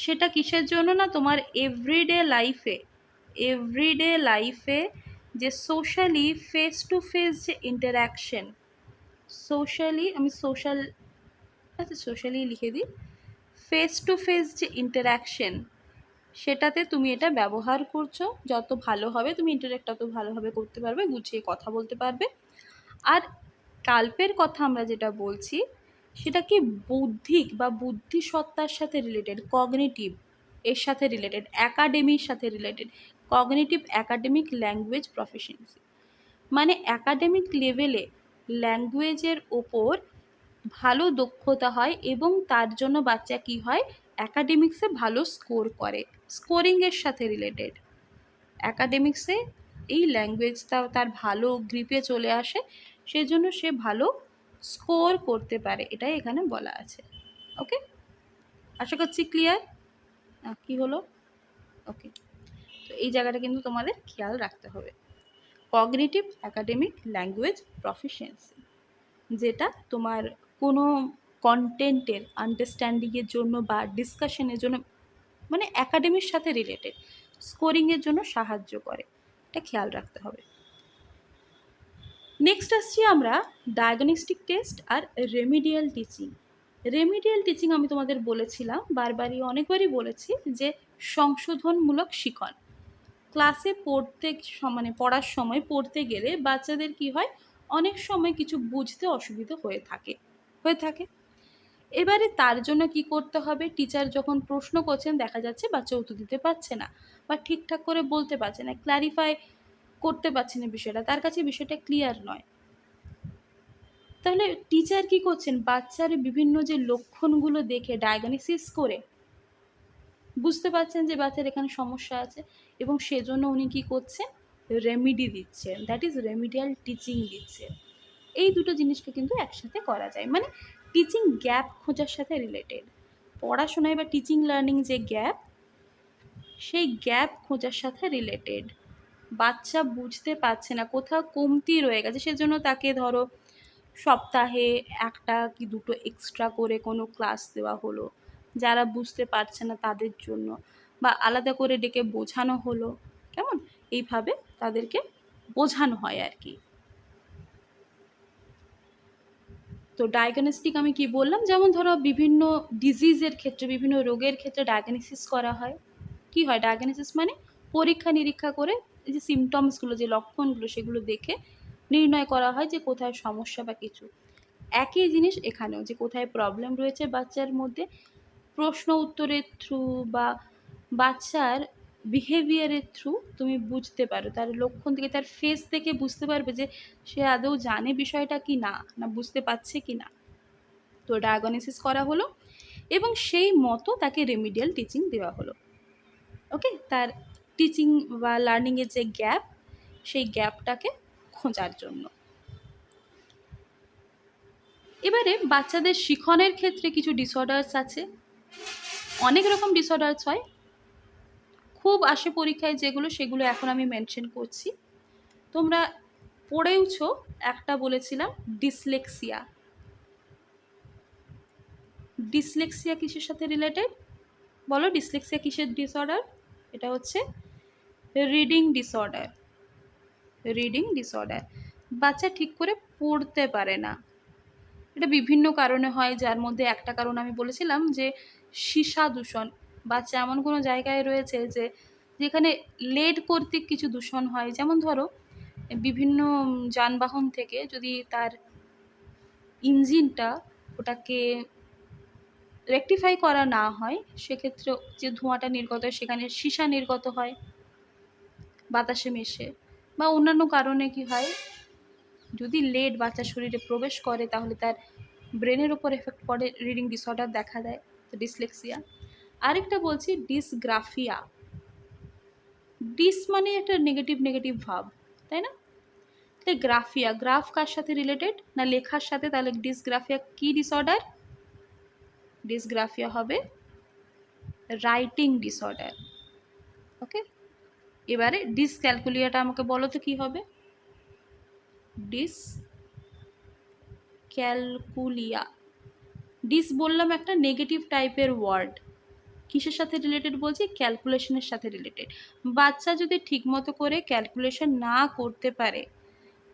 সেটা কিসের জন্য না, তোমার এভরিডে লাইফে যে সোশ্যালি ফেস টু ফেস যে ইন্টারাকশন, সোশ্যালি লিখে দিই, ফেস টু ফেস যে ইন্টারাকশন, সেটাতে তুমি এটা ব্যবহার করছো। যত ভালো হবে তুমি ইন্টারেক্ট, তত ভালোভাবে করতে পারবে, গুছিয়ে কথা বলতে পারবে। আর কাল্পের কথা আমরা যেটা বলছি, সেটা কি বৌদ্ধিক বা বুদ্ধিসত্তার সাথে রিলেটেড, কগনিটিভ এর সাথে রিলেটেড, অ্যাকাডেমির সাথে related. Cognitive academic language proficiency মানে অ্যাকাডেমিক লেভেলে ল্যাঙ্গুয়েজের ওপর ভালো দক্ষতা হয়, এবং তার জন্য বাচ্চা কি হয়, অ্যাকাডেমিক্সে ভালো স্কোর করে, স্কোরিংয়ের সাথে রিলেটেড। অ্যাকাডেমিক্সে এই ল্যাঙ্গুয়েজটা তার ভালো গ্রিপে চলে আসে, সেজন্য সে ভালো স্কোর করতে পারে, এটাই এখানে বলা আছে। ওকে, আশা করছি ক্লিয়ার। কি হলো? ওকে, তো এই জায়গাটা কিন্তু তোমাদের খেয়াল রাখতে হবে। কগনিটিভ অ্যাকাডেমিক ল্যাঙ্গুয়েজ প্রফিসিয়েন্সি, যেটা তোমার কোনো কন্টেন্টের আন্ডারস্ট্যান্ডিংয়ের জন্য বা ডিসকাশনের জন্য, মানে অ্যাকাডেমির সাথে রিলেটেড, স্কোরিংয়ের জন্য সাহায্য করে, এটা খেয়াল রাখতে হবে। নেক্সট আসছি আমরা ডায়াগনস্টিক টেস্ট আর রেমিডিয়াল টিচিং। রেমিডিয়াল টিচিং আমি তোমাদের বলেছিলাম, অনেকবারই বলেছি, যে সংশোধনমূলক শিখন। ক্লাসে পড়ার সময় পড়তে গেলে বাচ্চাদের কি হয়, অনেক সময় কিছু বুঝতে অসুবিধা হয়ে থাকে। এবারে তার জন্য কি করতে হবে, টিচার যখন প্রশ্ন করছেন, দেখা যাচ্ছে বাচ্চা উত্তর দিতে পারছে না, বা ঠিকঠাক করে বলতে পারছে না, ক্ল্যারিফাই করতে পারছে না বিষয়টা, তার কাছে বিষয়টা ক্লিয়ার নয়। তাহলে টিচার কি করছেন, বাচ্চার বিভিন্ন যে লক্ষণগুলো দেখে ডায়াগনোসিস করে বুঝতে পারছেন যে বাচ্চার এখানে সমস্যা আছে, এবং সেজন্য উনি কি করছেন, রেমিডি দিচ্ছেন, দ্যাট ইজ রেমিডিয়াল টিচিং দিচ্ছেন। এই দুটো জিনিসকে কিন্তু একসাথে করা যায়, মানে টিচিং গ্যাপ খোঁজার সাথে রিলেটেড। পড়াশোনায় বা টিচিং লার্নিং যে গ্যাপ, সেই গ্যাপ খোঁজার সাথে রিলেটেড। বাচ্চা বুঝতে পারছে না, কোথাও কমতি রয়ে গেছে, সেজন্য তাকে ধরো সপ্তাহে একটা কি দুটো এক্সট্রা করে কোনো ক্লাস দেওয়া হলো, যারা বুঝতে পারছে না তাদের জন্য, বা আলাদা করে ডেকে বোঝানো হলো, কেমন, এইভাবে তাদেরকে বোঝানো হয় আর কি। তো ডায়াগনস্টিক আমি কি বললাম, যেমন ধরো বিভিন্ন ডিজিজের ক্ষেত্রে, বিভিন্ন রোগের ক্ষেত্রে ডায়াগনোসিস করা হয়। কি হয় ডায়াগনোসিস মানে, পরীক্ষা নিরীক্ষা করে এই যে সিমটমসগুলো, যে লক্ষণগুলো, সেগুলো দেখে নির্ণয় করা হয় যে কোথায় সমস্যা বা কিছু। একই জিনিস এখানেও, যে কোথায় প্রবলেম রয়েছে বাচ্চার মধ্যে, প্রশ্ন উত্তরের থ্রু বা বাচ্চার বিহেভিয়ারের থ্রু তুমি বুঝতে পারো, তার লক্ষণ থেকে, তার ফেস থেকে বুঝতে পারবে যে সে আদৌ জানে বিষয়টা কি না, না বুঝতে পারছে কি না। তো ডায়াগনোসিস করা হলো, এবং সেই মতো তাকে রেমিডিয়াল টিচিং দেওয়া হলো। ওকে, তার টিচিং বা লার্নিংয়ের যে গ্যাপ, সেই গ্যাপটাকে খোঁজার জন্য। এবারে বাচ্চাদের শিখনের ক্ষেত্রে কিছু ডিসঅর্ডার্স আছে, অনেক রকম ডিসঅর্ডার্স হয়, খুব আসে পরীক্ষায় যেগুলো, সেগুলো এখন আমি মেনশন করছি। তোমরা পড়েওছো, একটা বলেছিলাম ডিসলেক্সিয়া, ডিসলেক্সিয়া কিসের সাথে রিলেটেড? বলো, ডিসলেক্সিয়া কিসের ডিসঅর্ডার? এটা হচ্ছে রিডিং ডিসঅর্ডার। রিডিং ডিসঅর্ডার, বাচ্চা ঠিক করে পড়তে পারে না। এটা বিভিন্ন কারণে হয়, যার মধ্যে একটা কারণ আমি বলেছিলাম যে সীসা দূষণ। বাচ্চা এমন কোনো জায়গায় রয়েছে যে যেখানে লেড কর্তৃক কিছু দূষণ হয়, যেমন ধরো বিভিন্ন যানবাহন থেকে যদি তার ইঞ্জিনটা ওটাকে রেকটিফাই করা না হয়, সেক্ষেত্রে যে ধোঁয়াটা নির্গত হয় সেখানে সীসা নির্গত হয় বাতাসে মিশে, বা অন্যান্য কারণে কি হয়, যদি লেড বাচ্চার শরীরে প্রবেশ করে তাহলে তার ব্রেনের ওপর এফেক্ট পড়ে, রিডিং ডিসঅর্ডার দেখা দেয়, তো ডিসলেক্সিয়া। আরেকটা বলছি ডিসগ্রাফিয়া। ডিস মানে একটা নেগেটিভ ভাব, তাই না? তাহলে গ্রাফিয়া, গ্রাফ কার সাথে রিলেটেড না লেখার সাথে, তাহলে ডিসগ্রাফিয়া কি ডিসঅর্ডার? ডিসগ্রাফিয়া হবে রাইটিং ডিসঅর্ডার। ওকে, এবারে ডিসক্যালকুলিয়াটা আমাকে বলো তো কি হবে? ডিসক্যালকুলিয়া, ডিস বললাম একটা নেগেটিভ টাইপের ওয়ার্ড, কিসের সাথে রিলেটেড বলছি? ক্যালকুলেশনের সাথে রিলেটেড। বাচ্চা যদি ঠিকমতো করে ক্যালকুলেশন না করতে পারে,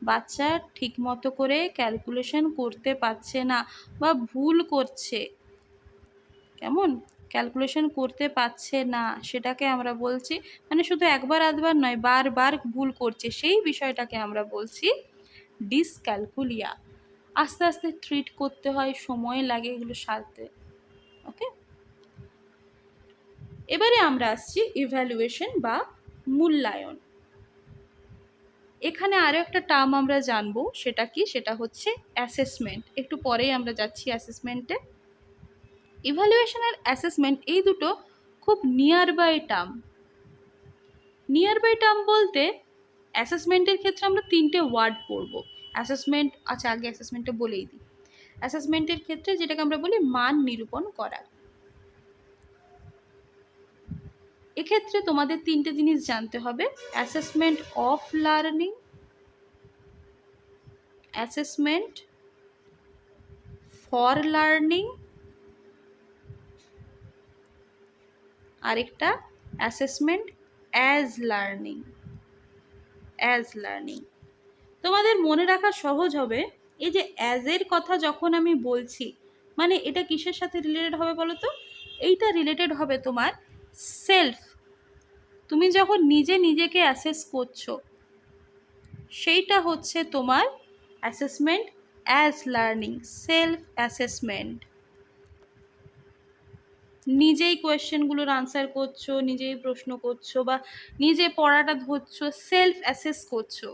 বাচ্চা ঠিকমতো করে ক্যালকুলেশন করতে পারছে না বা ভুল করছে, কেমন ক্যালকুলেশন করতে পারছে না, সেটাকে আমরা বলছি, মানে শুধু একবার আধবার নয়, বারবার ভুল করছে, সেই বিষয়টাকে আমরা বলছি ডিসক্যালকুলিয়া। আস্তে আস্তে ট্রিট করতে হয়, সময় লাগে এগুলো সারতে। ওকে, এবারে আমরা আসছি ইভ্যালুয়েশন বা মূল্যায়ন। এখানে আরও একটা টার্ম আমরা জানবো, সেটা কি? সেটা হচ্ছে অ্যাসেসমেন্ট। একটু পরেই আমরা যাচ্ছি অ্যাসেসমেন্টে। ইভ্যালুয়েশন আর অ্যাসেসমেন্ট এই দুটো খুব near by term. Near by term বলতে অ্যাসেসমেন্টের ক্ষেত্রে আমরা তিনটে ওয়ার্ড পড়বো। অ্যাসেসমেন্ট, আচ্ছা আগে অ্যাসেসমেন্টটা বলেই দিই। অ্যাসেসমেন্টের ক্ষেত্রে যেটাকে আমরা বলি মান নিরূপণ করা, এক্ষেত্রে তোমাদের তিনটে জিনিস জানতে হবে: assessment of learning, assessment for learning, আরেকটা assessment as learning. As learning তোমাদের মনে রাখা সহজ হবে। এই যে অ্যাজের কথা যখন আমি বলছি, মানে এটা কিসের সাথে রিলেটেড হবে বলো তো? এইটা রিলেটেড হবে তোমার সেলফ। তুমি যখন নিজে নিজেকে অ্যাসেস করছো, সেইটা হচ্ছে তোমার assessment as learning, self assessment. নিজেই কোয়েশ্চেনগুলোর আনসার করছো, নিজেই প্রশ্ন করছো বা নিজে পড়াটা ধরছো, সেলফ অ্যাসেস করছো,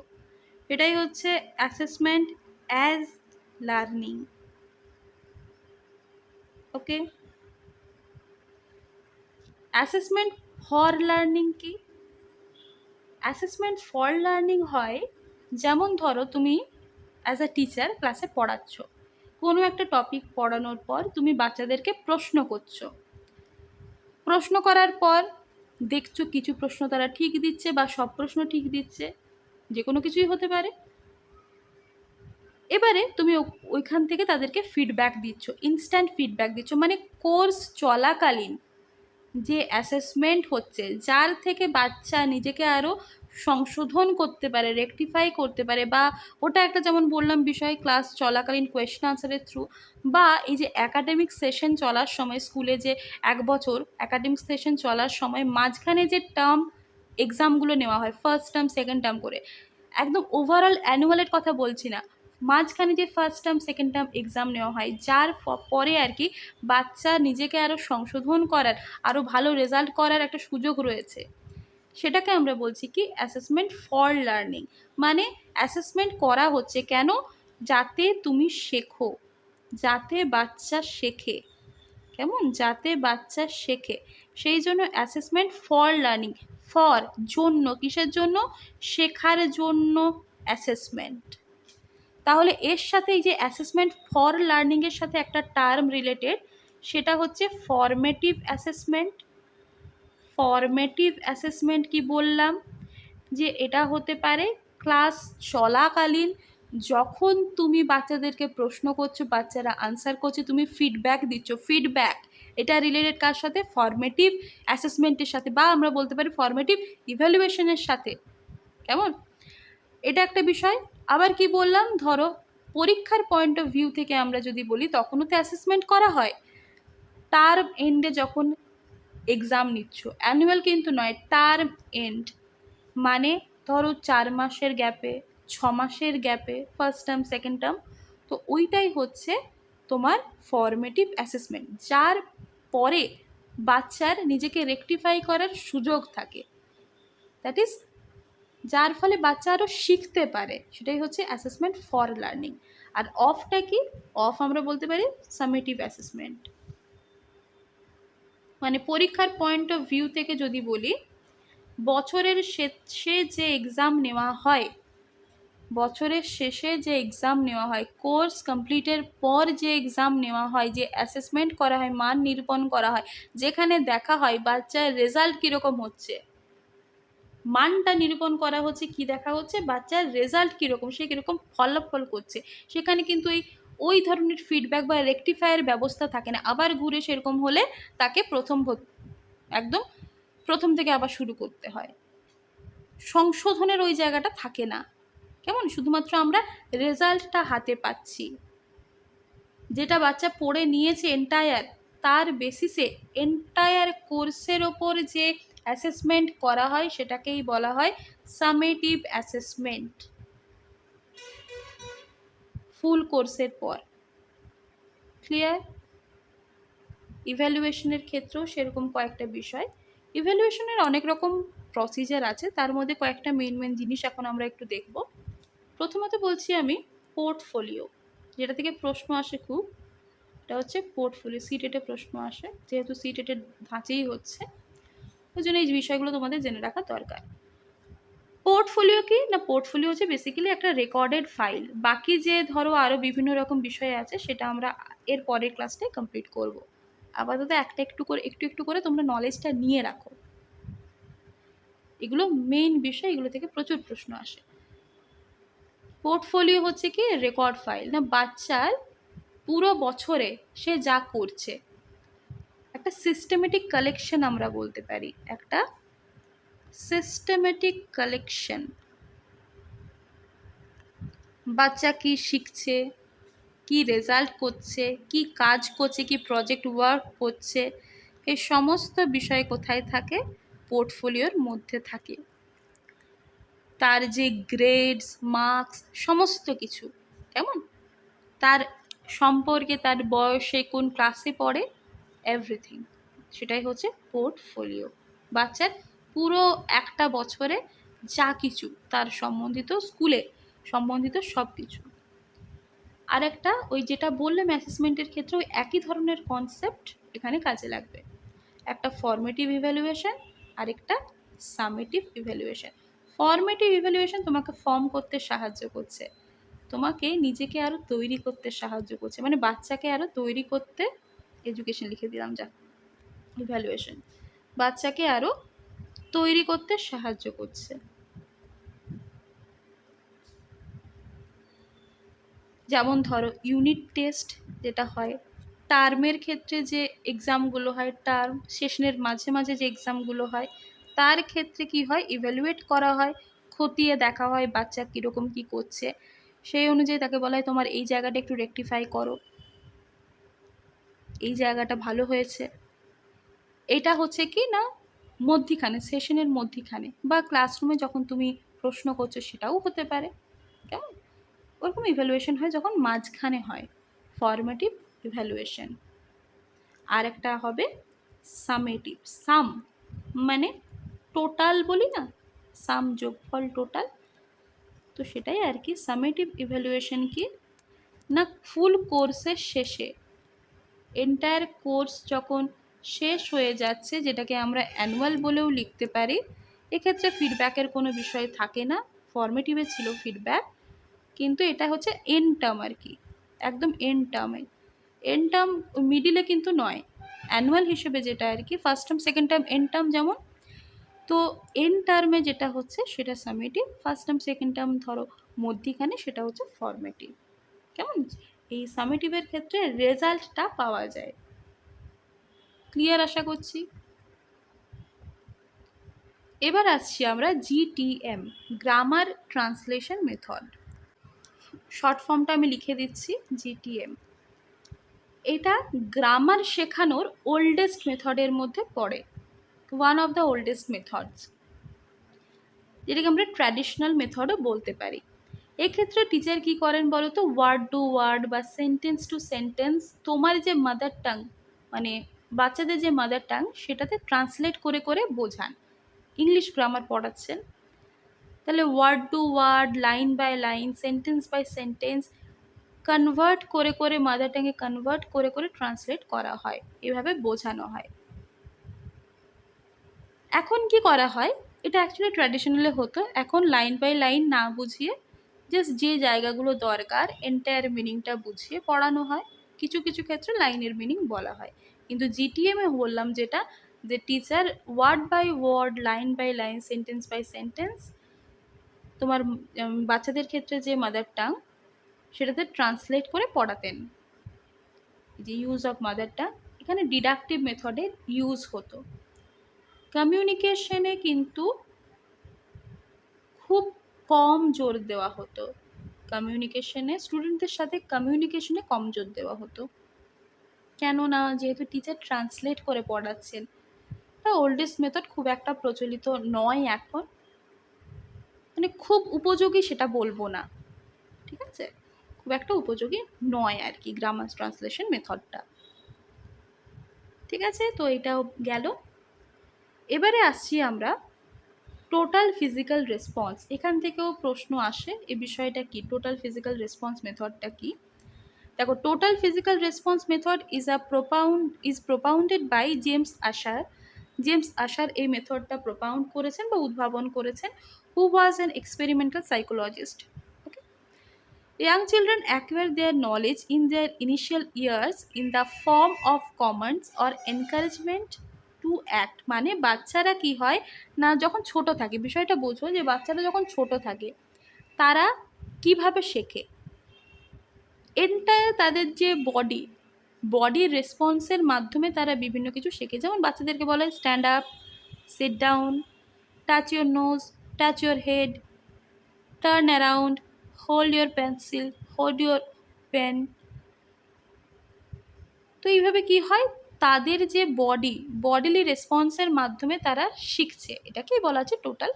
এটাই হচ্ছে assessment as learning. Okay, assessment for learning কি? অ্যাসেসমেন্ট ফর লার্নিং হয়, যেমন ধরো তুমি অ্যাজ আ টিচার ক্লাসে পড়াচ্ছ, কোনো একটা টপিক পড়ানোর পর তুমি বাচ্চাদেরকে প্রশ্ন করছো, প্রশ্ন করার পর দেখছো কিছু প্রশ্ন তারা ঠিক দিচ্ছে বা সব প্রশ্ন ঠিক দিচ্ছে, যে কোনো কিছুই হতে পারে। এবারে তুমি ওইখান থেকে তাদেরকে ফিডব্যাক দিচ্ছ, ইনস্ট্যান্ট ফিডব্যাক দিচ্ছ, মানে কোর্স চলাকালীন যে অ্যাসেসমেন্ট হচ্ছে, যার থেকে বাচ্চা নিজেকে আরও সংশোধন করতে পারে, রেকটিফাই করতে পারে, বা ওটা একটা যেমন বললাম বিষয় ক্লাস চলাকালীন কোয়েশ্চেন আনসারের থ্রু, বা এই যে অ্যাকাডেমিক সেশন চলার সময় স্কুলে যে 1 বছর অ্যাকাডেমিক সেশন চলার সময় মাঝখানে যে টার্ম এক্সামগুলো নেওয়া হয়, ফার্স্ট টার্ম সেকেন্ড টার্ম করে, একদম ওভারঅল অ্যানুয়ালের কথা বলছি না, মাঝখানে যে first term second term exam নেওয়া হয়, যার পরে আর কি বাচ্চা নিজেকে আরও সংশোধন করার, আরও ভালো রেজাল্ট করার একটা সুযোগ রয়েছে, সেটাকে আমরা বলছি কি অ্যাসেসমেন্ট ফর লার্নিং। মানে অ্যাসেসমেন্ট করা হচ্ছে কেন? যাতে তুমি শেখো, যাতে বাচ্চা শেখে, কেমন, যাতে বাচ্চা শেখে, সেই জন্য অ্যাসেসমেন্ট ফর লার্নিং। ফর জন্য, কিসের জন্য? শেখার জন্য অ্যাসেসমেন্ট। তাহলে এর সাথে এই যে অ্যাসেসমেন্ট ফর লার্নিংয়ের সাথে একটা টার্ম রিলেটেড, সেটা হচ্ছে ফরমেটিভ অ্যাসেসমেন্ট। ফরমেটিভ অ্যাসেসমেন্ট কি বললাম? যে এটা হতে পারে ক্লাস চলাকালীন যখন তুমি বাচ্চাদেরকে প্রশ্ন করছো, বাচ্চারা আনসার করছে, তুমি ফিডব্যাক দিচ্ছ। ফিডব্যাক এটা রিলেটেড কার সাথে? ফর্মেটিভ অ্যাসেসমেন্টের সাথে, বা আমরা বলতে পারি ফর্মেটিভ ইভ্যালুয়েশনের সাথে। কেমন? এটা একটা বিষয়। আবার কি বললাম, ধরো পরীক্ষার পয়েন্ট অফ ভিউ থেকে আমরা যদি বলি, তখনও তো অ্যাসেসমেন্ট করা হয়। টার্ম এন্ডে যখন এক্সাম নিচ্ছ, অ্যানুয়াল কিন্তু নয়, টার্ম এন্ড, মানে ধরো 4 মাসের গ্যাপে, 6 মাসের গ্যাপে, ফার্স্ট টার্ম সেকেন্ড টার্ম, তো ওইটাই হচ্ছে তোমার ফর্মেটিভ অ্যাসেসমেন্ট, যার পরে বাচ্চার নিজেকে রেকটিফাই করার সুযোগ থাকে, দ্যাট ইজ যার ফলে বাচ্চা আরও শিখতে পারে, সেটাই হচ্ছে অ্যাসেসমেন্ট ফর লার্নিং। আর অফটা কি? অফ আমরা বলতে পারি সামেটিভ অ্যাসেসমেন্ট। মানে পরীক্ষার পয়েন্ট অফ ভিউ থেকে যদি বলি, বছরের শেষে যে এক্সাম নেওয়া হয়, বছরের শেষে যে এক্সাম নেওয়া হয়, কোর্স কমপ্লিটের পর যে এক্সাম নেওয়া হয়, যে অ্যাসেসমেন্ট করা হয়, মান নিরূপণ করা হয়, যেখানে দেখা হয় বাচ্চার রেজাল্ট কীরকম হচ্ছে, মানটা নিরূপণ করা হচ্ছে, কি দেখা হচ্ছে, বাচ্চার রেজাল্ট কীরকম, সে কীরকম ফলাফল করছে, সেখানে কিন্তু ওই ধরনের ফিডব্যাক বা রেকটিফায়ার ব্যবস্থা থাকে না। আবার ঘুরে সেরকম হলে তাকে একদম প্রথম থেকে আবার শুরু করতে হয়, সংশোধনের ওই জায়গাটা থাকে না। কেমন? শুধুমাত্র আমরা রেজাল্টটা হাতে পাচ্ছি, যেটা বাচ্চা পড়ে নিয়েছে এন্টায়ার, তার বেসিসে এন্টায়ার কোর্সের ওপর যে অ্যাসেসমেন্ট করা হয়, সেটাকেই বলা হয় সামেটিভ অ্যাসেসমেন্ট, ফুল কোর্সের পর। ক্লিয়ার? ইভ্যালুয়েশনের ক্ষেত্রেও সেরকম কয়েকটা বিষয়। ইভ্যালুয়েশনের অনেক রকম প্রসিজার আছে, তার মধ্যে কয়েকটা মেন জিনিস এখন আমরা একটু দেখব। প্রথমত বলছি আমি পোর্টফোলিও, যেটা থেকে প্রশ্ন আসে খুব, এটা হচ্ছে পোর্টফোলিও। সিটেটে প্রশ্ন আসে, যেহেতু সিটেটের ধাঁচেই হচ্ছে, ওই জন্য এই বিষয়গুলো তোমাদের জেনে রাখা দরকার। পোর্টফোলিও কি না? পোর্টফোলিও হচ্ছে বেসিক্যালি একটা রেকর্ডেড ফাইল। বাকি যে ধরো আরও বিভিন্ন রকম বিষয় আছে, সেটা আমরা এর পরের ক্লাসটাই কমপ্লিট করব। আপাতত একটু একটু করে তোমরা নলেজটা নিয়ে রাখো। এগুলো মেইন বিষয়, এগুলো থেকে প্রচুর প্রশ্ন আসে। পোর্টফোলিও হচ্ছে কি? রেকর্ড ফাইল, না বাচ্চার পুরো বছরে সে যা করছে, একটা সিস্টেমেটিক কালেকশন আমরা বলতে পারি, একটা সিস্টেমেটিক কালেকশন। বাচ্চা কি শিখছে, কি রেজাল্ট করছে, কি কাজ করছে, কি প্রজেক্ট ওয়ার্ক করছে, এই সমস্ত বিষয় কোথায় থাকে? পোর্টফোলিওর মধ্যে থাকে। তার যে গ্রেডস, মার্কস, সমস্ত কিছু, কেমন, তার সম্পর্কে, তার বয়সে, কোন ক্লাসে পড়ে, এভরিথিং, সেটাই হচ্ছে পোর্টফোলিও। বাচ্চার পুরো একটা বছরে যা কিছু তার সম্বন্ধিত, স্কুলে সম্বন্ধিত সব কিছু। আর একটা ওই যেটা বললাম অ্যাসেসমেন্টের ক্ষেত্রে, ওই একই ধরনের কনসেপ্ট এখানে কাজে লাগবে। একটা ফর্মেটিভ ইভ্যালুয়েশন আর একটা সামেটিভ ইভ্যালুয়েশন। ফর্মেটিভ ইভ্যালুয়েশন তোমাকে ফর্ম করতে সাহায্য করছে, তোমাকে নিজেকে আরও তৈরি করতে সাহায্য করছে, মানে বাচ্চাকে আরও তৈরি করতে, এডুকেশন লিখে দিলাম যা, ইভ্যালুয়েশন বাচ্চাকে আরও তৈরি করতে সাহায্য করছে। যেমন ধরো ইউনিট টেস্ট যেটা হয়, টার্মের ক্ষেত্রে যে এক্সামগুলো হয়, টার্ম সেশনের মাঝে মাঝে যে এক্সামগুলো হয়, তার ক্ষেত্রে কি হয়? ইভ্যালুয়েট করা হয়, খতিয়ে দেখা হয় বাচ্চা কীরকম কী করছে, সেই অনুযায়ী তাকে বলা হয় তোমার এই জায়গাটা একটু রেকটিফাই করো, এই জায়গাটা ভালো হয়েছে। এটা হচ্ছে কি না, মধ্যিখানে, সেশনের মধ্যিখানে, বা ক্লাসরুমে যখন তুমি প্রশ্ন করছো সেটাও হতে পারে। কেমন? ওরকম ইভ্যালুয়েশন হয় যখন মাঝখানে হয়, ফর্মেটিভ ইভ্যালুয়েশন। আর একটা হবে সামেটিভ। সাম মানে টোটাল বলি না, সাম যোগফল টোটাল, তো সেটাই আর কি। সামেটিভ ইভ্যালুয়েশন কি না, ফুল কোর্সের শেষে, এন্টায়ার কোর্স যখন শেষ হয়ে যাচ্ছে, যেটাকে আমরা অ্যানুয়াল বলেও লিখতে পারি, এক্ষেত্রে ফিডব্যাকের কোনো বিষয় থাকে না। ফর্মেটিভে ছিল ফিডব্যাক, কিন্তু এটা হচ্ছে এন্ড টার্ম আর কি, একদম এন্ড টার্মে। এন্ড টার্ম মিডিলে কিন্তু নয়, অ্যানুয়াল হিসেবে যেটা আর কি, first term second term and term. যেমন তো এন টার্মে যেটা হচ্ছে সেটা summative, first term second term ধরো মধ্যিখানে সেটা হচ্ছে ফর্মেটিভ। কেমন? এই সামেটিভের ক্ষেত্রে রেজাল্টটা পাওয়া যায়। ক্লিয়ার আশা করছি। এবার আসছি আমরা GTM, grammar translation method. Short ফর্মটা আমি লিখে দিচ্ছি, জিটিএম। এটা গ্রামার শেখানোর ওল্ডেস্ট মেথডের মধ্যে পড়ে, one of the oldest methods, যেটাকে আমরা ট্র্যাডিশনাল মেথডও বলতে পারি। এক্ষেত্রে টিচার কি করেন বলো তো, ওয়ার্ড টু ওয়ার্ড বা সেন্টেন্স টু সেন্টেন্স তোমার যে মাদার টাং, মানে বাচ্চাদের যে মাদার টাং, সেটাতে ট্রান্সলেট করে করে বোঝান। ইংলিশ গ্রামার পড়াচ্ছেন, তাহলে word to word, line by line, sentence by sentence convert করে করে, মাদার টাঙে কনভার্ট করে করে ট্রান্সলেট করা হয়, এভাবে বোঝানো হয়। এখন কি করা হয়, এটা অ্যাকচুয়ালি ট্র্যাডিশনালে হতো, এখন লাইন বাই লাইন না বুঝিয়ে জাস্ট যে জায়গাগুলো দরকার এন্টায়ার মিনিংটা বুঝিয়ে পড়ানো হয়। কিছু কিছু ক্ষেত্রে লাইনের মিনিং বলা হয়, কিন্তু জিটিএমে বললাম যেটা, যে teacher word by word, line by line, sentence by sentence তোমার বাচ্চাদের ক্ষেত্রে যে মাদার টাং সেটাতে ট্রান্সলেট করে পড়াতেন। যে ইউজ অফ মাদার টাং এখানে ডিডাকটিভ মেথডে ইউজ হতো। কমিউনিকেশনে কিন্তু খুব কম জোর দেওয়া হতো, কমিউনিকেশনে স্টুডেন্টদের সাথে কমিউনিকেশনে কম জোর দেওয়া হতো, কেননা যেহেতু টিচার ট্রান্সলেট করে পড়াচ্ছেন। তা ওল্ডেস্ট মেথড খুব একটা প্রচলিত নয় এখন, মানে খুব উপযোগী সেটা বলবো না, ঠিক আছে, খুব একটা উপযোগী নয় আর কি গ্রামার ট্রান্সলেশন মেথডটা। ঠিক আছে, তো এটাও গেল। এবারে আসছি আমরা টোটাল ফিজিক্যাল রেসপন্স। এখান থেকেও প্রশ্ন আসে, এই বিষয়টা কি, টোটাল ফিজিক্যাল রেসপন্স মেথডটা কি। দেখো, total physical response method is propounded by James Asher. James Asher এই মেথডটা প্রপাউন্ড করেছেন বা উদ্ভাবন করেছেন, who was an experimental psychologist. Young children acquire their knowledge in their initial years in the form of commands or encouragement to act। মানে বাচ্চারা কি হয় না, যখন ছোট থাকে, বিষয়টা বোঝো যে বাচ্চারা যখন ছোট থাকে তারা কিভাবে শেখে, এন্টায়ার তাদের যে বডি রেসপন্সের মাধ্যমে তারা বিভিন্ন কিছু শেখে। যেমন বাচ্চাদেরকে বলে stand up, sit down, touch your nose, touch your head, turn around, hold your pencil, hold your pen. তো এইভাবে কি হয়, তাদের যে বডিলি রেসপন্সের মাধ্যমে তারা শিখছে, এটাকেই বলা হচ্ছে টোটাল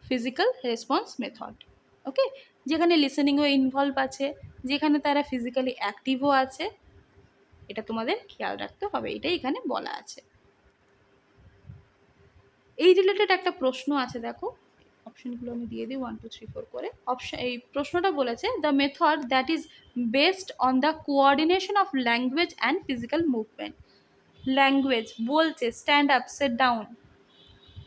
ফিজিক্যাল রেসপন্স মেথড। ওকে, যেখানে লিসেনিংও ইনভলভ আছে, যেখানে তারা ফিজিক্যালি অ্যাক্টিভও আছে, এটা তোমাদের খেয়াল রাখতে হবে, এটাই এখানে বলা আছে। এই রিলেটেড একটা প্রশ্ন আছে, দেখো অপশনগুলো আমি দিয়ে দিই 1 2 3 4 করে। এই প্রশ্নটা বলেছে, the method that is based on the coordination of language and physical movement. Language বলছে স্ট্যান্ড আপ, সেট ডাউন,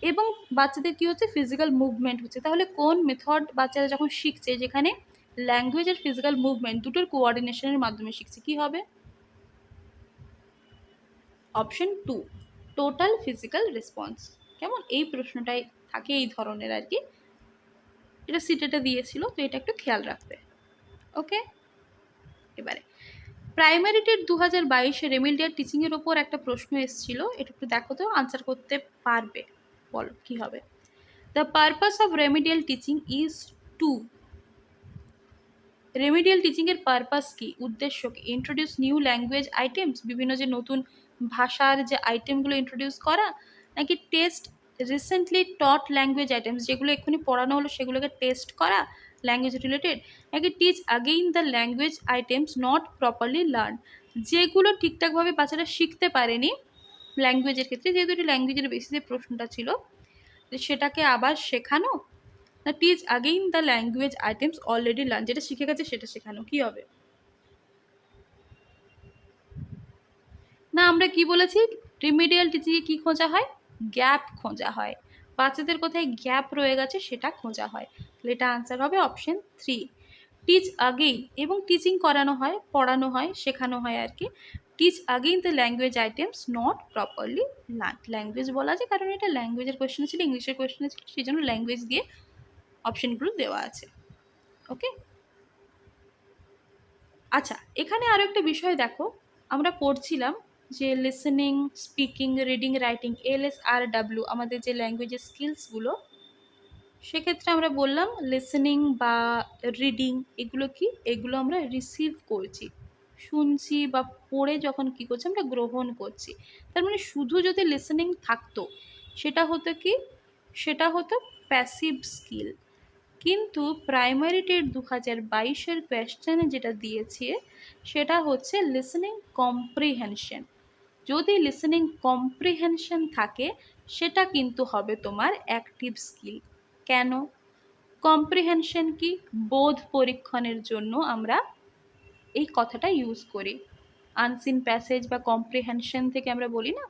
এবং বাচ্চাদের কী হচ্ছে, ফিজিক্যাল মুভমেন্ট হচ্ছে। তাহলে কোন মেথড বাচ্চারা যখন শিখছে যেখানে ল্যাঙ্গুয়েজ আর ফিজিক্যাল মুভমেন্ট দুটোর কোঅর্ডিনেশনের মাধ্যমে শিখছে, কি হবে? Option 2, total physical response. কেমন? এই প্রশ্নটাই থাকে এই ধরনের আর কি, এটা সিটেটা দিয়েছিল, তো এটা একটু খেয়াল রাখবে। ওকে, এবারে প্রাইমারি টেট 2022-এ রেমিডিয়াল টিচিংয়ের ওপর একটা প্রশ্ন এসেছিল, এটা একটু দেখো তো আনসার করতে পারবে, বলো কি হবে। The purpose of remedial teaching is to. Remedial টিচিংয়ের পারপাস কি, উদ্দেশ্য কি? ইন্ট্রোডিউস নিউ ল্যাঙ্গুয়েজ আইটেমস, বিভিন্ন যে নতুন ভাষার যে আইটেমগুলো ইন্ট্রোডিউস করা, নাকি টেস্ট রিসেন্টলি টট ল্যাঙ্গুয়েজ আইটেমস, যেগুলো এক্ষুনি পড়ানো হলো সেগুলোকে টেস্ট করা ল্যাঙ্গুয়েজ রিলেটেড, নাকি teach again the language items not properly learn, যেগুলো ঠিকঠাকভাবে বাচ্চারা শিখতে পারেনি ল্যাঙ্গুয়েজের ক্ষেত্রে, যেহেতু এটি ল্যাঙ্গুয়েজের বেসিসে প্রশ্নটা ছিল, সেটাকে আবার শেখানো, না teach again the language items already learn, যেটা শিখে গেছে সেটা শেখানো, কি হবে? না, আমরা কি বলেছি, রিমিডিয়াল টিচিংয়ে কি খোঁজা হয়, গ্যাপ খোঁজা হয়, বাচ্চাদের কোথায় গ্যাপ রয়ে গেছে সেটা খোঁজা হয়। তাহলে এটা আনসার হবে অপশন 3, টিচ আগেইন। এবং টিচিং করানো হয়, পড়ানো হয়, শেখানো হয় আর কি, teach again the language items not properly learn. Language বলা আছে কারণ এটা ল্যাঙ্গুয়েজের কোয়েশ্চেন ছিল, ইংলিশের কোয়েশ্চেন ছিল, সেই জন্য ল্যাঙ্গুয়েজ দিয়ে অপশনগুলো দেওয়া আছে। ওকে, আচ্ছা এখানে আরও একটা বিষয় দেখো, আমরা পড়ছিলাম যে listening, speaking, reading, writing, LSRW আমাদের যে ল্যাঙ্গুয়েজের স্কিলসগুলো, সেক্ষেত্রে আমরা বললাম লিসেনিং বা রিডিং এগুলো কি, এগুলো আমরা রিসিভ করছি, শুনছি বা পড়ে যখন কী করছি আমরা গ্রহণ করছি। তার মানে শুধু যদি লিসেনিং থাকতো সেটা হতো কি, সেটা হতো প্যাসিভ স্কিল। কিন্তু প্রাইমারি টেট 2022-এর কোয়েশ্চেনে যেটা দিয়েছে সেটা হচ্ছে লিসেনিং কম্প্রিহেনশন। যদি লিসেনিং কম্প্রিহেনশন থাকে সেটা কিন্তু হবে তোমার অ্যাক্টিভ স্কিল। কেন? কম্প্রিহেনশন কি? বোধ পরীক্ষণের জন্য আমরা এই কথাটা ইউজ করি। আনসিন প্যাসেজ বা কম্প্রিহেনশন থেকে আমরা বলি না,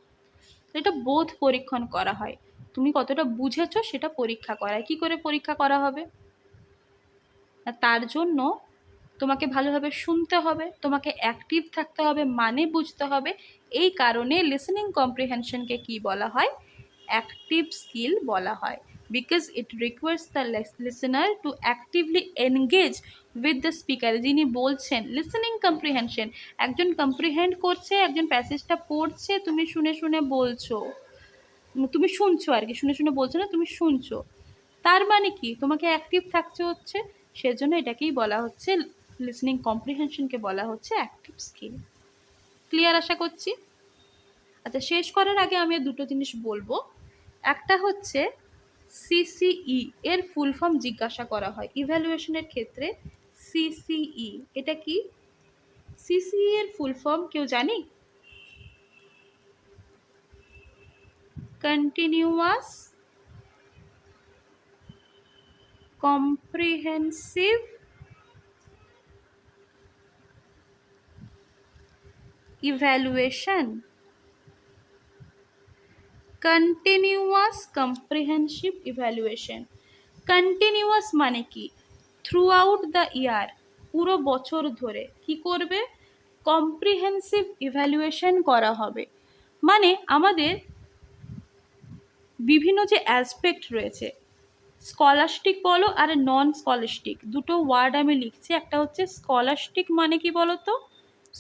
এটা বোধ পরীক্ষণ করা হয়, তুমি কতটা বুঝেছো সেটা পরীক্ষা করা হয়। কী করে পরীক্ষা করা হবে? তার জন্য তোমাকে ভালোভাবে শুনতে হবে, তোমাকে অ্যাক্টিভ থাকতে হবে, মানে বুঝতে হবে। এই কারণে লিসেনিং কম্প্রিহেনশনকে কি বলা হয়? অ্যাক্টিভ স্কিল বলা হয়, because it requires the listener to actively engage with the speaker. যিনি বলছেন, লিসেনিং কম্প্রিহেনশন, একজন কম্প্রিহেন্ড করছে, একজন প্যাসেজটা পড়ছে, তুমি শুনে শুনে বলছো, তুমি শুনছো আর কি, শুনে শুনে বলছো না, তুমি শুনছো, তার মানে কি তোমাকে অ্যাক্টিভ থাকতে হচ্ছে, সেজন্য এটাকেই বলা হচ্ছে, লিসেনিং কম্প্রিহেনশনকে বলা হচ্ছে অ্যাক্টিভ স্কিল। ক্লিয়ার আশা করছি। আচ্ছা শেষ করার আগে আমি দুটো জিনিস বলবো। একটা হচ্ছে CCE এর ফুল ফর্ম জিজ্ঞাসা করা হয় ইভ্যালুয়েশনের ক্ষেত্রে। CCE এটা কি? CCE এর ফুল ফর্ম কেউ জানি? Continuous comprehensive evaluation. Continuous comprehensive evaluation. Continuous মানে কি? থ্রু আউট দ্য ইয়ার, পুরো বছর ধরে কি করবে? কম্প্রিহেন্সিভ ইভ্যালুয়েশন করা হবে। মানে আমাদের বিভিন্ন যে অ্যাসপেক্ট রয়েছে, স্কলাস্টিক বলো আর নন স্কলাস্টিক, দুটো ওয়ার্ড আমি লিখছি। একটা হচ্ছে স্কলাস্টিক মানে কি বলো তো?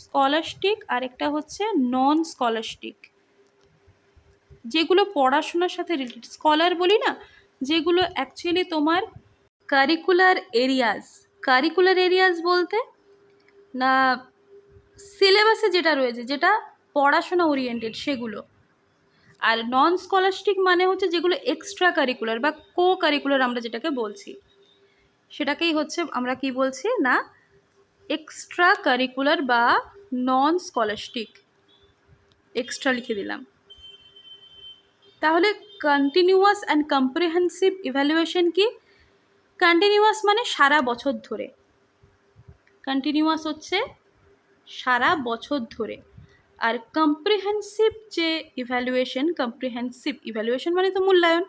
স্কলাস্টিক, আর একটা হচ্ছে নন স্কলাস্টিক, যেগুলো পড়াশোনার সাথে রিলেটেড। স্কলার বলি না, যেগুলো অ্যাকচুয়ালি তোমার কারিকুলার এরিয়াজ। কারিকুলার এরিয়াজ বলতে না, সিলেবাসে যেটা রয়েছে, যেটা পড়াশোনা ওরিয়েন্টেড সেগুলো। আর নন স্কলাস্টিক মানে হচ্ছে যেগুলো এক্সট্রা কারিকুলার বা কো কারিকুলার আমরা যেটাকে বলছি, সেটাকেই হচ্ছে আমরা কি বলছি না, এক্সট্রা কারিকুলার বা নন স্কলাস্টিক। এক্সট্রা লিখে দিলাম। তাহলে কন্টিনিউয়াস অ্যান্ড কম্প্রিহেন্সিভ ইভ্যালুয়েশন কি? কন্টিনিউয়াস মানে সারা বছর ধরে, কন্টিনিউয়াস হচ্ছে সারা বছর ধরে। আর কম্প্রিহেন্সিভ যে ইভ্যালুয়েশন, কম্প্রিহেন্সিভ ইভ্যালুয়েশন মানে তো মূল্যায়ন,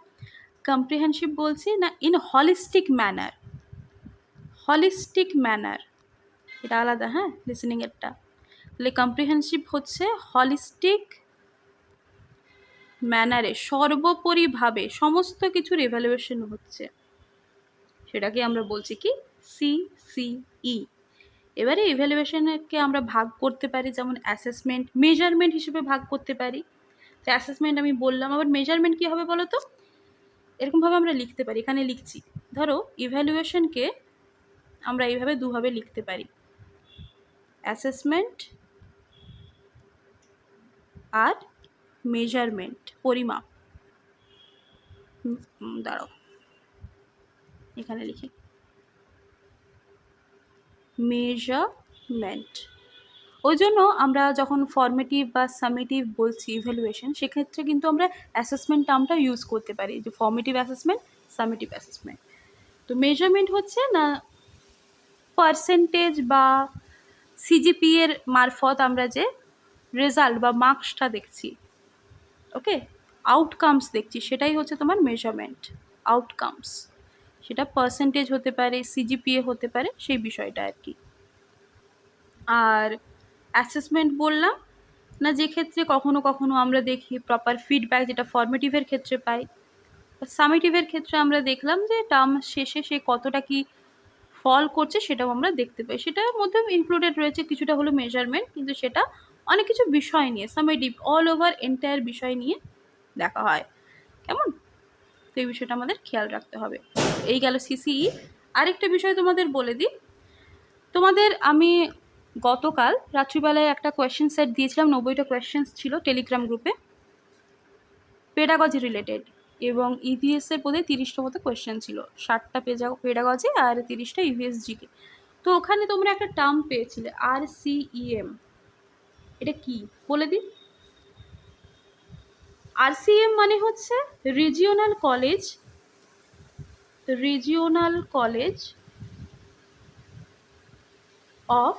কম্প্রিহেন্সিভ বলছি না in holistic manner. Holistic manner এটা আলাদা, হ্যাঁ, লিসেনিংয়েরটা। তাহলে কম্প্রিহেন্সিভ হচ্ছে হলিস্টিক ম্যানারে, সর্বোপরিভাবে সমস্ত কিছুর ইভ্যালুয়েশন হচ্ছে, সেটাকে আমরা বলছি কি? CCE। এবারে ইভ্যালুয়েশনকে আমরা ভাগ করতে পারি, যেমন অ্যাসেসমেন্ট, মেজারমেন্ট হিসেবে ভাগ করতে পারি। তো অ্যাসেসমেন্ট আমি বললাম, আবার মেজারমেন্ট কী হবে বলো তো? এরকমভাবে আমরা লিখতে পারি, এখানে লিখছি, ধরো ইভ্যালুয়েশনকে আমরা এইভাবে দুভাবে লিখতে পারি, অ্যাসেসমেন্ট আর মেজারমেন্ট, পরিমাপ। দাঁড়াও এখানে লিখি, মেজারমেন্ট। ওই জন্য আমরা যখন ফর্মেটিভ বা সামেটিভ বলছি ইভ্যালুয়েশন, সেক্ষেত্রে কিন্তু আমরা অ্যাসেসমেন্ট টার্মটা ইউজ করতে পারি, যে ফর্মেটিভ অ্যাসেসমেন্ট, সামেটিভ অ্যাসেসমেন্ট। তো মেজারমেন্ট হচ্ছে না পার্সেন্টেজ বা CGPA এর মারফত আমরা যে রেজাল্ট বা মার্কসটা দেখছি, ওকে, আউটকামস দেখছি, সেটাই হচ্ছে তোমার মেজারমেন্ট, আউটকামস। সেটা পার্সেন্টেজ হতে পারে, CGPA হতে পারে, সেই বিষয়টা আর কি। আর অ্যাসেসমেন্ট বললাম না যে ক্ষেত্রে কখনো কখনো আমরা দেখি প্রপার ফিডব্যাক যেটা ফর্মেটিভের ক্ষেত্রে পাই, সামেটিভের ক্ষেত্রে আমরা দেখলাম যে টার্ম শেষে সে কতটা কি ফল করছে সেটাও আমরা দেখতে পাই। সেটার মধ্যে ইনক্লুডেড রয়েছে কিছুটা হলো মেজারমেন্ট, কিন্তু সেটা অনেক কিছু বিষয় নিয়ে, সামেটিভ অল ওভার এন্টায়ার বিষয় নিয়ে দেখা হয়। কেমন? তো এই বিষয়টা আমাদের খেয়াল রাখতে হবে। এই গেল সিসিই। আরেকটা বিষয় তোমাদের বলে দিই, তোমাদের আমি গতকাল রাত্রিবেলায় একটা কোয়েশ্চেন সেট দিয়েছিলাম, 90টা কোয়েশ্চেন্স ছিল টেলিগ্রাম গ্রুপে, পেডাগজি রিলেটেড, এবং ইভিএসের বোধে 30টা মতো কোয়েশ্চেন ছিল, 60টা পেডাগজি আর 30টা ইভিএস জিকে। তো ওখানে তোমরা একটা টার্ম পেয়েছিলে RCEM, এটা কি বলে দিই। RCEM মানে হচ্ছে regional college of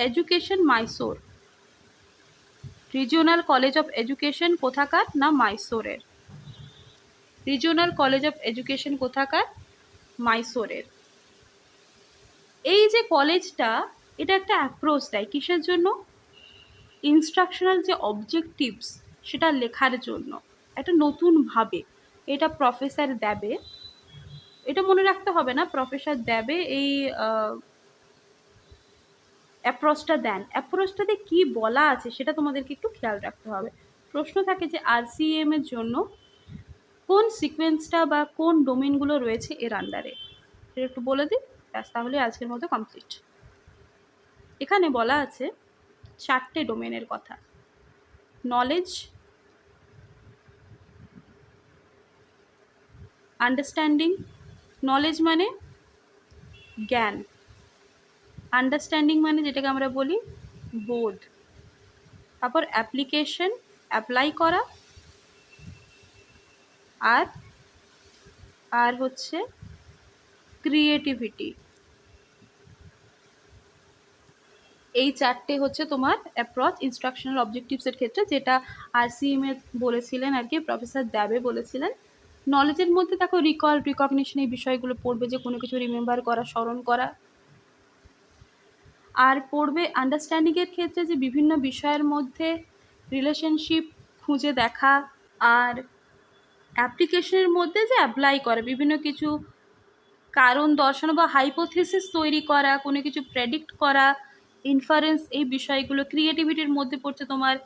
education Mysore. Regional college of education কোথাকার? না মাইসোরের। রিজিওনাল কলেজ অফ এডুকেশন কোথাকার? মাইসোরের। এই যে কলেজটা, এটা একটা অ্যাপ্রোচ দেয় কিসের জন্য? ইনস্ট্রাকশনাল যে অবজেক্টিভস সেটা লেখার জন্য, একটা নতুনভাবে। এটা প্রফেসর দেবে, এটা মনে রাখতে হবে না, প্রফেসর দেবে এই অ্যাপ্রোচটা দেন। অ্যাপ্রোচটাতে কি বলা আছে সেটা তোমাদেরকে একটু খেয়াল রাখতে হবে। প্রশ্ন থাকে যে RCEM এর জন্য কোন সিকোয়েন্সটা বা কোন ডোমেনগুলো রয়েছে এর আন্ডারে, সেটা একটু বলে দিই ব্যাস, তাহলে আজকের মতো কমপ্লিট। এখানে বলা আছে 4টে ডোমেনের কথা। নলেজ, আন্ডারস্ট্যান্ডিং, নলেজ মানে জ্ঞান, আন্ডারস্ট্যান্ডিং মানে যেটাকে আমরা বলি বোধ, তারপর অ্যাপ্লিকেশন, অ্যাপ্লাই করা, আর আর হচ্ছে ক্রিয়েটিভিটি। এই 4টে হচ্ছে তোমার অ্যাপ্রোচ ইনস্ট্রাকশনাল অবজেক্টিভসের ক্ষেত্রে, যেটা RCEM এ বলেছিলেন আর কি, প্রফেসর দেবে বলেছিলেন। নলেজের মধ্যে দেখো রিকগনিশন, এই বিষয়গুলো পড়বে, যে কোনো কিছু রিমেম্বার করা, স্মরণ করা। আর পড়বে আন্ডারস্ট্যান্ডিংয়ের ক্ষেত্রে যে বিভিন্ন বিষয়ের মধ্যে রিলেশনশিপ খুঁজে দেখা, আর অ্যাপ্লিকেশনের মধ্যে যে অ্যাপ্লাই করা, বিভিন্ন কিছু কারণ দর্শানো বা হাইপোথিসিস তৈরি করা, কোনো কিছু প্রেডিক্ট করা, ইনফারেন্স, এই বিষয়গুলো। ক্রিয়েটিভিটির মধ্যে পড়ছে তোমার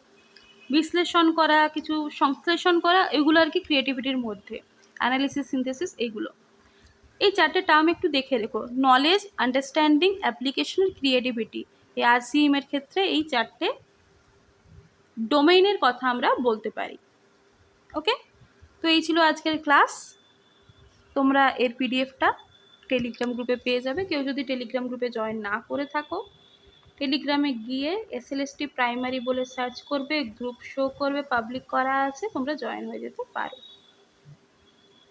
বিশ্লেষণ করা, কিছু সংশ্লেষণ করা, এগুলো আর কি ক্রিয়েটিভিটির মধ্যে, অ্যানালিসিস, সিনথেসিস, এইগুলো। এই 4টে টার্ম একটু দেখে রেখো, নলেজ, আন্ডারস্ট্যান্ডিং, অ্যাপ্লিকেশন, ক্রিয়েটিভিটি। এই RCEM এর ক্ষেত্রে এই 4টে ডোমেইনের কথা আমরা বলতে পারি। ওকে, তো এই ছিল আজকের ক্লাস। তোমরা এর পিডিএফটা টেলিগ্রাম গ্রুপে পেয়ে যাবে। কেউ যদি টেলিগ্রাম গ্রুপে জয়েন না করে থাকো, টেলিগ্রামে গিয়ে SLST প্রাইমারি বলে সার্চ করবে, গ্রুপ শো করবে, পাবলিক করা আছে, তোমরা জয়েন হয়ে যেতে পারো।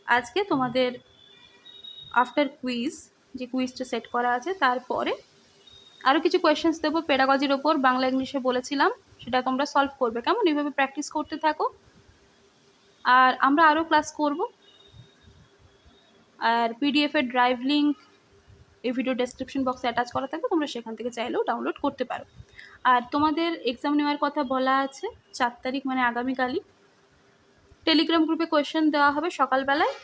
আজকে তোমাদের আফটার কুইজ, যে কুইজটা সেট করা আছে, তারপরে আরও কিছু কোয়েশ্চেন্স দেবো পেডাগজির ওপর, বাংলা ইংলিশে বলেছিলাম, সেটা তোমরা সলভ করবে। কেমন? এইভাবে প্র্যাকটিস করতে থাকো, আর আমরা আরও ক্লাস করব। আর পিডিএফের ড্রাইভ লিঙ্ক এই ভিডিও ডেসক্রিপশন বক্সে অ্যাটাচ করা থাকবে, তোমরা সেখান থেকে চাইলেও ডাউনলোড করতে পারো। আর তোমাদের এক্সাম নেওয়ার কথা বলা আছে 4 তারিখ, মানে আগামীকালই। টেলিগ্রাম গ্রুপে কোয়েশ্চেন দেওয়া হবে সকালবেলায়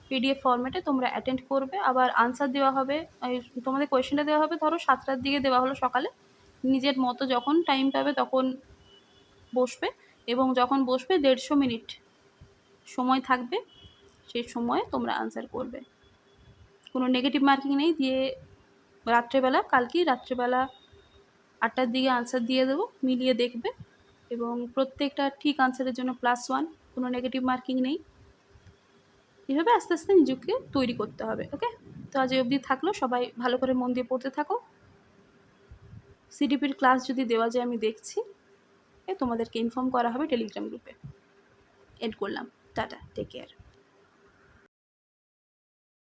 PDF ফরম্যাটে, তোমরা অ্যাটেন্ড করবে, আবার আনসার দেওয়া হবে। তোমাদের কোয়েশ্চেনটা দেওয়া হবে ধরো 7টার দিকে দেওয়া হলো সকালে, নিজের মতো যখন টাইম পাবে তখন বসবে, এবং যখন বসবে 150 মিনিট সময় থাকবে, সেই সময়ে তোমরা আনসার করবে। কোনো নেগেটিভ মার্কিং নেই। দিয়ে রাত্রেবেলা, কালকেই রাত্রেবেলা 8টার দিকে আনসার দিয়ে দেবো, মিলিয়ে দেখবে, এবং প্রত্যেকটা ঠিক আনসারের জন্য +1, কোনো নেগেটিভ মার্কিং নেই। এভাবে আস্তে আস্তে নিজেকে তৈরি করতে হবে। ওকে, তো আজ অবধি থাকলো, সবাই ভালো করে মন দিয়ে পড়তে থাকো। CDPর ক্লাস যদি দেওয়া যায় আমি দেখছি, তোমাদেরকে ইনফর্ম করা হবে টেলিগ্রাম গ্রুপে। এন্ড করলাম, টাটা, টেক কেয়ার।